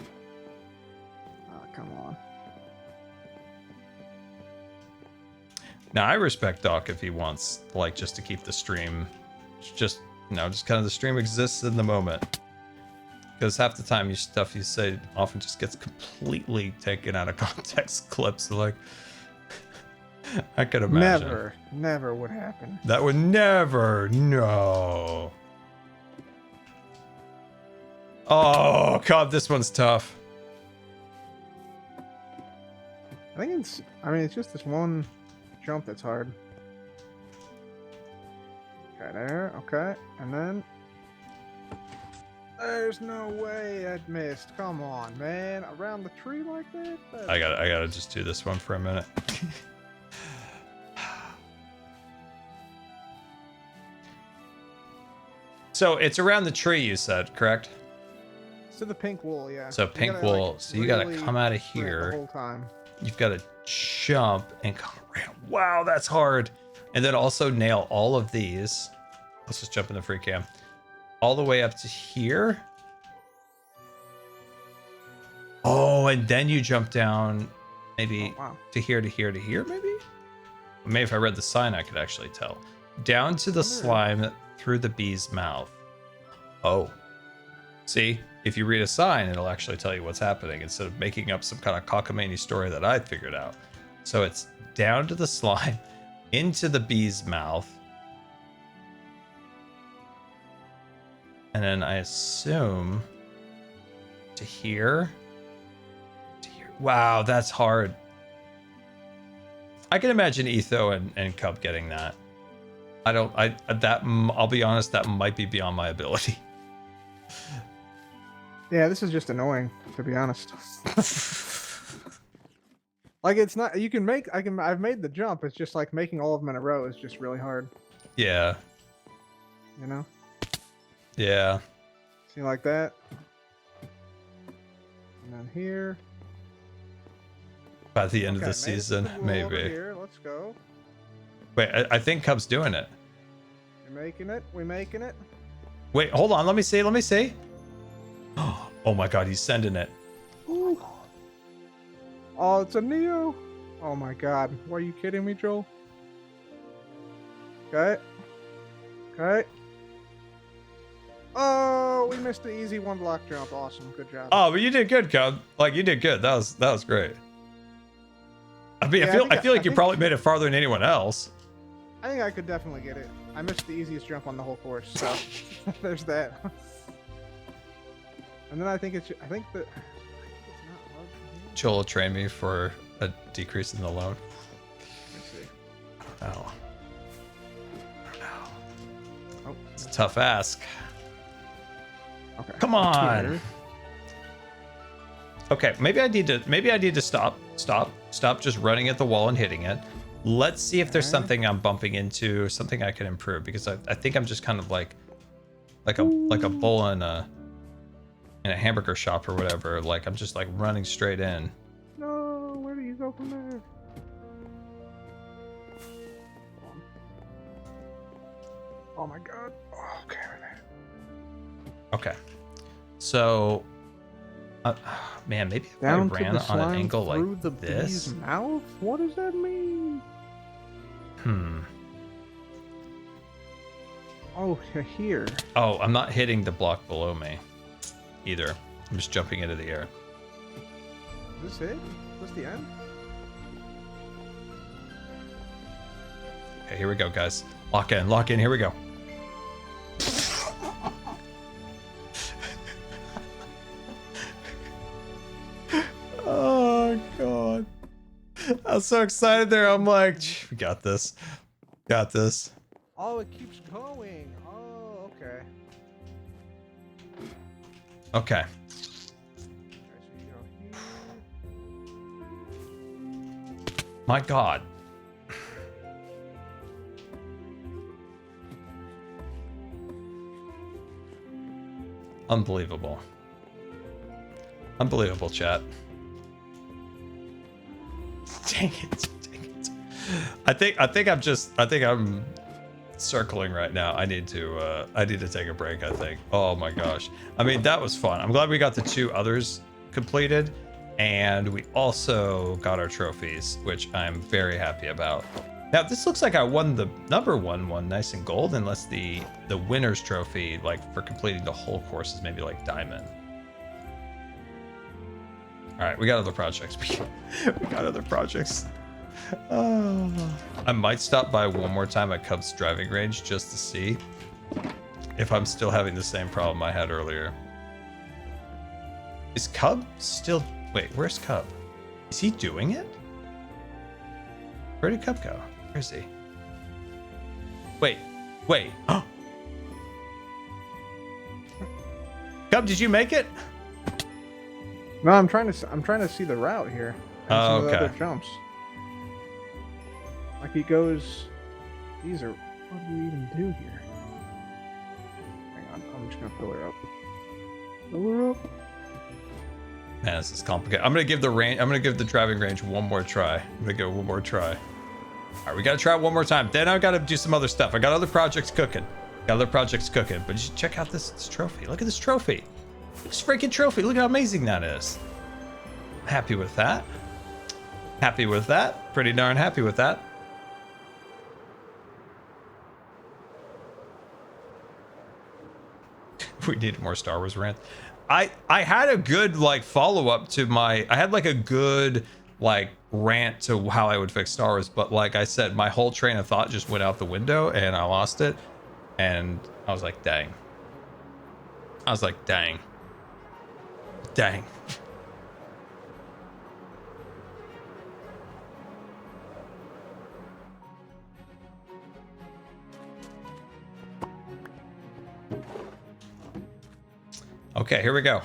Oh, come on. Now I respect Doc if he wants, like, just to keep the stream, just kind of the stream exists in the moment. Because half the time, stuff you say often just gets completely taken out of context. Clips like, I could imagine. Never would happen. That would never, no. Oh god, this one's tough. I mean, it's just this one jump that's hard. Okay, there. Okay, and then there's no way I'd missed. Come on, man! Around the tree like that? I gotta just do this one for a minute. So it's around the tree, you said, correct? To the pink wool, yeah. So You pink gotta, wool. like, So you gotta really come out of sprint here. the whole time. You've got to jump and come around. Wow, that's hard. And then also nail all of these. Let's just jump in the free cam. All the way up to here. Oh, and then you jump down maybe Oh, wow. to here, maybe? Maybe if I read the sign, I could actually tell. Down to the slime through the bee's mouth. Oh. See? If you read a sign, it'll actually tell you what's happening instead of making up some kind of cockamamie story that I figured out. So it's down to the slime, into the bee's mouth. And then I assume to here. Wow, that's hard. I can imagine Etho and Cub getting that. I'll be honest, that might be beyond my ability. Yeah, this is just annoying, to be honest. Like, it's not. You can make. I've made the jump. It's just like making all of them in a row is just really hard. Yeah. You know. Yeah. See, like that. And then here. By the end of Okay, the season, maybe. Here, let's go. Wait, I think Cub's doing it. We're making it. We're making it. Wait, hold on. Let me see. Let me see. Oh my God, he's sending it. Ooh. Oh, it's a Neo. Oh my God. Why are you kidding me, Joel? Okay. Okay. Oh, we missed the easy one block jump. Awesome. Good job. Oh, but you did good, Cub. Like you did good. That was great. I mean, Yeah, I feel like you probably made it farther than anyone else. I think I could definitely get it. I missed the easiest jump on the whole course, so there's that. And then I think it's not low. Joel will train me for a decrease in the loan. Let's see. Oh. I don't know. Oh, It's a tough ask. okay. Come on. Here. Okay, maybe I need to stop just running at the wall and hitting it. Let's see if there's Okay. something I'm bumping into, something I can improve, because I think I'm just kind of like a bull in a hamburger shop or whatever. Like I'm just like running straight in. No, where do you go from there? Oh my God. Oh, okay, right there. Okay. So man, maybe if Down I to ran the on slime an angle through like the this. bee's mouth? What does that mean? Oh, to here. Oh, I'm not hitting the block below me either. I'm just jumping into the air. Is this it? Is this the end? Okay, here we go, guys. Lock in, here we go. Oh, God. I was so excited there. I'm like, we got this. Got this. Oh, it keeps going. Oh, okay. Okay. Okay, so you go here. My God. Unbelievable. Unbelievable, chat. Dang it. I think I'm circling right now. I need to take a break, I think. Oh my gosh. I mean, that was fun. I'm glad we got the 2 others completed, and we also got our trophies, which I'm very happy about. Now, this looks like I won the number 1 one nice and gold, unless the winner's trophy, like for completing the whole course, is maybe like diamond. All right, we got other projects. We got other projects. I might stop by one more time at Cub's driving range just to see if I'm still having the same problem I had earlier. Is Cub still... Wait, where's Cub? Is he doing it? Where did Cub go? Where is he? Wait. Cub, did you make it? No, I'm trying to see the route here. And some of the Okay. other jumps. Like he goes. These are. What do you even do here? Hang on, I'm just gonna fill her up. Fill her up. Man, this is complicated. I'm gonna give the driving range one more try. I'm gonna go one more try. All right, we gotta try it one more time. Then I gotta do some other stuff. I got other projects cooking. But you should check out this trophy. Look at this trophy. This freaking trophy. Look how amazing that is. Happy with that. Happy with that. Pretty darn happy with that. We need more Star Wars rant. I had a good like follow up to my. I had like a good like rant to how I would fix Star Wars, but like I said, my whole train of thought just went out the window and I lost it. And I was like, dang. Dang. Okay, here we go.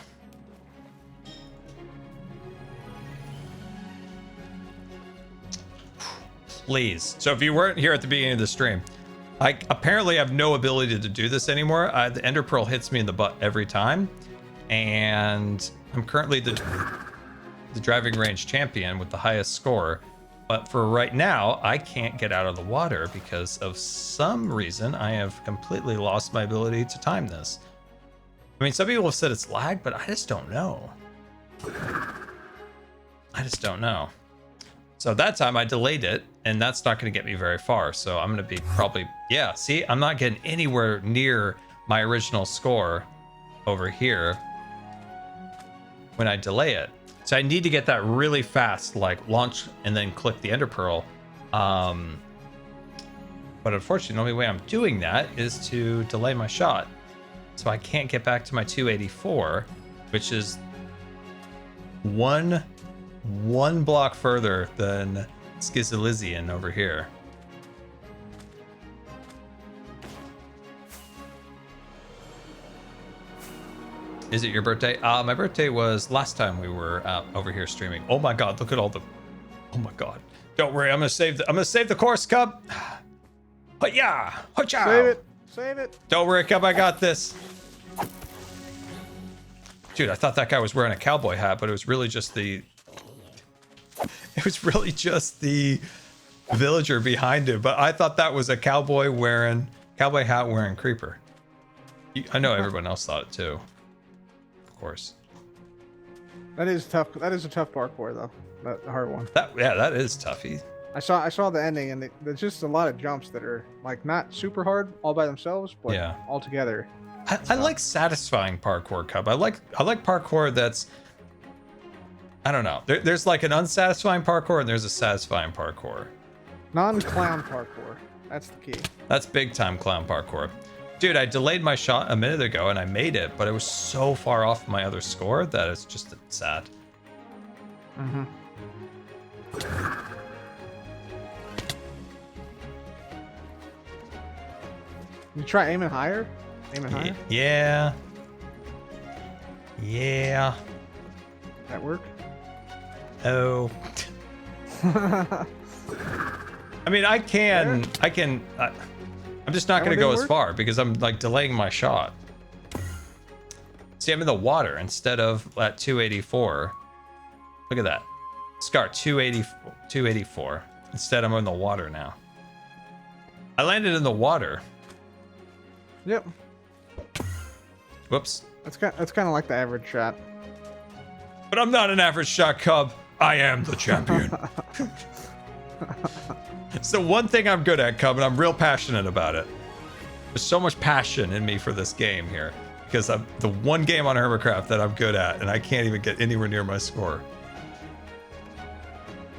please. So if you weren't here at the beginning of the stream, I apparently have no ability to do this anymore. The Ender Pearl hits me in the butt every time. And I'm currently the driving range champion with the highest score. But for right now, I can't get out of the water because of some reason I have completely lost my ability to time this. I mean, some people have said it's lag, but I just don't know. I just don't know. So that time I delayed it, and that's not going to get me very far. So I'm going to be probably, yeah, see, I'm not getting anywhere near my original score over here when I delay it. So I need to get that really fast, like launch and then click the Ender Pearl. But unfortunately, the only way I'm doing that is to delay my shot. So I can't get back to my 284, which is one block further than Skizilizian over here. Is it your birthday? My birthday was last time we were out over here streaming. Oh my god, look at all the... Oh my god. Don't worry, I'm gonna save the course, Cub. But yeah, Save it. Save it. Don't worry, Cub, I got this. Dude, I thought that guy was wearing a cowboy hat, but it was really just the... It was really just the villager behind him. But I thought that was a cowboy hat wearing creeper. I know everyone else thought it too. Of course. That is tough. That is a tough parkour though. That hard one. That is toughy. I saw the ending, and there's just a lot of jumps that are like not super hard all by themselves, but yeah, all together. I like satisfying parkour, Cub. I like parkour that's, I don't know. There's like an unsatisfying parkour and there's a satisfying parkour. Non-clown parkour. That's the key. That's big time clown parkour. Dude, I delayed my shot a minute ago and I made it, but it was so far off my other score that it's just sad. Mm-hmm. You try aiming higher? Aiming higher? Yeah. Yeah. That work? Oh. I mean, I'm just not going to go as far because I'm like delaying my shot. See, I'm in the water instead of at 284. Look at that. Scar, 284. Instead, I'm in the water now. I landed in the water. Yep. Whoops. That's kind of like the average shot. But I'm not an average shot, Cub. I am the champion. It's the one thing I'm good at, Cub, and I'm real passionate about it. There's so much passion in me for this game here because I'm the one game on Hermitcraft that I'm good at, and I can't even get anywhere near my score.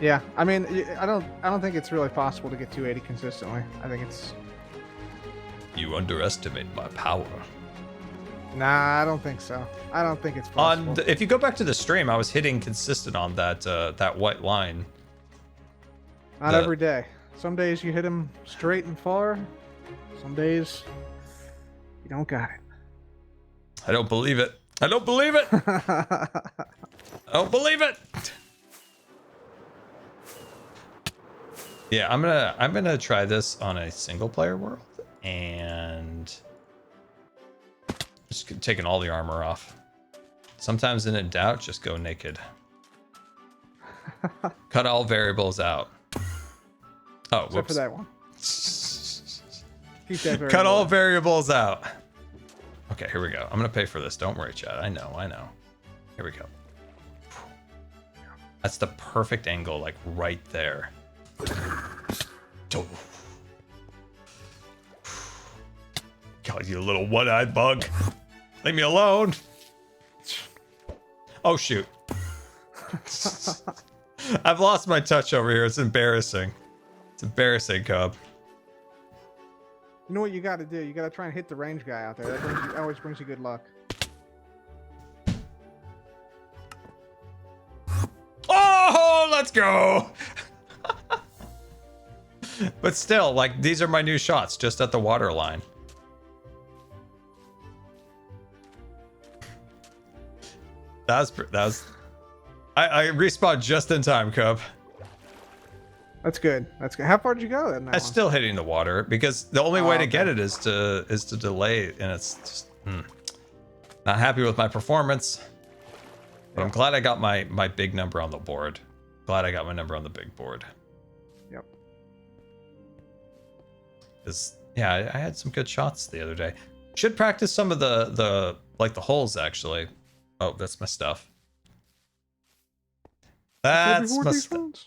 Yeah, I mean, I don't think it's really possible to get 280 consistently. I think it's... You underestimate my power. Nah, I don't think so. I don't think it's possible. If you go back to the stream, I was hitting consistent on that white line. Not every day. Some days you hit him straight and far. Some days you don't got it. I don't believe it. I don't believe it. I don't believe it. Yeah, I'm gonna try this on a single player world and just taking all the armor off. Sometimes in doubt, just go naked. Cut all variables out. Oh, Except whoops. for that one. Keep that variable. Cut all variables out. Okay, here we go. I'm gonna pay for this. Don't worry, Chad. I know. Here we go. That's the perfect angle, like right there. God, you little one-eyed bug. Leave me alone. Oh, shoot. I've lost my touch over here. It's embarrassing. It's embarrassing, Cub. You know what you got to do? You got to try and hit the range guy out there. That always brings you good luck. Oh, let's go. But still, like, these are my new shots just at the water line. That was I respawned just in time, Cub. That's good. That's good. How far did you go then? I'm still hitting the water because the only way to okay. get it is to delay, and it's just not happy with my performance. But I'm glad I got my big number on the board. Glad I got my number on the big board. Yep. Because yeah, I had some good shots the other day. Should practice some of the holes actually. Oh, that's my stuff. That's my stuff.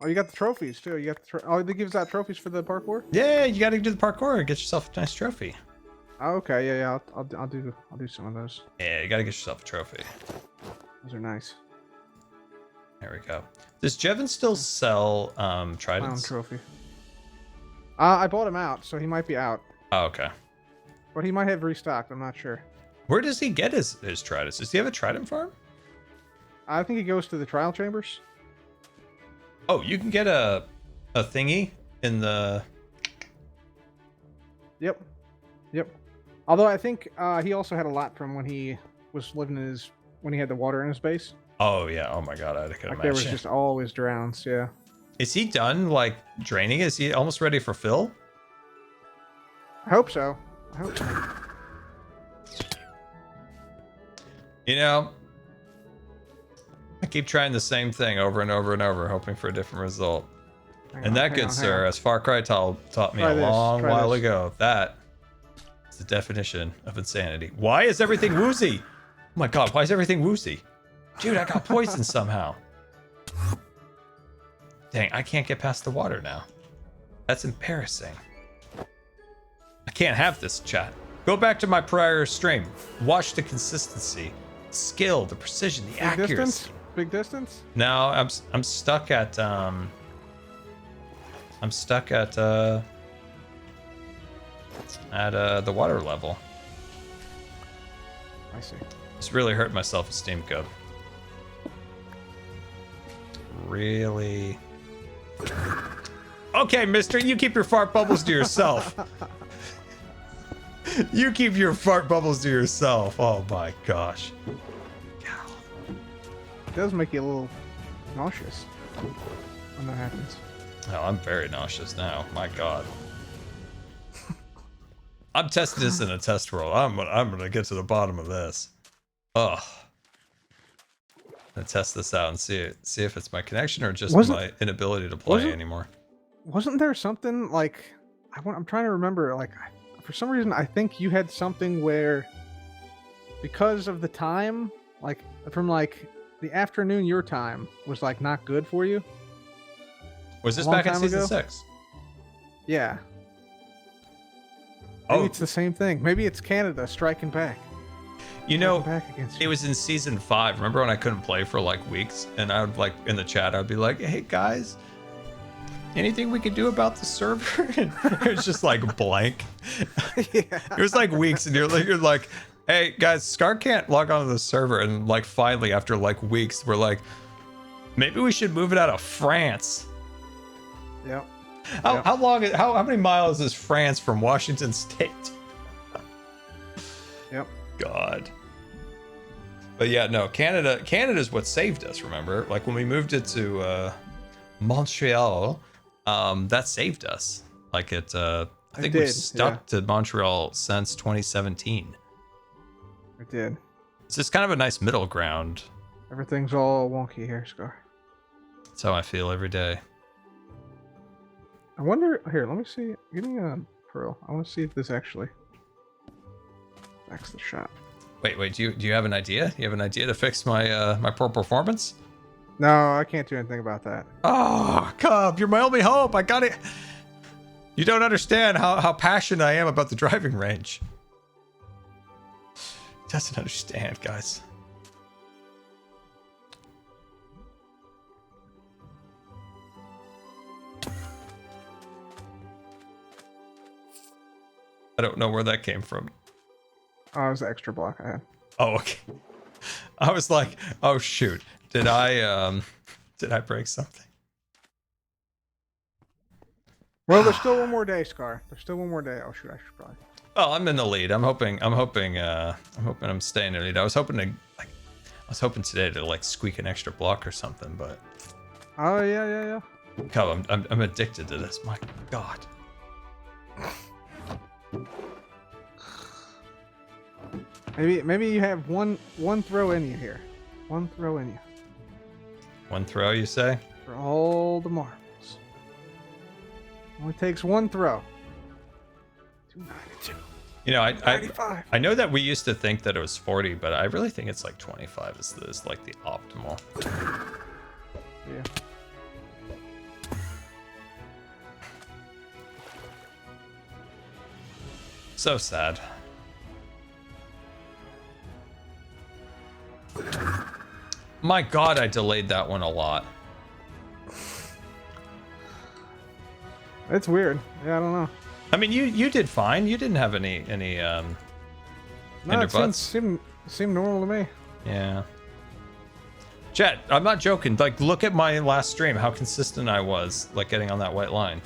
Oh, you got the trophies too. You got oh, they gives out trophies for the parkour. Yeah, you got to do the parkour and get yourself a nice trophy. Oh, okay, yeah. I'll do some of those. Yeah, you got to get yourself a trophy. Those are nice. There we go. Does Jevin still sell Clown tridents? trophy. I bought him out, so he might be out. Oh, okay. But he might have restocked. I'm not sure. Where does he get his tridents? Does he have a trident farm? I think he goes to the trial chambers. Oh, you can get a thingy in the. Yep. Although I think he also had a lot from when he was living in when he had the water in his base. Oh yeah. Oh my god, I could Like imagine. there was just always drowns. Yeah. Is he done like draining? Is he almost ready for fill? I hope so. You know, I keep trying the same thing over and over and over, hoping for a different result. And that, good sir, as Far Cry taught me a long while ago, that is the definition of insanity. Why is everything woozy? Oh my god, why is everything woozy? Dude, I got poisoned somehow. Dang, I can't get past the water now. That's embarrassing. I can't have this, chat. Go back to my prior stream. Watch the consistency, skill, the precision, the accuracy. Big distance? No, I'm stuck at the water level. I see. It's really hurt my self-esteem, Cub. Really. Okay, mister, you keep your fart bubbles to yourself. You keep your fart bubbles to yourself. Oh my gosh. It does make you a little nauseous when that happens. Oh, I'm very nauseous now. My god. I'm testing this in a test world. I'm gonna get to the bottom of this. Ugh. I'm gonna test this out and see if it's my connection or just my inability to play anymore. Wasn't there something like I'm trying to remember, like for some reason I think you had something where because of the time, like from like the afternoon your time was like not good for you. Was this back in season 6? Yeah. Maybe it's the same thing. Maybe it's Canada striking back. You know, back against you. It was in season 5. Remember when I couldn't play for like weeks, and I would like in the chat I'd be like, "Hey guys, anything we could do about the server?" And it's just like blank. Yeah. It was like weeks, and you're like, "Hey guys, Scar can't log onto the server." And like finally, after like weeks, we're like, "Maybe we should move it out of France." Yep. How many miles is France from Washington State? Yep. God. But yeah, no, Canada's what saved us, remember? Like when we moved it to Montreal, that saved us. Like I think we've stuck to Montreal since 2017. It did. It's just kind of a nice middle ground. Everything's all wonky here, Scar. That's how I feel every day. I wonder. Here, let me see. Give me a pearl. I want to see if this actually backs the shot. Wait. Do you have an idea? You have an idea to fix my my poor performance? No, I can't do anything about that. Oh, Cub, you're my only hope. I got it. You don't understand how passionate I am about the driving range. He doesn't understand, guys. I don't know where that came from. Oh, it was the extra block I had. Oh, okay. I was like, oh shoot. Did I break something? Well, there's still one more day, Scar. There's still one more day. Oh shoot, I should probably. Oh, I'm in the lead. I'm hoping I'm staying in the lead. I was hoping today to like squeak an extra block or something, but Oh yeah. Cub, I'm addicted to this. My God. Maybe you have one throw in you here. One throw in you. One throw, you say? For all the marbles. Only takes one throw. 292. You know, I 95. I know that we used to think that it was 40, but I really think it's like 25 is like the optimal. Yeah. So sad. My God, I delayed that one a lot. It's weird. Yeah, I don't know. I mean, you did fine. You didn't have any No, hinder it butts. seemed normal to me. Yeah. Chat, I'm not joking. Like, look at my last stream, how consistent I was, like, getting on that white line.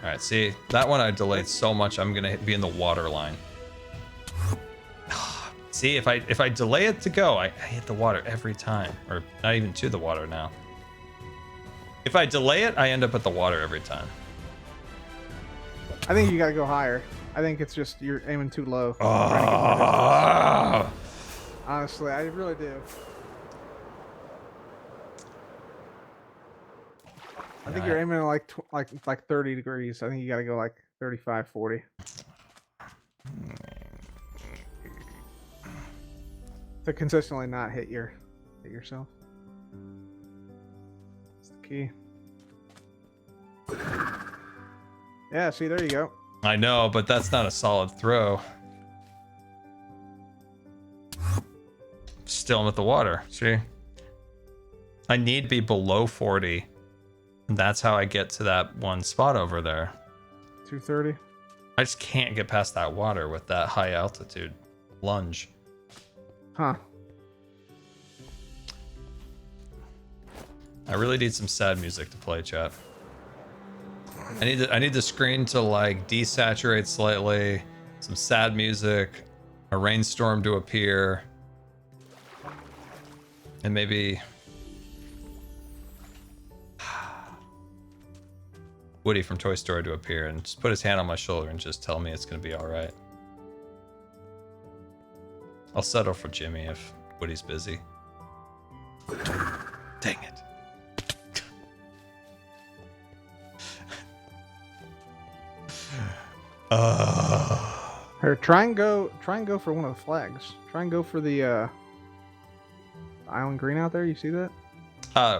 Alright, see, that one I delayed so much, I'm gonna be in the water line. See, if I delay it to go, I hit the water every time. Or not even to the water now. If I delay it, I end up at the water every time. I think you gotta go higher. I think it's just you're aiming too low. Oh. Honestly, I really do. I think you're aiming at like 30 degrees. I think you gotta go like 35, 40. To consistently not hit yourself. That's the key. Yeah, see, there you go. I know, but that's not a solid throw. Still I'm at the water. See? I need to be below 40. And that's how I get to that one spot over there. 230. I just can't get past that water with that high altitude lunge. Huh. I really need some sad music to play, chat. I need the screen to like desaturate slightly, some sad music, a rainstorm to appear, and maybe Woody from Toy Story to appear and just put his hand on my shoulder and just tell me it's gonna be all right. I'll settle for Jimmy if Woody's busy. Dang it. Here, try and go for one of the flags. Try and go for the island green out there. You see that?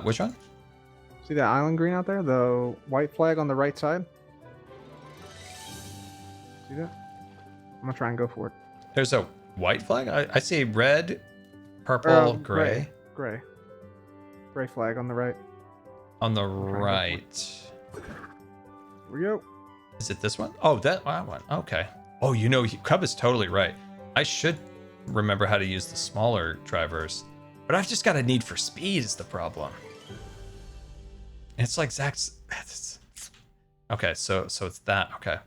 Which one? See that island green out there? The white flag on the right side? See that? I'm gonna try and go for it. There's a white flag? I see red, purple, gray. Gray flag on the right. On the right. Here we go. Is it this one? Oh, that one. Okay. Oh, you know, Cub is totally right. I should remember how to use the smaller drivers, but I've just got a need for speed is the problem. It's like Zach's. Okay, so it's that. Okay.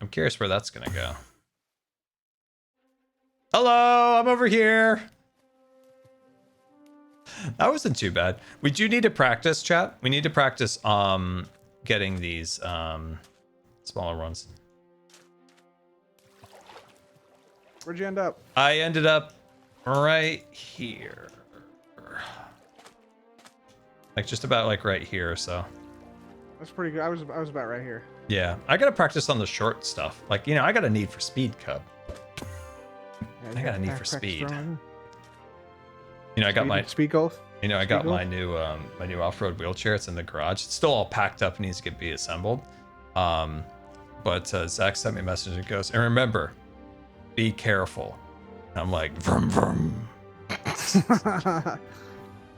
I'm curious where that's gonna go. Hello, I'm over here. That wasn't too bad. We do need to practice, chat. We need to practice getting these smaller ones. Where'd you end up? I ended up right here. Like just about like right here or so. That's pretty good. I was about right here. Yeah, I gotta practice on the short stuff. Like, you know, I got a need for speed, Cub. Yeah, I got a need for speed. You know, I got my speed golf. You know, I got my new off-road wheelchair. It's in the garage. It's still all packed up, needs to get assembled. But Zach sent me a message and goes, and remember, be careful. And I'm like, vroom vroom.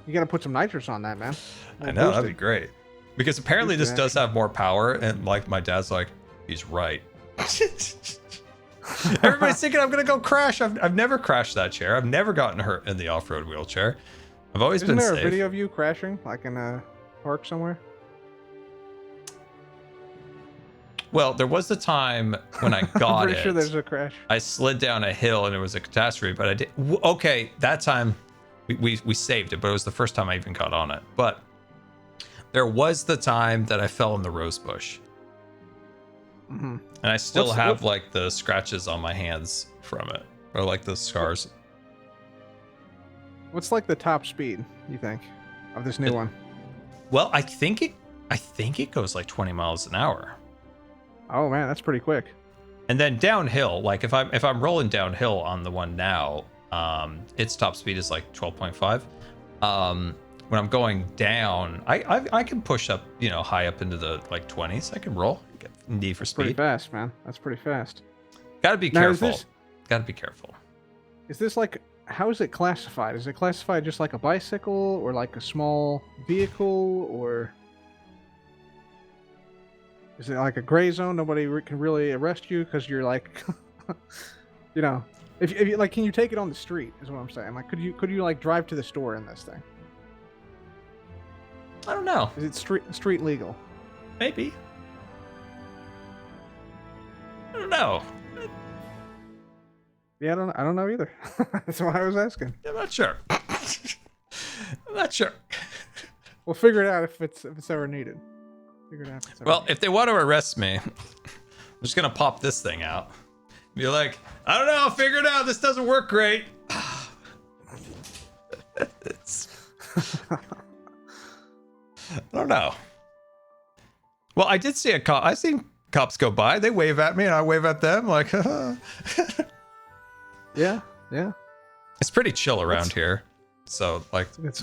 You gotta put some nitrous on that, man. I know, that'd be great. Because apparently this does have more power, and like my dad's like, he's right. Everybody's thinking I'm gonna go crash. I've never crashed that chair. I've never gotten hurt in the off-road wheelchair. I've always been safe. Isn't there a video of you crashing, like in a park somewhere? Well, there was the time when I got I'm pretty it. sure there's a crash. I slid down a hill and it was a catastrophe, but I did. Okay, that time we saved it, but it was the first time I even got on it. But there was the time that I fell in the rose bush. Mm-hmm. And I still have like the scratches on my hands from it, or like the scars. What's like the top speed, you think, of this new one? Well, I think it goes like 20 miles an hour. Oh man, that's pretty quick. And then downhill, like if I'm rolling downhill on the one now, its top speed is like 12.5. When I'm going down, I can push up, high up into the like 20s. I can roll. Get Need for speed. Pretty fast, man. That's pretty fast. Gotta be careful. Gotta be careful. Is this like, how is it classified? Is it classified just like a bicycle or like a small vehicle, or is it like a gray zone? Nobody can really arrest you because you're like, if you like, can you take it on the street? Is what I'm saying. Like, could you like drive to the store in this thing? I don't know. Is it street legal? Maybe. I don't know. Yeah, I don't know either. That's why I was asking. I'm not sure. I'm not sure. We'll figure it out if it's ever needed. If they want to arrest me, I'm just gonna pop this thing out. Be like, I don't know, I'll figure it out. This doesn't work great. I don't know. Well, I did see a cop. I seen cops go by. They wave at me, and I wave at them. Like, yeah. It's pretty chill around here. So, like, there's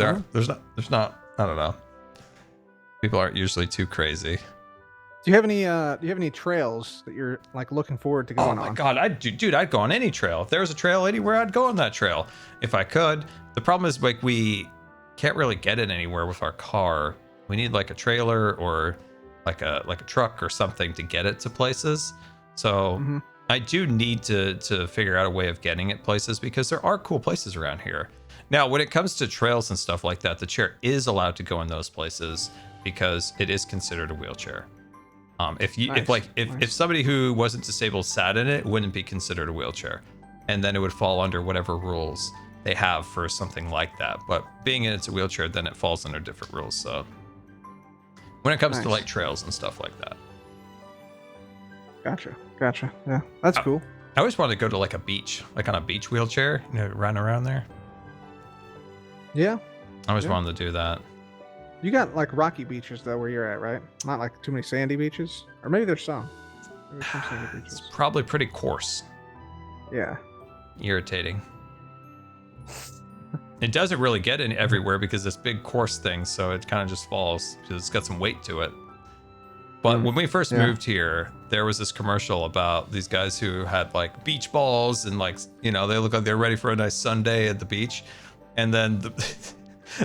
not. I don't know. People aren't usually too crazy. Do you have any trails that you're like looking forward to going on? Oh my god, I'd go on any trail. If there was a trail anywhere, I'd go on that trail if I could. The problem is like we can't really get it anywhere with our car. We need like a trailer or like a truck or something to get it to places. So I do need to figure out a way of getting it places because there are cool places around here. Now, when it comes to trails and stuff like that, the chair is allowed to go in those places because it is considered a wheelchair. If somebody who wasn't disabled sat in it, it wouldn't be considered a wheelchair, and then it would fall under whatever rules they have for something like that. But being in it's a wheelchair, then it falls under different rules. So when it comes to like trails and stuff like that. Gotcha. Yeah, that's cool. I always wanted to go to like a beach, like on a beach wheelchair, run around there. Yeah. I always wanted to do that. You got like rocky beaches though where you're at, right? Not like too many sandy beaches, or maybe there's some. Maybe some sandy beaches. It's probably pretty coarse. Yeah. Irritating. It doesn't really get in everywhere because it's big coarse thing, so it kind of just falls because it's got some weight to it. But when we first moved here, there was this commercial about these guys who had like beach balls and like, they look like they're ready for a nice Sunday at the beach. And then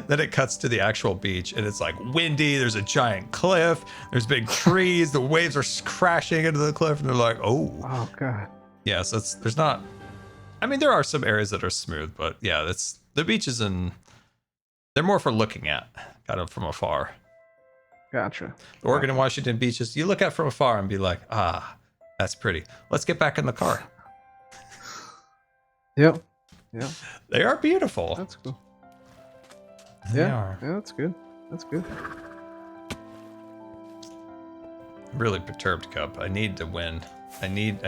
then it cuts to the actual beach and it's like windy. There's a giant cliff. There's big trees. The waves are crashing into the cliff and they're like, oh God. Yeah, so there's not, I mean, there are some areas that are smooth, but yeah, that's the beaches and they're more for looking at kind of from afar. Gotcha. The Oregon and Washington beaches, you look at from afar and be like, that's pretty. Let's get back in the car. Yep. They are beautiful. That's cool. They are. Yeah, that's good. I'm really perturbed, Cup. I need to win. I need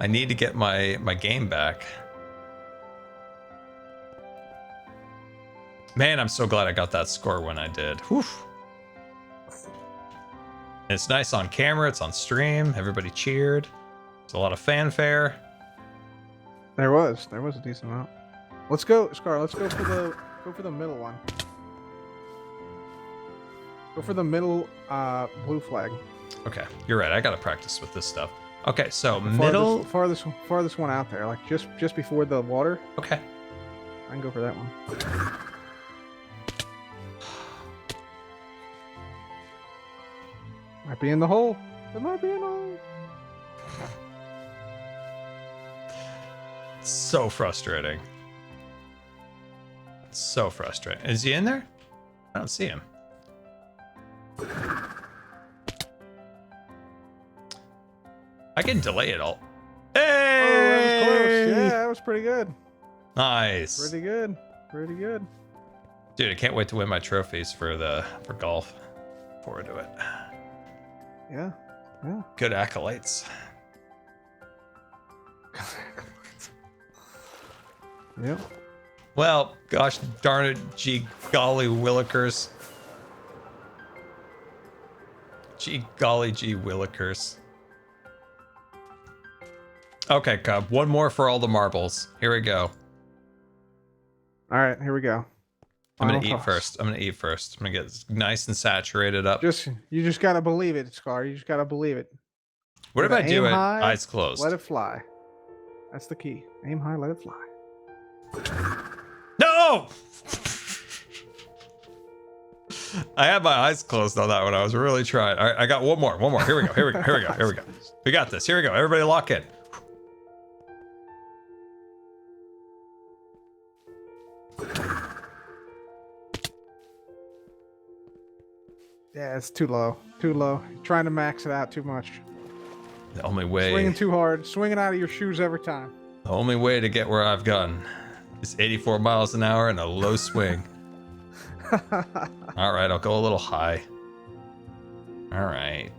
to get my game back. Man, I'm so glad I got that score when I did. Whew. It's nice on camera. It's on stream. Everybody cheered. There's a lot of fanfare. There was a decent amount. Let's go, Scar. Let's go for the middle one. Go for the middle blue flag. Okay, you're right. I gotta practice with this stuff. Okay, so farthest one out there, like just before the water. Okay, I can go for that one. Might be in the hole. It might be in the hole. So frustrating. So frustrating. Is he in there? I don't see him. I can delay it all. Oh, that was close. Hey! Yeah, that was pretty good. Nice. Pretty good. Pretty good. Dude, I can't wait to win my trophies for golf. Forward to it. Yeah. Yeah. Good accolades. Yep. Well, gosh darn it, gee golly willikers. Gee golly gee willikers. Okay, Cub, one more for all the marbles. Here we go. All right, here we go. I'm gonna Final eat toss. first. I'm gonna eat first. I'm gonna get nice and saturated up. You just gotta believe it, Scar. You just gotta believe it. What if Gotta I do aim it high, eyes closed? Let it fly. That's the key. Aim high, let it fly. No! I had my eyes closed on that one. I was really trying. All right, I got one more. One more. Here we go. Here we go. Here we go. Here we go. We got this. Here we go. Everybody lock in. Yeah, it's too low. Too low. You're trying to max it out too much. The only way. Swinging too hard. Swinging out of your shoes every time. The only way to get where I've gone is 84 miles an hour and a low swing. All right, I'll go a little high. All right.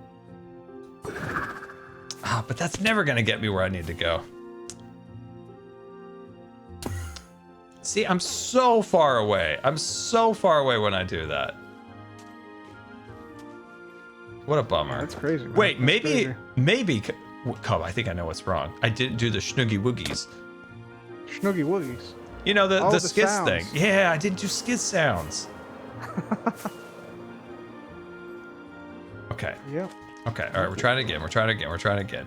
Ah, but that's never gonna get me where I need to go. See, I'm so far away. I'm so far away when I do that. What a bummer. That's crazy. Man. Wait, That's crazy. maybe. Come, I think I know what's wrong. I didn't do the Schnoogie Woogies. Schnoogie Woogies. You know, the Oh, the skiz sounds. thing. Yeah, I didn't do skiz sounds. Okay. Yep. Okay. All right. We're trying again. We're trying again. We're trying again.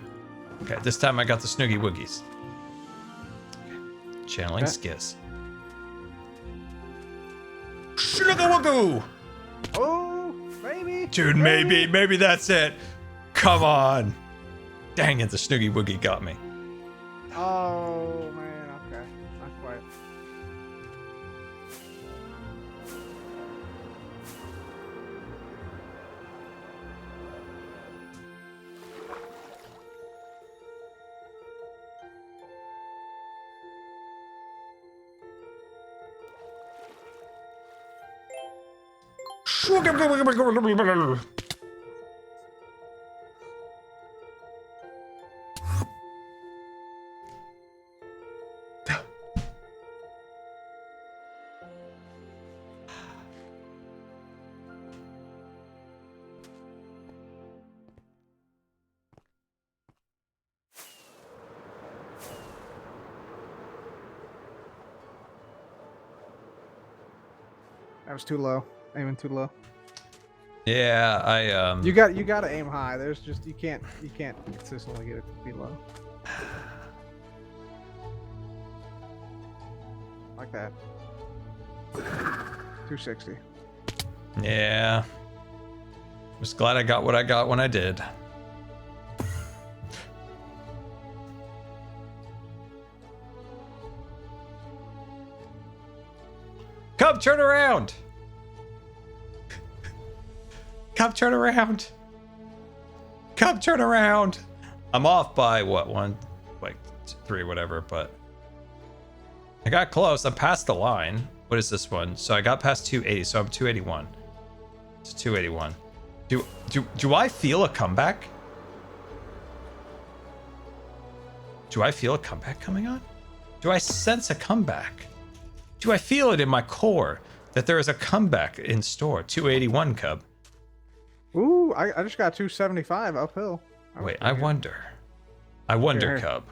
Okay. This time I got the Snoogie Woogies. Okay. Channeling Okay. skiz. Snooga Woogoo! Oh, maybe. Dude, maybe that's it. Come on. Dang it. The Snoogie Woogie got me. Oh man. Okay. Not quite. That was too low. Aiming too low. Yeah, I You got to aim high. There's just you can't consistently get it to be low. Like that. 260. Yeah. Just glad I got what I got when I did. Cub, turn around! Cub, turn around! Cub, turn around! I'm off by what, three, whatever, but I got close. I'm past the line. What is this one? So I got past 280, so I'm 281. It's 281. Do I feel a comeback? Do I feel a comeback coming on? Do I sense a comeback? Do I feel it in my core that there is a comeback in store? 281, Cub. Ooh, I just got 275 uphill. Wait, I wonder. I wonder, Here. Cub.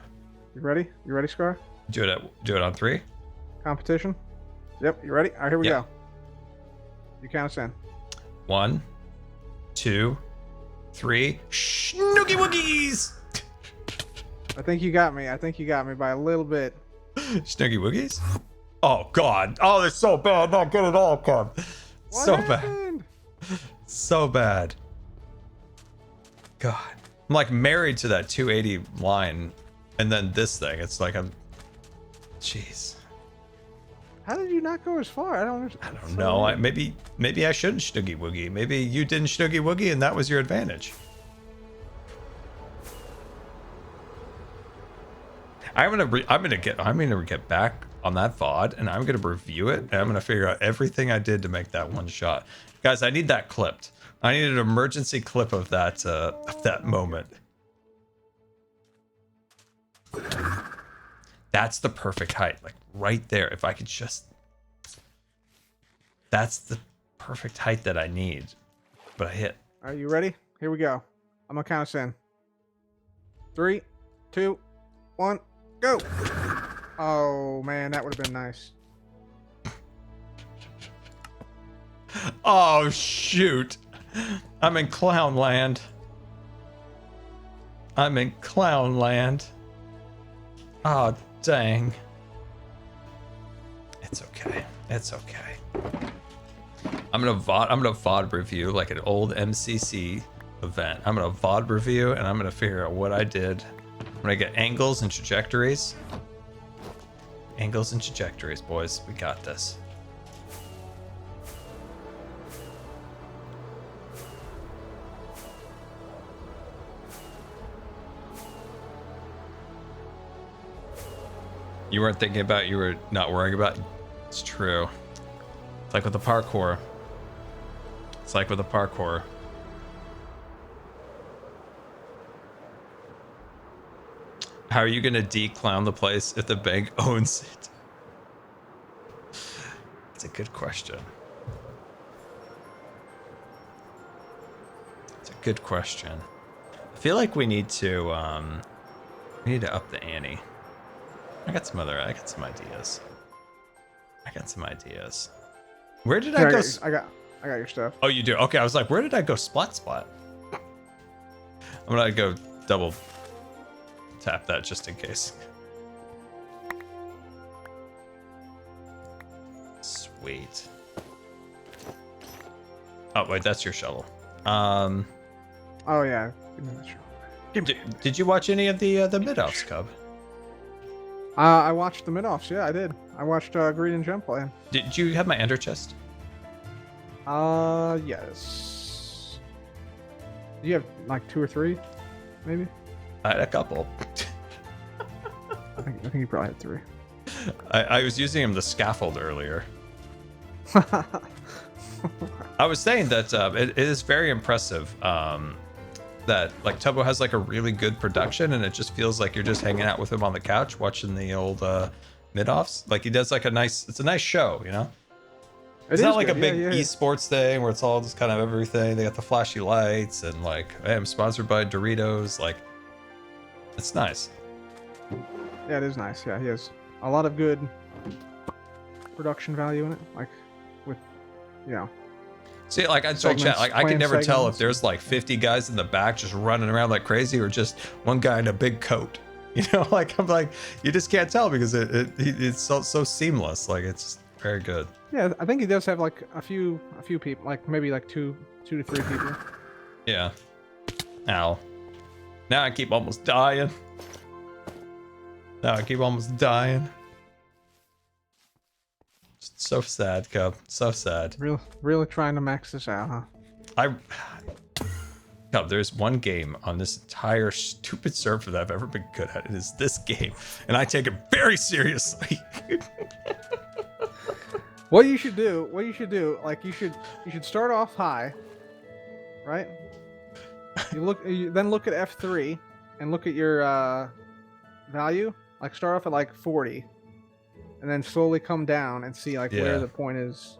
You ready? You ready, Scar? Do it on 3. Competition? Yep, you ready? All right, here we Yep. go. You count us in. 1, 2, 3. Snoogie Woogies! I think you got me. I think you got me by a little bit. Snoogie Woogies? Oh, God. Oh, they're so bad. Not good at all, Cub. What So bad. happened? So bad. God. I'm like married to that 280 line. And then this thing. It's like I'm... Jeez. How did you not go as far? I don't understand. I don't know. Maybe I shouldn't Snoogie Woogie. Maybe you didn't Snoogie Woogie and that was your advantage. I'm gonna get back on that VOD and I'm gonna review it and I'm gonna figure out everything I did to make that one shot. Guys, I need that clipped. I need an emergency clip of that moment. That's the perfect height, like right there. If I could just, that's the perfect height that I need. But I hit. Are you ready? Here we go. I'm gonna count us in. 3, 2, 1, go. Oh man, that would have been nice. Oh shoot. I'm in clown land. I'm in clown land. Oh dang. It's okay. It's okay. I'm gonna VOD review like an old MCC event. I'm gonna VOD review and I'm gonna figure out what I did. I'm gonna get angles and trajectories. Angles and trajectories, boys. We got this. You weren't thinking about, you were not worrying about. It's true. It's like with the parkour. It's like with the parkour. How are you gonna de-clown the place if the bank owns it? It's a good question. It's a good question. I feel like we need to up the ante. I got some ideas. Where did I go? I got your stuff. Oh, you do? Okay, I was like, where did I go splat? I'm gonna go double tap that just in case. Sweet. Oh, wait, that's your shuttle. Oh, yeah. Did you watch any of the mid-offs, Cub? I watched the mid-offs. Yeah, I did. I watched Green and Gem play. Did you have my ender chest? Yes. You have like 2 or 3, maybe? I had a couple. I think you probably had 3. I was using him the scaffold earlier. I was saying that it is very impressive that like Tubbo has like a really good production and it just feels like you're just hanging out with him on the couch watching the old mid-offs. Like he does like it's a nice show, you know? It's not like a big esports thing where it's all just kind of everything. They got the flashy lights and like, hey, I'm sponsored by Doritos. Like, it's nice. Yeah, it is nice. Yeah, he has a lot of good production value in it. Like, with, you know. See, like I told chat, like I can never tell if there's like 50 guys in the back just running around like crazy or just one guy in a big coat. You know, like I'm like, you just can't tell because it's so seamless. Like it's just very good. Yeah, I think he does have like a few people, like maybe like two to 3 people. Yeah. Ow. Now I keep almost dying. So sad, Cub. So sad. Really trying to max this out, huh? Cub, there's one game on this entire stupid server that I've ever been good at. It is this game, and I take it very seriously. What you should do, like you should start off high, right? You then look at F3 and look at your value. Like start off at like 40, and then slowly come down and see like where the point is.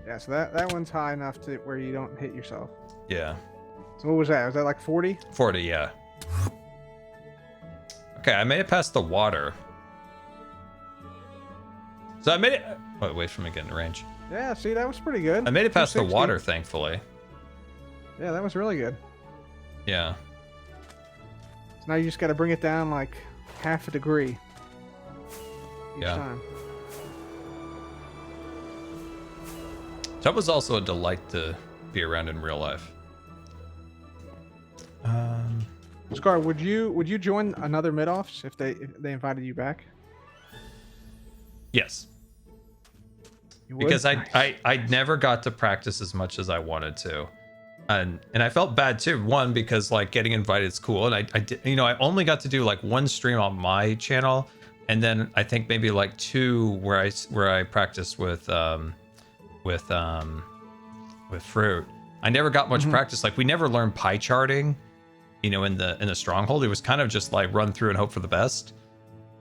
Yeah, so that one's high enough to where you don't hit yourself. Yeah. So what was that? Was that like 40? 40, yeah. Okay, I made it past the water. So I made it. Oh, wait for me to get in range. Yeah, see, that was pretty good. I made it past the water, thankfully. Yeah, that was really good. Yeah. So now you just got to bring it down like half a degree each time. That was also a delight to be around in real life. Scar, would you join another mid-offs if they invited you back? Yes. Because I never got to practice as much as I wanted to. And I felt bad too. One, because like getting invited is cool, and I did, you know, I only got to do like one stream on my channel, and then I think maybe like two where I practiced with Fruit. I never got much practice. Like we never learned pie charting, you know, in the stronghold. It was kind of just like run through and hope for the best.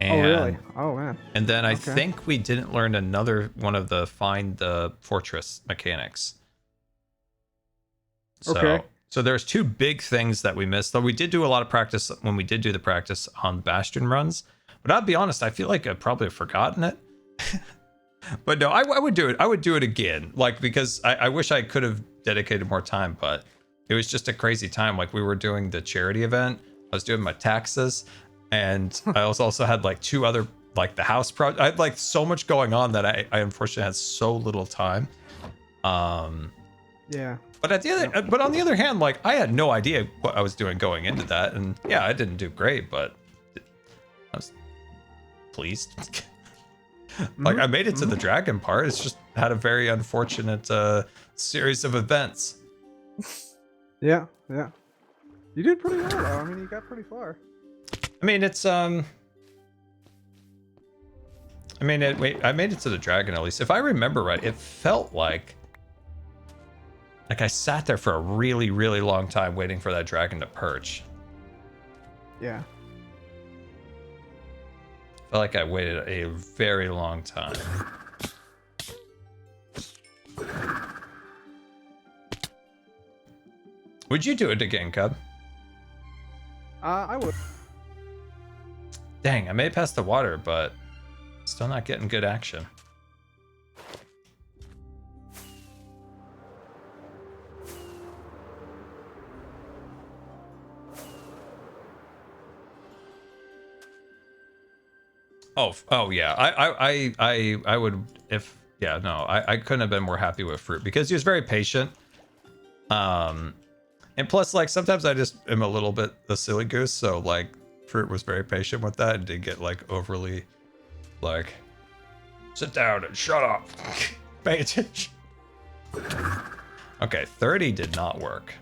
And, oh really? Oh man. And then I think we didn't learn another one of the find the fortress mechanics. So there's two big things that we missed. Though we did do a lot of practice when we did do the practice on Bastion runs. But I'll be honest, I feel like I probably have forgotten it. But no, I would do it. I would do it again. Like, because I wish I could have dedicated more time, but it was just a crazy time. Like we were doing the charity event. I was doing my taxes. And I also had like two other, like the house project. I had like so much going on that I unfortunately had so little time. Yeah. But but on the other hand, like I had no idea what I was doing going into that, and yeah, I didn't do great, but I was pleased. Like I made it to the dragon part. It's just had a very unfortunate series of events. Yeah. You did pretty well though. I mean, you got pretty far. I mean, it's I made it to the dragon at least. If I remember right, it felt like I sat there for a really, really long time waiting for that dragon to perch. Yeah. Felt like I waited a very long time. Would you do it again, Cub? I would. Dang, I made it past the water, but still not getting good action. Oh yeah. I would if yeah, no, I couldn't have been more happy with Fruit because he was very patient. And plus, like, sometimes I just am a little bit the silly goose, so like Fruit was very patient with that and didn't get like overly like sit down and shut up. Pay attention. Okay, 30 did not work.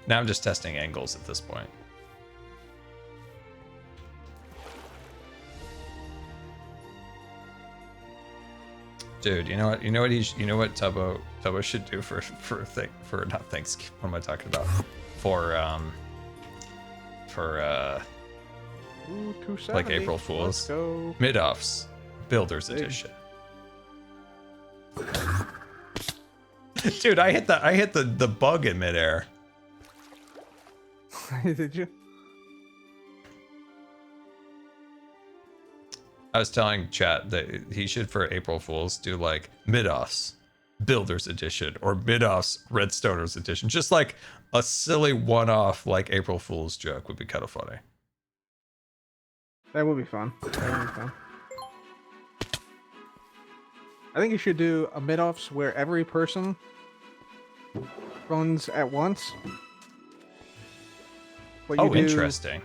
Now I'm just testing angles at this point. Dude, you know what Tubbo should do for not Thanksgiving. What am I talking about? For Ooh, like April Fools. Mid-offs. Builders Edition. Dude, I hit the bug in midair. Did you? I was telling chat that he should, for April Fools, do like mid-offs Builders Edition or mid-offs Redstoners Edition. Just like a silly one-off like April Fool's joke would be kind of funny. That would be fun. I think you should do a mid-offs where every person runs at once. Oh, interesting.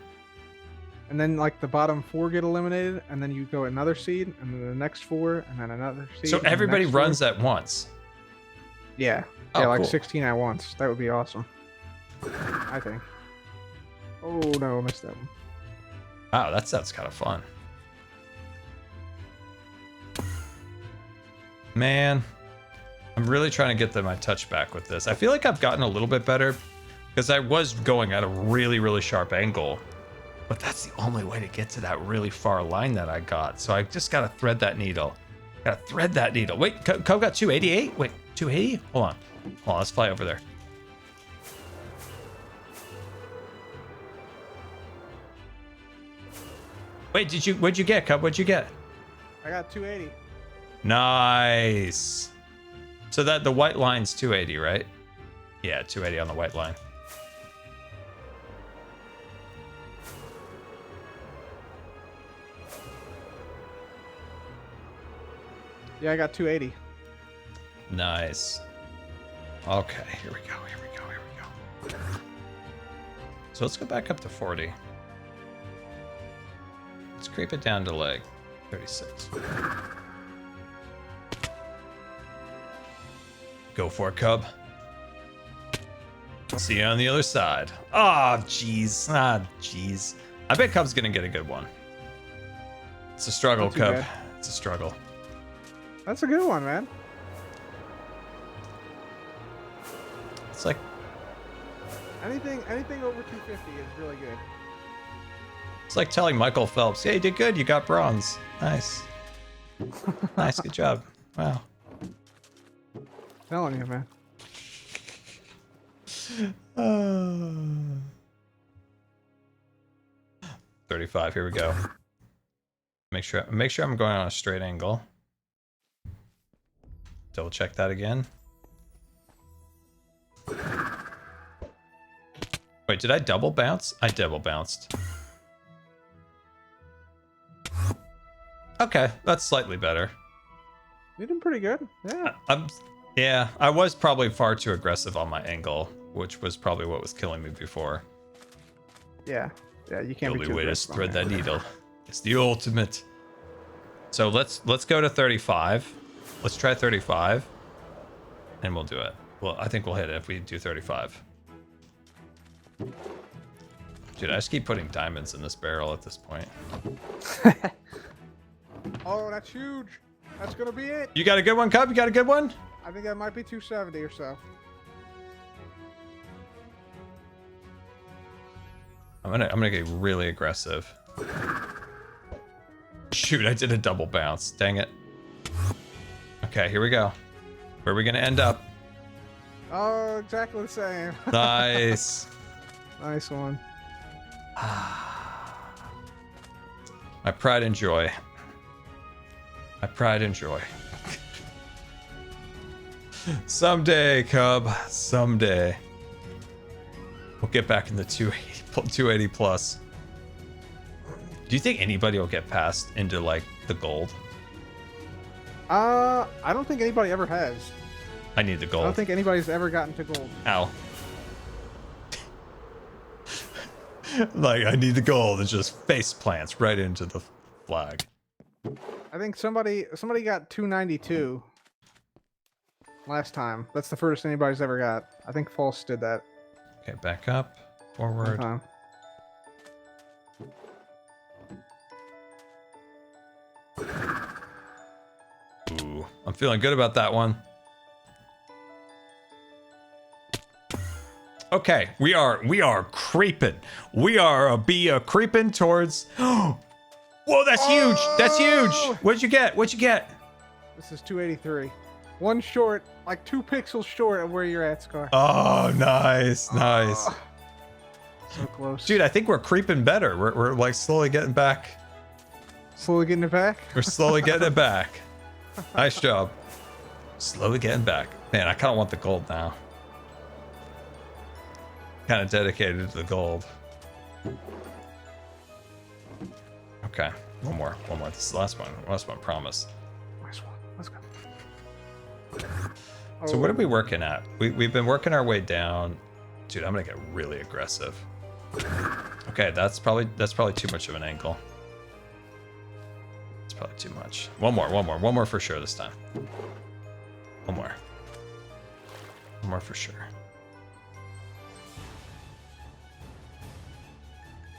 And then like the bottom 4 get eliminated, and then you go another seed, and then the next 4, and then another seed. So everybody runs at once. Yeah. Oh, yeah, like cool. 16 at once. That would be awesome. I think. Oh no, I missed that one. Wow, that sounds kind of fun. Man, I'm really trying to get my touch back with this. I feel like I've gotten a little bit better because I was going at a really, really sharp angle. But that's the only way to get to that really far line that I got. So I just got to thread that needle. Wait, Cub got 288? Wait, 280? Hold on, let's fly over there. Wait, what'd you get, Cub? What'd you get? I got 280. Nice. So that the white line's 280, right? Yeah, 280 on the white line. Yeah, I got 280. Nice. Okay, here we go. So let's go back up to 40. Let's creep it down to like 36. Go for it, Cub. See you on the other side. Oh, jeez. Ah, jeez. I bet Cub's gonna get a good one. It's a struggle, Not too Cub. bad. It's a struggle. That's a good one, man. It's like Anything over 250 is really good. it's like telling Michael Phelps, "Hey, you did good. You got bronze. Nice, nice, good job. Wow." Telling you, man. 35. Here we go. Make sure I'm going on a straight angle. Double check that again. Wait, did I double bounce? I double bounced. Okay, that's slightly better. You're doing pretty good. Yeah. Yeah, I was probably far too aggressive on my angle, which was probably what was killing me before. Yeah. Yeah, you The can't be only too way to aggressive on thread that. that needle. It's the ultimate. So let's go to 35. Let's try 35, and we'll do it. Well, I think we'll hit it if we do 35. Dude, I just keep putting diamonds in this barrel at this point. Oh, that's huge. That's gonna be it. You got a good one, Cub? You got a good one? I think that might be 270 or so. I'm gonna get really aggressive. Shoot, I did a double bounce. Dang it. Okay, here we go. Where are we gonna end up? Oh, exactly the same. Nice. Nice one. My pride and joy. My pride and joy. Someday, Cub. Someday. We'll get back in the 280 plus. Do you think anybody will get past into like the gold? I don't think anybody ever has. I need the I gold. don't think anybody's ever gotten to gold. Ow. Like, I need the gold. It just face plants right into the flag. I think somebody got 292 last time. That's the furthest anybody's ever got. I think False did that. Okay, back up. Forward. Time. Ooh, I'm feeling good about that one. Okay, we are creeping. We are creeping towards. Whoa, that's huge. That's huge. What'd you get? What'd you get? This is 283. One short, like 2 pixels short of where you're at, Scar. Oh, nice, nice. So close. Dude, I think we're creeping better. We're like slowly getting back. Slowly getting it back. We're slowly getting it back. Nice job. Slowly getting back. Man, I kind of want the gold now. Kind of dedicated to the gold. Okay, one more. This is the last one, promise. Nice one. Let's go. So what are we working at? We've been working our way down. Dude, I'm gonna get really aggressive. Okay, that's probably too much of an angle. It's probably too much. One more for sure this time. One more for sure.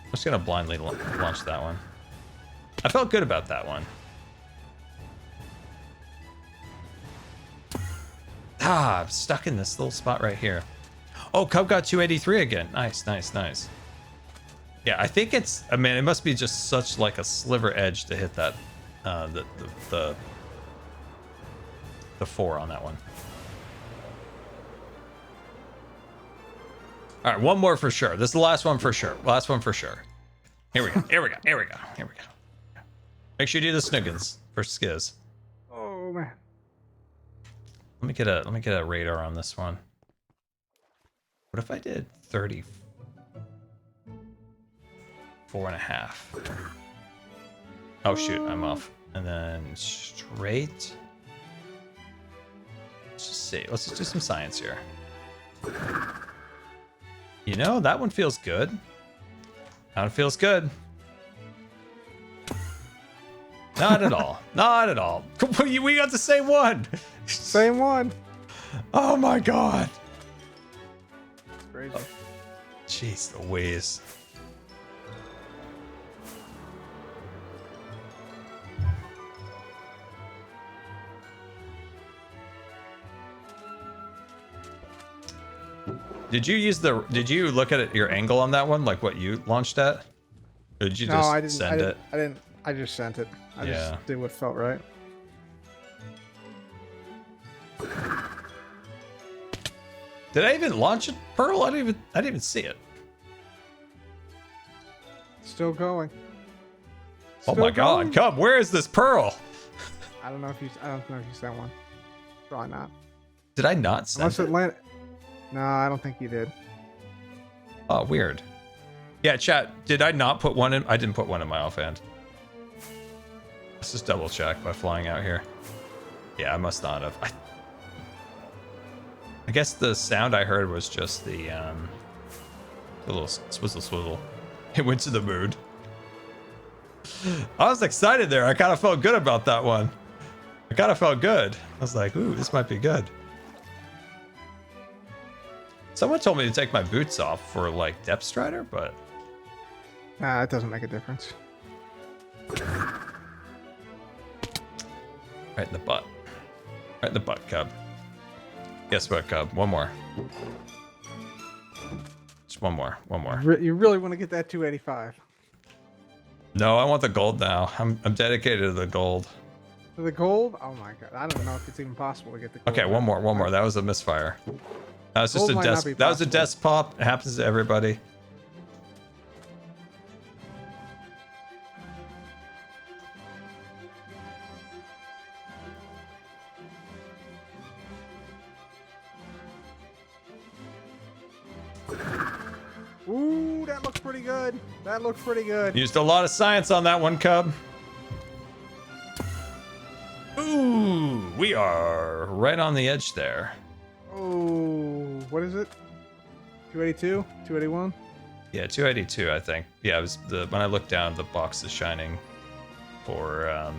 I'm just gonna blindly launch that one. I felt good about that one. Ah, I'm stuck in this little spot right here. Oh, Cub got 283 again. Nice, nice, nice. Yeah, I think it's. I mean, it must be just such like a sliver edge to hit that, the 4 on that one. All right, one more for sure. This is the last one for sure. Last one for sure. Here we go. Here we go. Here we go. Here we go. Make sure you do the sniggins for skiz. Oh man. Let me get a radar on this one. What if I did 34.5? Oh shoot, I'm off. And then straight. Let's just see. Let's just do some science here. You know, that one feels good. That one feels good. Not at all. Not at all. We got the same one. Same one. Oh my god. crazy. Jeez Louise. Did you look at your angle on that one, like what you launched at? Or did you No, just I didn't. send it? I didn't. I just sent it. I Yeah. just did what felt right. Did I even launch it, Pearl? I didn't even see it. Still going. Oh Still my God, going. Cub, where is this Pearl? I don't know if you. I don't know if you sent one. Probably not. Did I not send Unless it? it landed. No, I don't think you did. Oh, weird. Yeah, chat, did I not put one in? I didn't put one in my offhand. Let's just double check by flying out here. Yeah, I must not have. I guess the sound I heard was just the little swizzle swizzle. It went to the mood. I was excited there. I kind of felt good about that one. I kind of felt good. I was like, ooh, this might be good. Someone told me to take my boots off for like Depth Strider, but Nah, it doesn't make a difference. right in the butt. Right in the butt, Cub. Guess what, Cub? One more. Just one more. One more. You really want to get that 285? No, I want the gold now. I'm dedicated to the gold. For the gold? Oh my god! I don't know if it's even possible to get the gold. Okay, one more. One more. That was a misfire. That was just Gold a might not desk. be That was a possible. desk pop. It happens to everybody. Ooh, that looks pretty good. That looks pretty good. Used a lot of science on that one, Cub. Ooh, we are right on the edge there. Oh, what is it? 282? 281? Yeah, 282, I think. Yeah, it was when I looked down, the box is shining for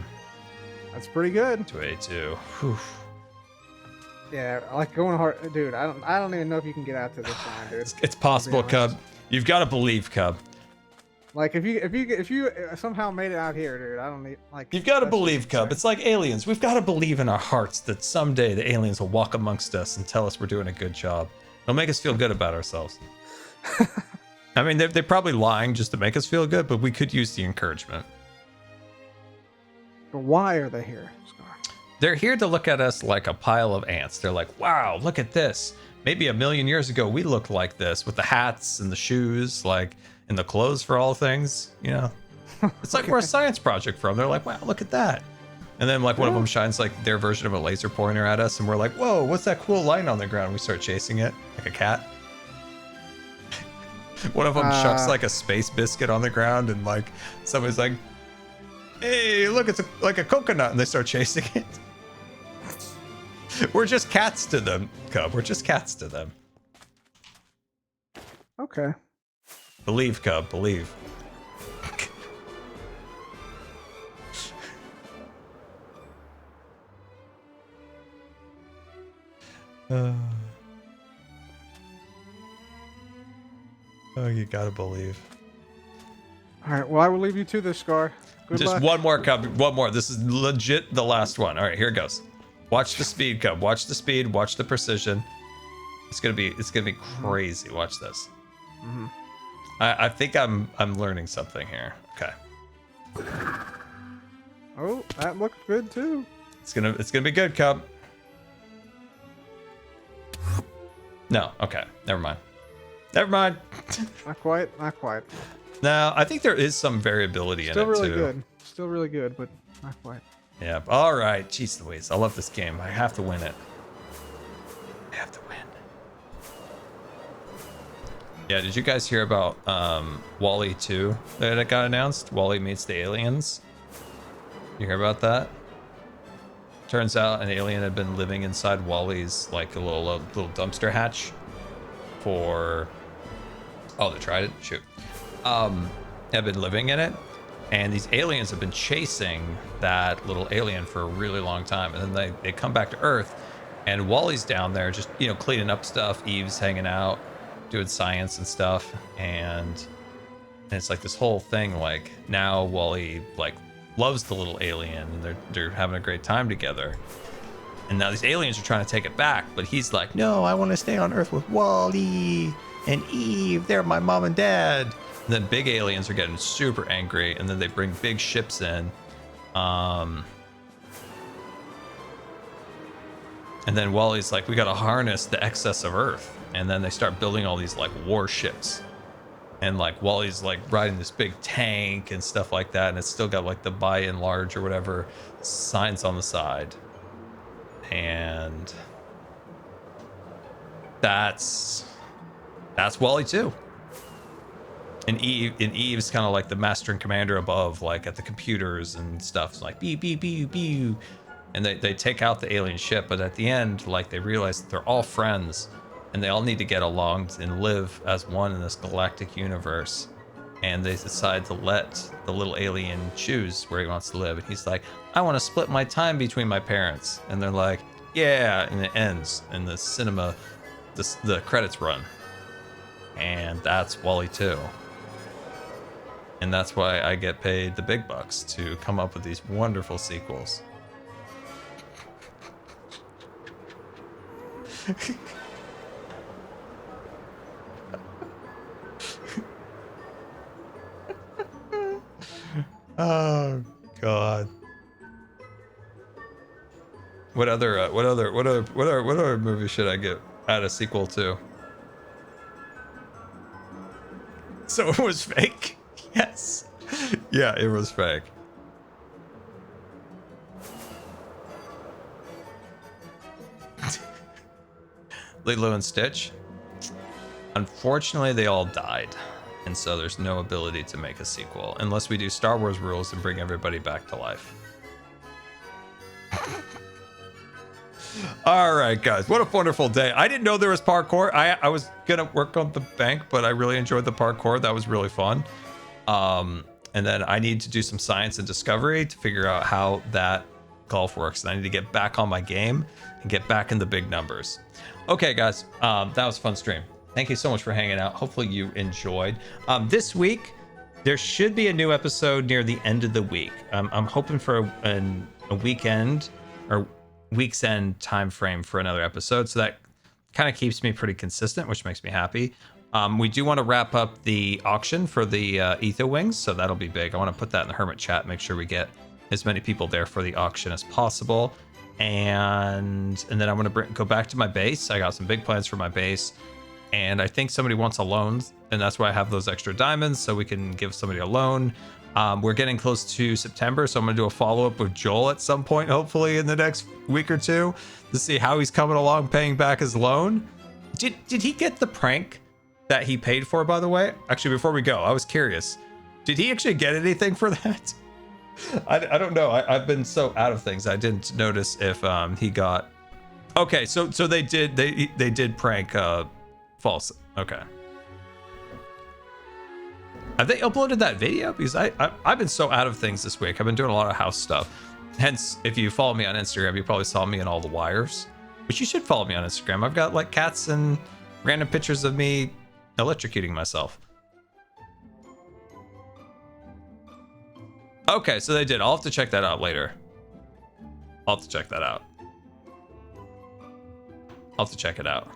That's pretty good. 282. Whew. Yeah, I like going hard, dude. I don't even know if you can get out to this line, dude. It's possible, I'll be honest. Cub. You've got to believe, Cub. Like if you somehow made it out here, dude, I don't need like. You've got to that's believe, just Cub. insane. It's like aliens. We've got to believe in our hearts that someday the aliens will walk amongst us and tell us we're doing a good job. It'll make us feel good about ourselves. I mean, they're probably lying just to make us feel good, but we could use the encouragement. But why are they here, Scar? They're here to look at us like a pile of ants. They're like, wow, look at this. Maybe a million years ago, we looked like this with the hats and the shoes, like, and the clothes for all things, you know? It's like we're a science project from. They're like, wow, look at that. And then, like, one of them shines, like, their version of a laser pointer at us, and we're like, whoa, what's that cool line on the ground? We start chasing it, like a cat. One of them chucks, like, a space biscuit on the ground, and, like, somebody's like, hey, look, it's like a coconut, and they start chasing it. We're just cats to them, Cub. We're just cats to them. Okay. Believe, Cub. Believe. Oh, you gotta believe. All right. Well, I will leave you to this, Scar. Good Just luck. one more, Cub. One more. This is legit the last one. All right, here it goes. Watch the speed, Cub. Watch the speed. Watch the precision. It's gonna be crazy. Watch this. Mhm. I think I'm learning something here. Okay. Oh, that looks good too. It's gonna be good, Cub. No, okay. Never mind. Never mind. Not quite. Not quite. No, I think there is some variability Still in it really too. good. Still really good, but not quite. Yeah. All right. Jeez Louise. I love this game. I have to win it. I have to win. Yeah, did you guys hear about Wall-E 2 that it got announced? Wall-E meets the aliens. You hear about that? Turns out an alien had been living inside Wall-E's like a little dumpster hatch for they tried it? Shoot. Have been living in it, and these aliens have been chasing that little alien for a really long time, and then they come back to Earth, and Wally's down there just cleaning up stuff. Eve's hanging out, doing science and stuff, and it's like this whole thing. Like now, Wally like loves the little alien, and they're having a great time together. And now these aliens are trying to take it back, but he's like, no, I want to stay on Earth with Wally and Eve. They're my mom and dad. And then big aliens are getting super angry, and then they bring big ships in. And then Wally's like, we got to harness the excess of Earth. And then they start building all these like warships. And like Wally's like riding this big tank and stuff like that. And it's still got like the buy and large or whatever signs on the side. And that's Wally too. And Eve's kind of like the master and commander above, like at the computers and stuff. It's like beep beep beep beep. And they take out the alien ship, but at the end, like they realize that they're all friends and they all need to get along and live as one in this galactic universe. And they decide to let the little alien choose where he wants to live. And he's like, I want to split my time between my parents. And they're like, yeah. And it ends in the cinema, the credits run. And that's Wally 2. And that's why I get paid the big bucks to come up with these wonderful sequels. Oh God. What other movie should I add a sequel to? So it was fake? Yes. Yeah, it was fake. Lilo and Stitch. Unfortunately, they all died. And so there's no ability to make a sequel unless we do Star Wars rules and bring everybody back to life. All right, guys, what a wonderful day. I didn't know there was parkour. I was gonna work on the bank, but I really enjoyed the parkour. That was really fun. And then I need to do some science and discovery to figure out how that golf works. And I need to get back on my game and get back in the big numbers. Okay, guys, that was a fun stream. Thank you so much for hanging out. Hopefully you enjoyed. This week, there should be a new episode near the end of the week. I'm hoping for a weekend or week's end time frame for another episode. So that kind of keeps me pretty consistent, which makes me happy. We do want to wrap up the auction for the Etho Wings. So that'll be big. I want to put that in the Hermit chat, make sure we get as many people there for the auction as possible. And then I'm going to go back to my base. I got some big plans for my base. And I think somebody wants a loan, and that's why I have those extra diamonds, so we can give somebody a loan. We're getting close to September, so I'm going to do a follow-up with Joel at some point, hopefully in the next week or two, to see how he's coming along paying back his loan. Did he get the prank that he paid for, by the way? Actually, before we go, I was curious. Did he actually get anything for that? I don't know. I've been so out of things. I didn't notice if he got... Okay, so they did prank... False. Okay. Have they uploaded that video? Because I've been so out of things this week. I've been doing a lot of house stuff. Hence, if you follow me on Instagram, you probably saw me in all the wires. But you should follow me on Instagram. I've got like cats and random pictures of me electrocuting myself. Okay, so they did. I'll have to check that out later. I'll have to check that out. I'll have to check it out.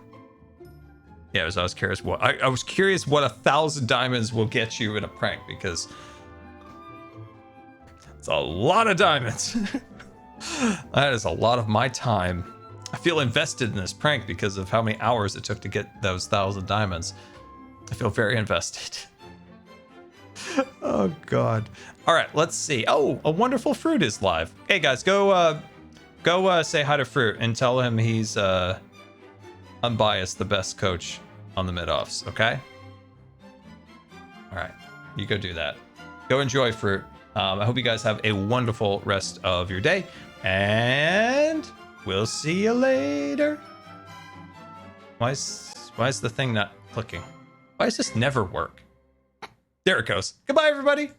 Yeah, I was curious what I was curious what 1,000 diamonds will get you in a prank, because it's a lot of diamonds. That is a lot of my time. I feel invested in this prank because of how many hours it took to get those 1,000 diamonds. I feel very invested. Oh God. All right, let's see. Oh, a wonderful fruit is live. Hey guys, go say hi to Fruit and tell him he's unbiased, the best coach on the mid-offs, okay? All right, you go do that. Go enjoy Fruit. I hope you guys have a wonderful rest of your day, and we'll see you later. Why is the thing not clicking? Why does this never work? There it goes. Goodbye, everybody.